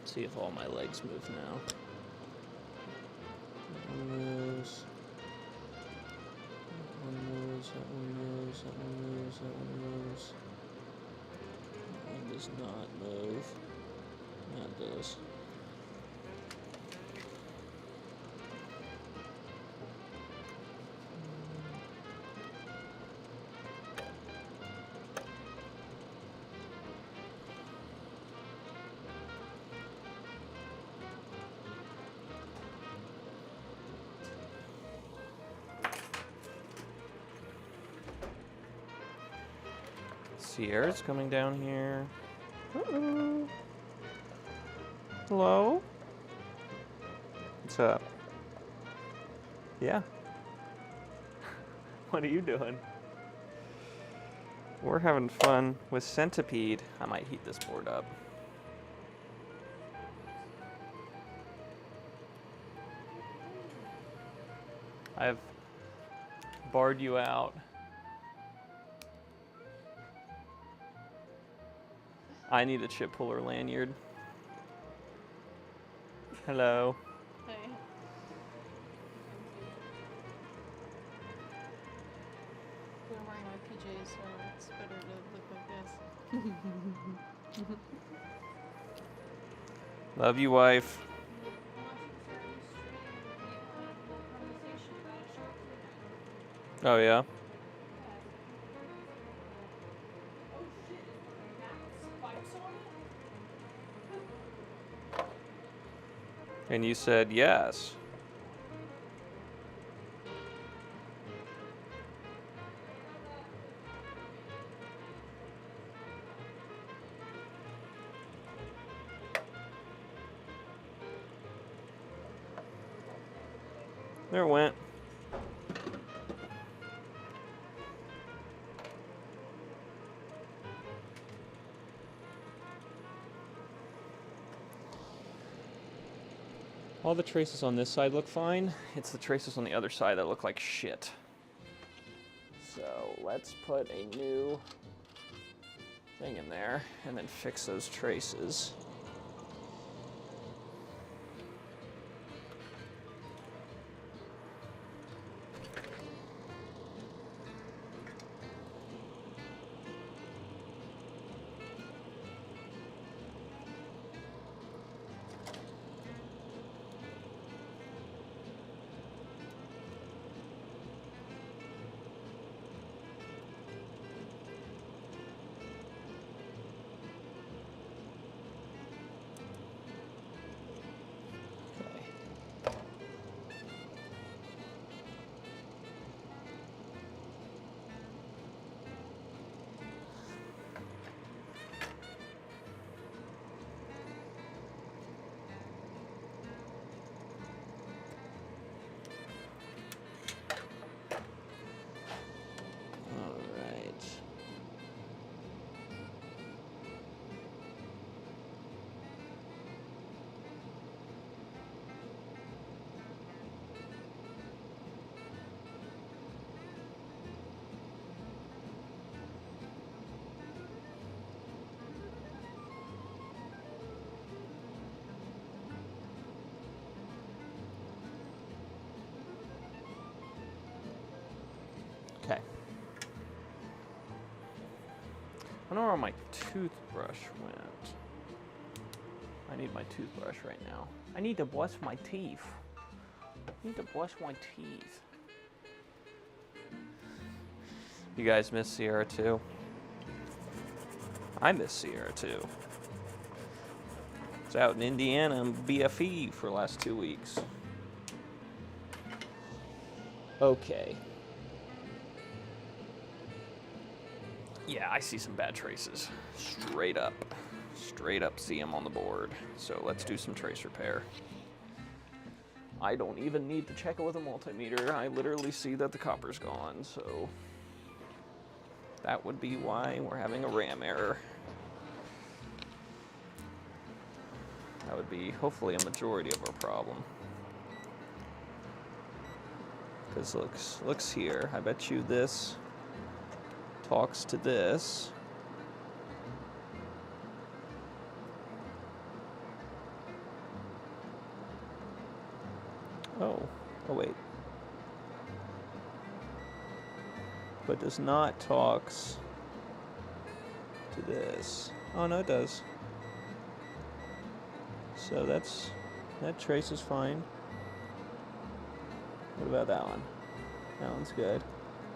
See if all my legs move now. That one moves. That one moves. That one moves. That one moves. That one moves. That one does not move. That does. Sierra's coming down here. Uh-oh. Hello? What's up? Yeah. What are you doing? We're having fun with Centipede. I might heat this board up. I've barred you out. I need a chip puller lanyard. Hello. Hey. I'm wearing my PJs, so it's better to look like this. Love you, wife. I want you to start this stream and we have the conversation about shark food. Oh, yeah? Yeah. Oh shit, is one of the max spikes on it? And you said yes. There it went. All the traces on this side look fine. It's the traces on the other side that look like shit. So let's put a new thing in there and then fix those traces. Okay. I don't know where my toothbrush went. I need my toothbrush right now. I need to brush my teeth. I need to brush my teeth. You guys miss Sierra too? I miss Sierra too. It's out in Indiana and BFE for the last 2 weeks. Okay. Yeah, I see some bad traces. Straight up. Straight up see them on the board. So let's do some trace repair. I don't even need to check it with a multimeter. I literally see that the copper's gone, so that would be why we're having a RAM error. That would be hopefully a majority of our problem. Because looks here. I bet you this talks to this. Oh wait. But does not talks to this. Oh no, it does. So that trace is fine. What about that one? That one's good.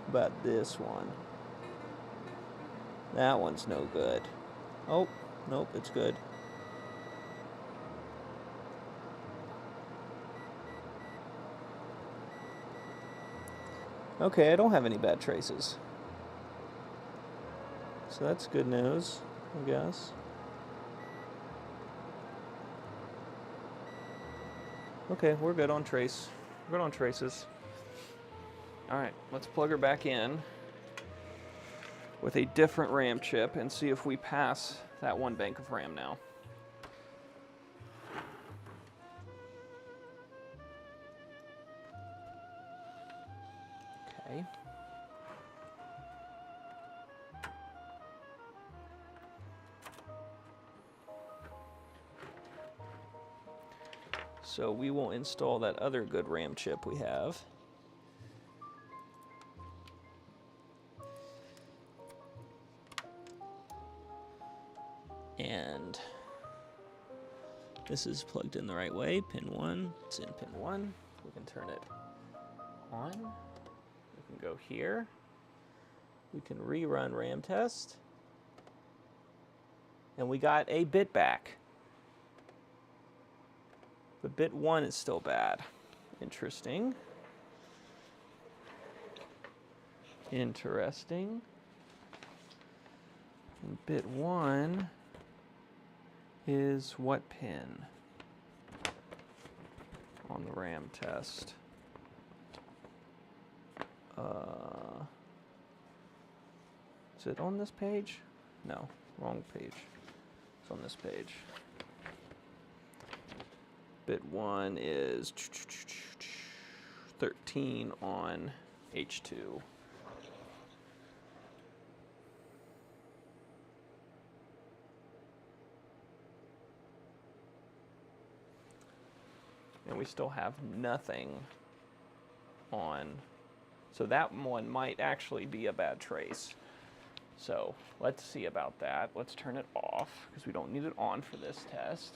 What about this one? That one's no good. Oh, nope, it's good. Okay, I don't have any bad traces. So that's good news, I guess. Okay, we're good on trace. We're good on traces. Alright, let's plug her back in with a different RAM chip and see if we pass that one bank of RAM now. Okay. So we will install that other good RAM chip we have. And This is plugged in the right way. Pin 1. It's in pin 1. We can turn it on. We can go here. We can rerun RAM test. And we got a bit back. But bit 1 is still bad. Interesting. Interesting. And bit 1 is what pin on the RAM test? Is it on this page? No, wrong page. It's on this page. Bit 1 is 13 on H2. And we still have nothing on. So that one might actually be a bad trace. So let's see about that. Let's turn it off because we don't need it on for this test.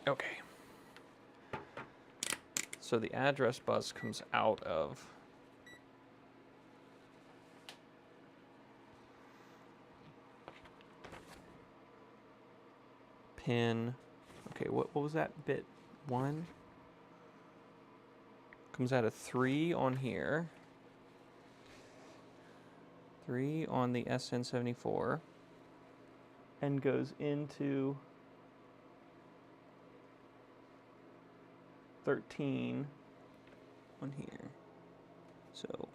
Okay. So the address bus comes out of pin. Okay, what was that? Bit 1? Comes out of 3 on here. 3 on the SN74. And goes into 13 on here. So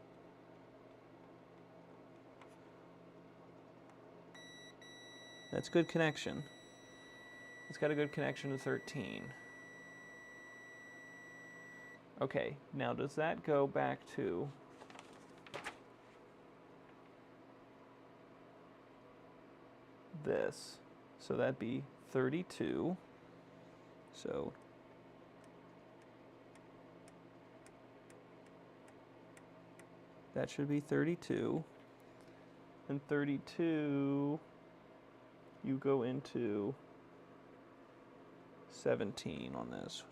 that's good connection. It's got a good connection to 13. Okay, now does that go back to this? So that'd be 32. So that should be 32. And 32, you go into 17 on this.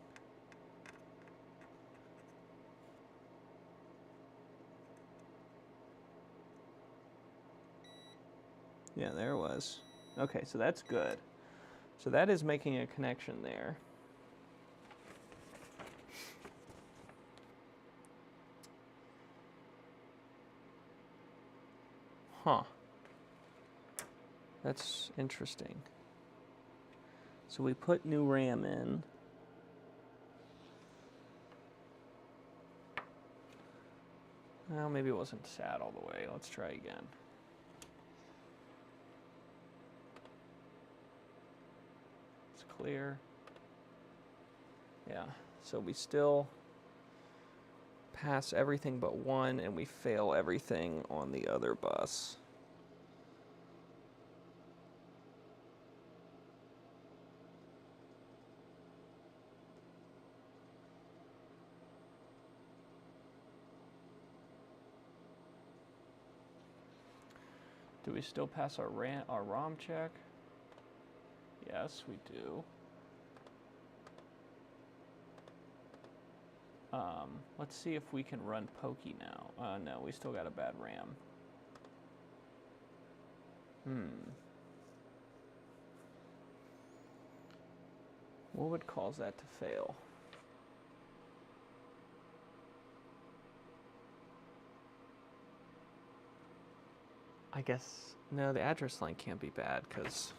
Yeah, there it was. Okay, so that's good. So that is making a connection there. Huh. That's interesting. So we put new RAM in. Well, maybe it wasn't sat all the way. Let's try again. It's clear. Yeah, so we still pass everything but 1, and we fail everything on the other bus. Do we still pass our ROM check? Yes, we do. Let's see if we can run Pokey now. No, we still got a bad RAM. What would cause that to fail? I guess, no, the address line can't be bad because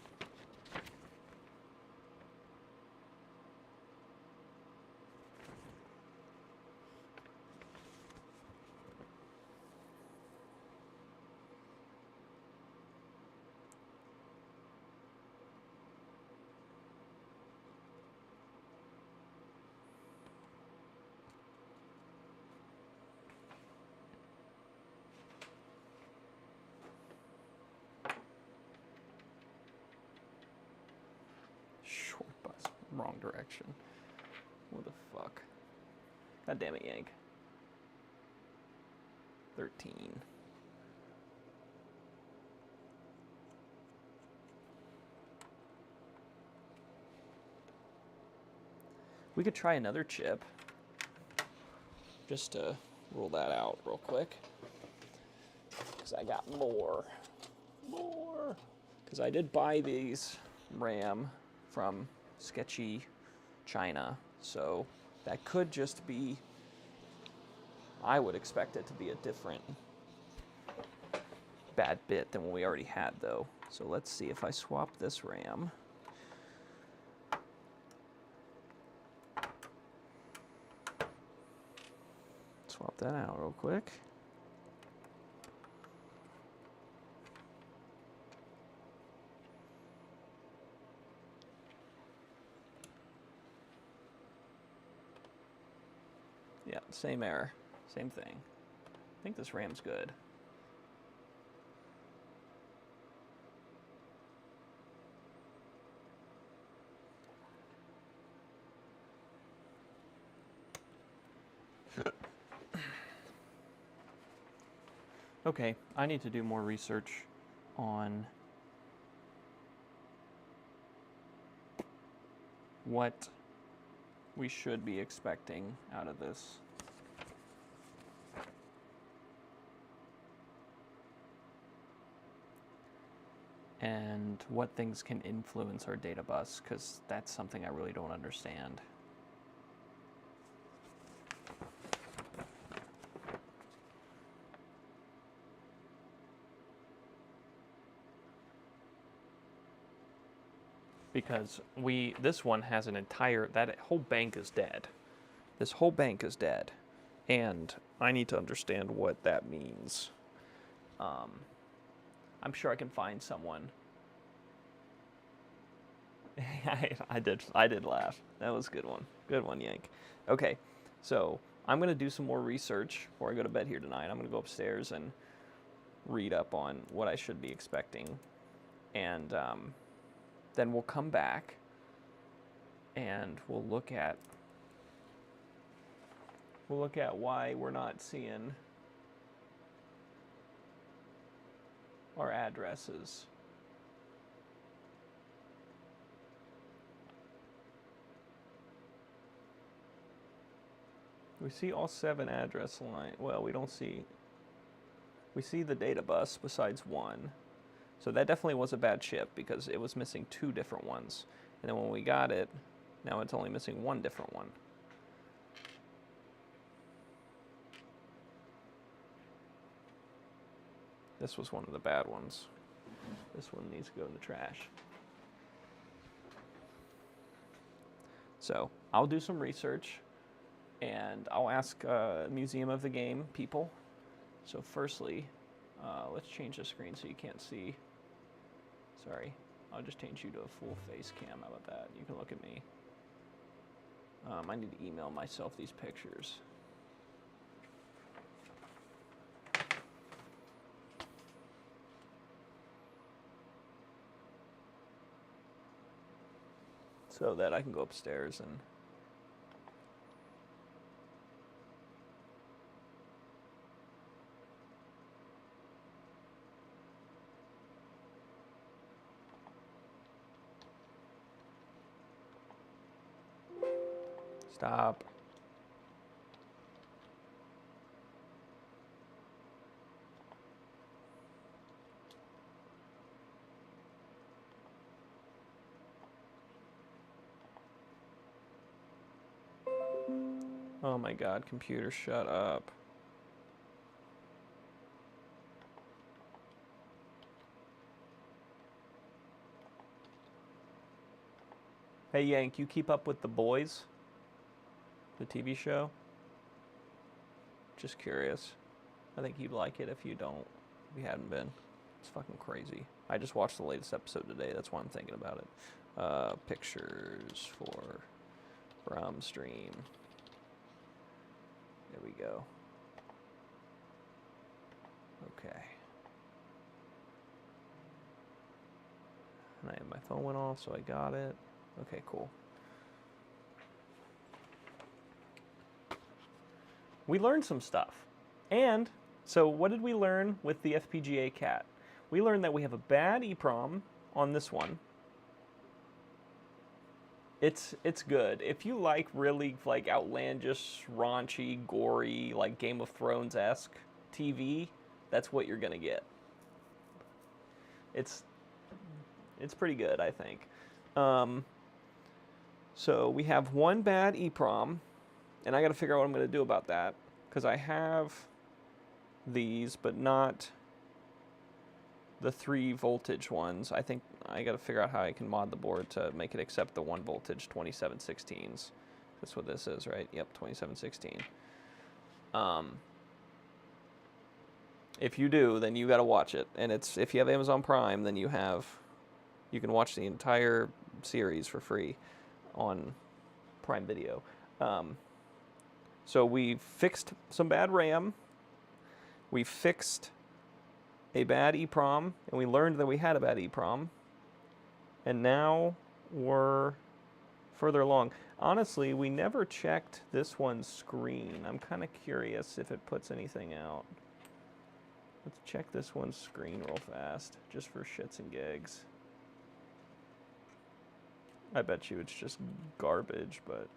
short bus, wrong direction. What the fuck? God damn it, Yank. 13. We could try another chip, just to rule that out real quick, because I got more. Because I did buy these RAM from sketchy China, so that could just be, I would expect it to be a different bad bit than what we already had though. So let's see if I swap this RAM. Swap that out real quick. Yeah, same error, same thing. I think this RAM's good. Okay, I need to do more research on what we should be expecting out of this. And what things can influence our data bus, because that's something I really don't understand. Because this one has an entire, that whole bank is dead. This whole bank is dead. And I need to understand what that means. I'm sure I can find someone. I did laugh. That was a good one. Good one, Yank. Okay, so I'm going to do some more research before I go to bed here tonight. I'm going to go upstairs and read up on what I should be expecting. And then we'll come back and we'll look at why we're not seeing our addresses. We see all 7 address lines. Well, we don't see. We see the data bus besides one. So that definitely was a bad chip because it was missing 2 different ones. And then when we got it, now it's only missing 1 different one. This was one of the bad ones. This one needs to go in the trash. So I'll do some research and I'll ask Museum of the Game people. So firstly, let's change the screen so you can't see. Sorry, I'll just change you to a full face cam. How about that? You can look at me. I need to email myself these pictures. So that I can go upstairs and stop. Oh my God, computer, shut up. Hey Yank, you keep up with The Boys? The TV show? Just curious. I think you'd like it if you don't. If you hadn't been. It's fucking crazy. I just watched the latest episode today. That's why I'm thinking about it. Pictures from stream. There we go. Okay. And my phone went off, so I got it. Okay, cool. We learned some stuff. And so what did we learn with the FPGA cat? We learned that we have a bad EEPROM on this one. It's good. If you like really like outlandish, raunchy, gory, like Game of Thrones-esque TV, that's what you're gonna get. It's pretty good, I think. So we have one bad EEPROM, and I got to figure out what I'm going to do about that, because I have these, but not the 3 voltage ones. I think I got to figure out how I can mod the board to make it accept the 1 voltage 2716s. That's what this is, right? Yep, 2716. If you do, then you got to watch it. And it's, if you have Amazon Prime, then you can watch the entire series for free on Prime Video. So we fixed some bad RAM. We fixed a bad EEPROM, and we learned that we had a bad EEPROM. And now we're further along. Honestly, we never checked this one's screen. I'm kind of curious if it puts anything out. Let's check this one's screen real fast, just for shits and gigs. I bet you it's just garbage, but...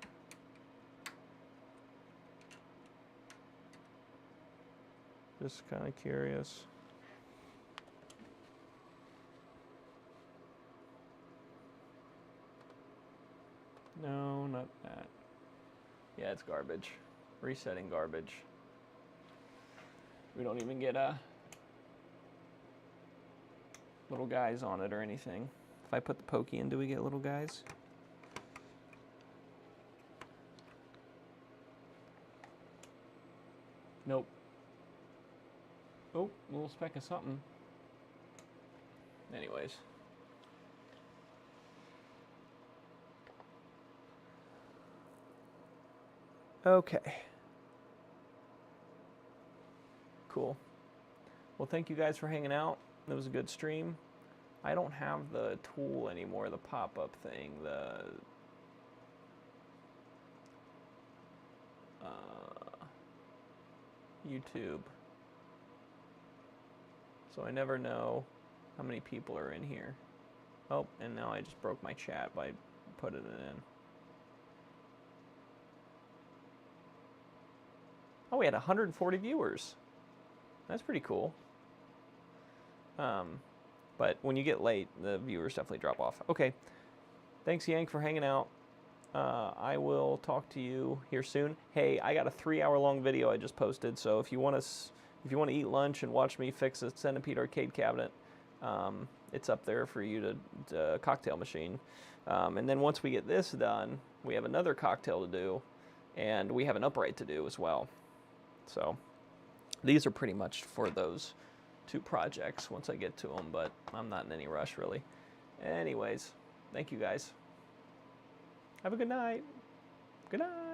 just kind of curious. No, not that. Yeah, it's garbage. Resetting garbage. We don't even get little guys on it or anything. If I put the pokey in, do we get little guys? Nope. Oh, a little speck of something. Anyways. Okay. Cool. Well, thank you guys for hanging out. That was a good stream. I don't have the tool anymore, the pop-up thing, the YouTube. So I never know how many people are in here. Oh, and now I just broke my chat by putting it in. Oh, we had 140 viewers. That's pretty cool. But when you get late, the viewers definitely drop off. Okay. Thanks, Yank, for hanging out. I will talk to you here soon. Hey, I got a 3-hour-long video I just posted, so if you want to eat lunch and watch me fix a Centipede arcade cabinet, it's up there for you to cocktail machine. And then once we get this done, we have another cocktail to do, and we have an upright to do as well. So these are pretty much for those 2 projects once I get to them, but I'm not in any rush really. Anyways, thank you guys. Have a good night. Good night.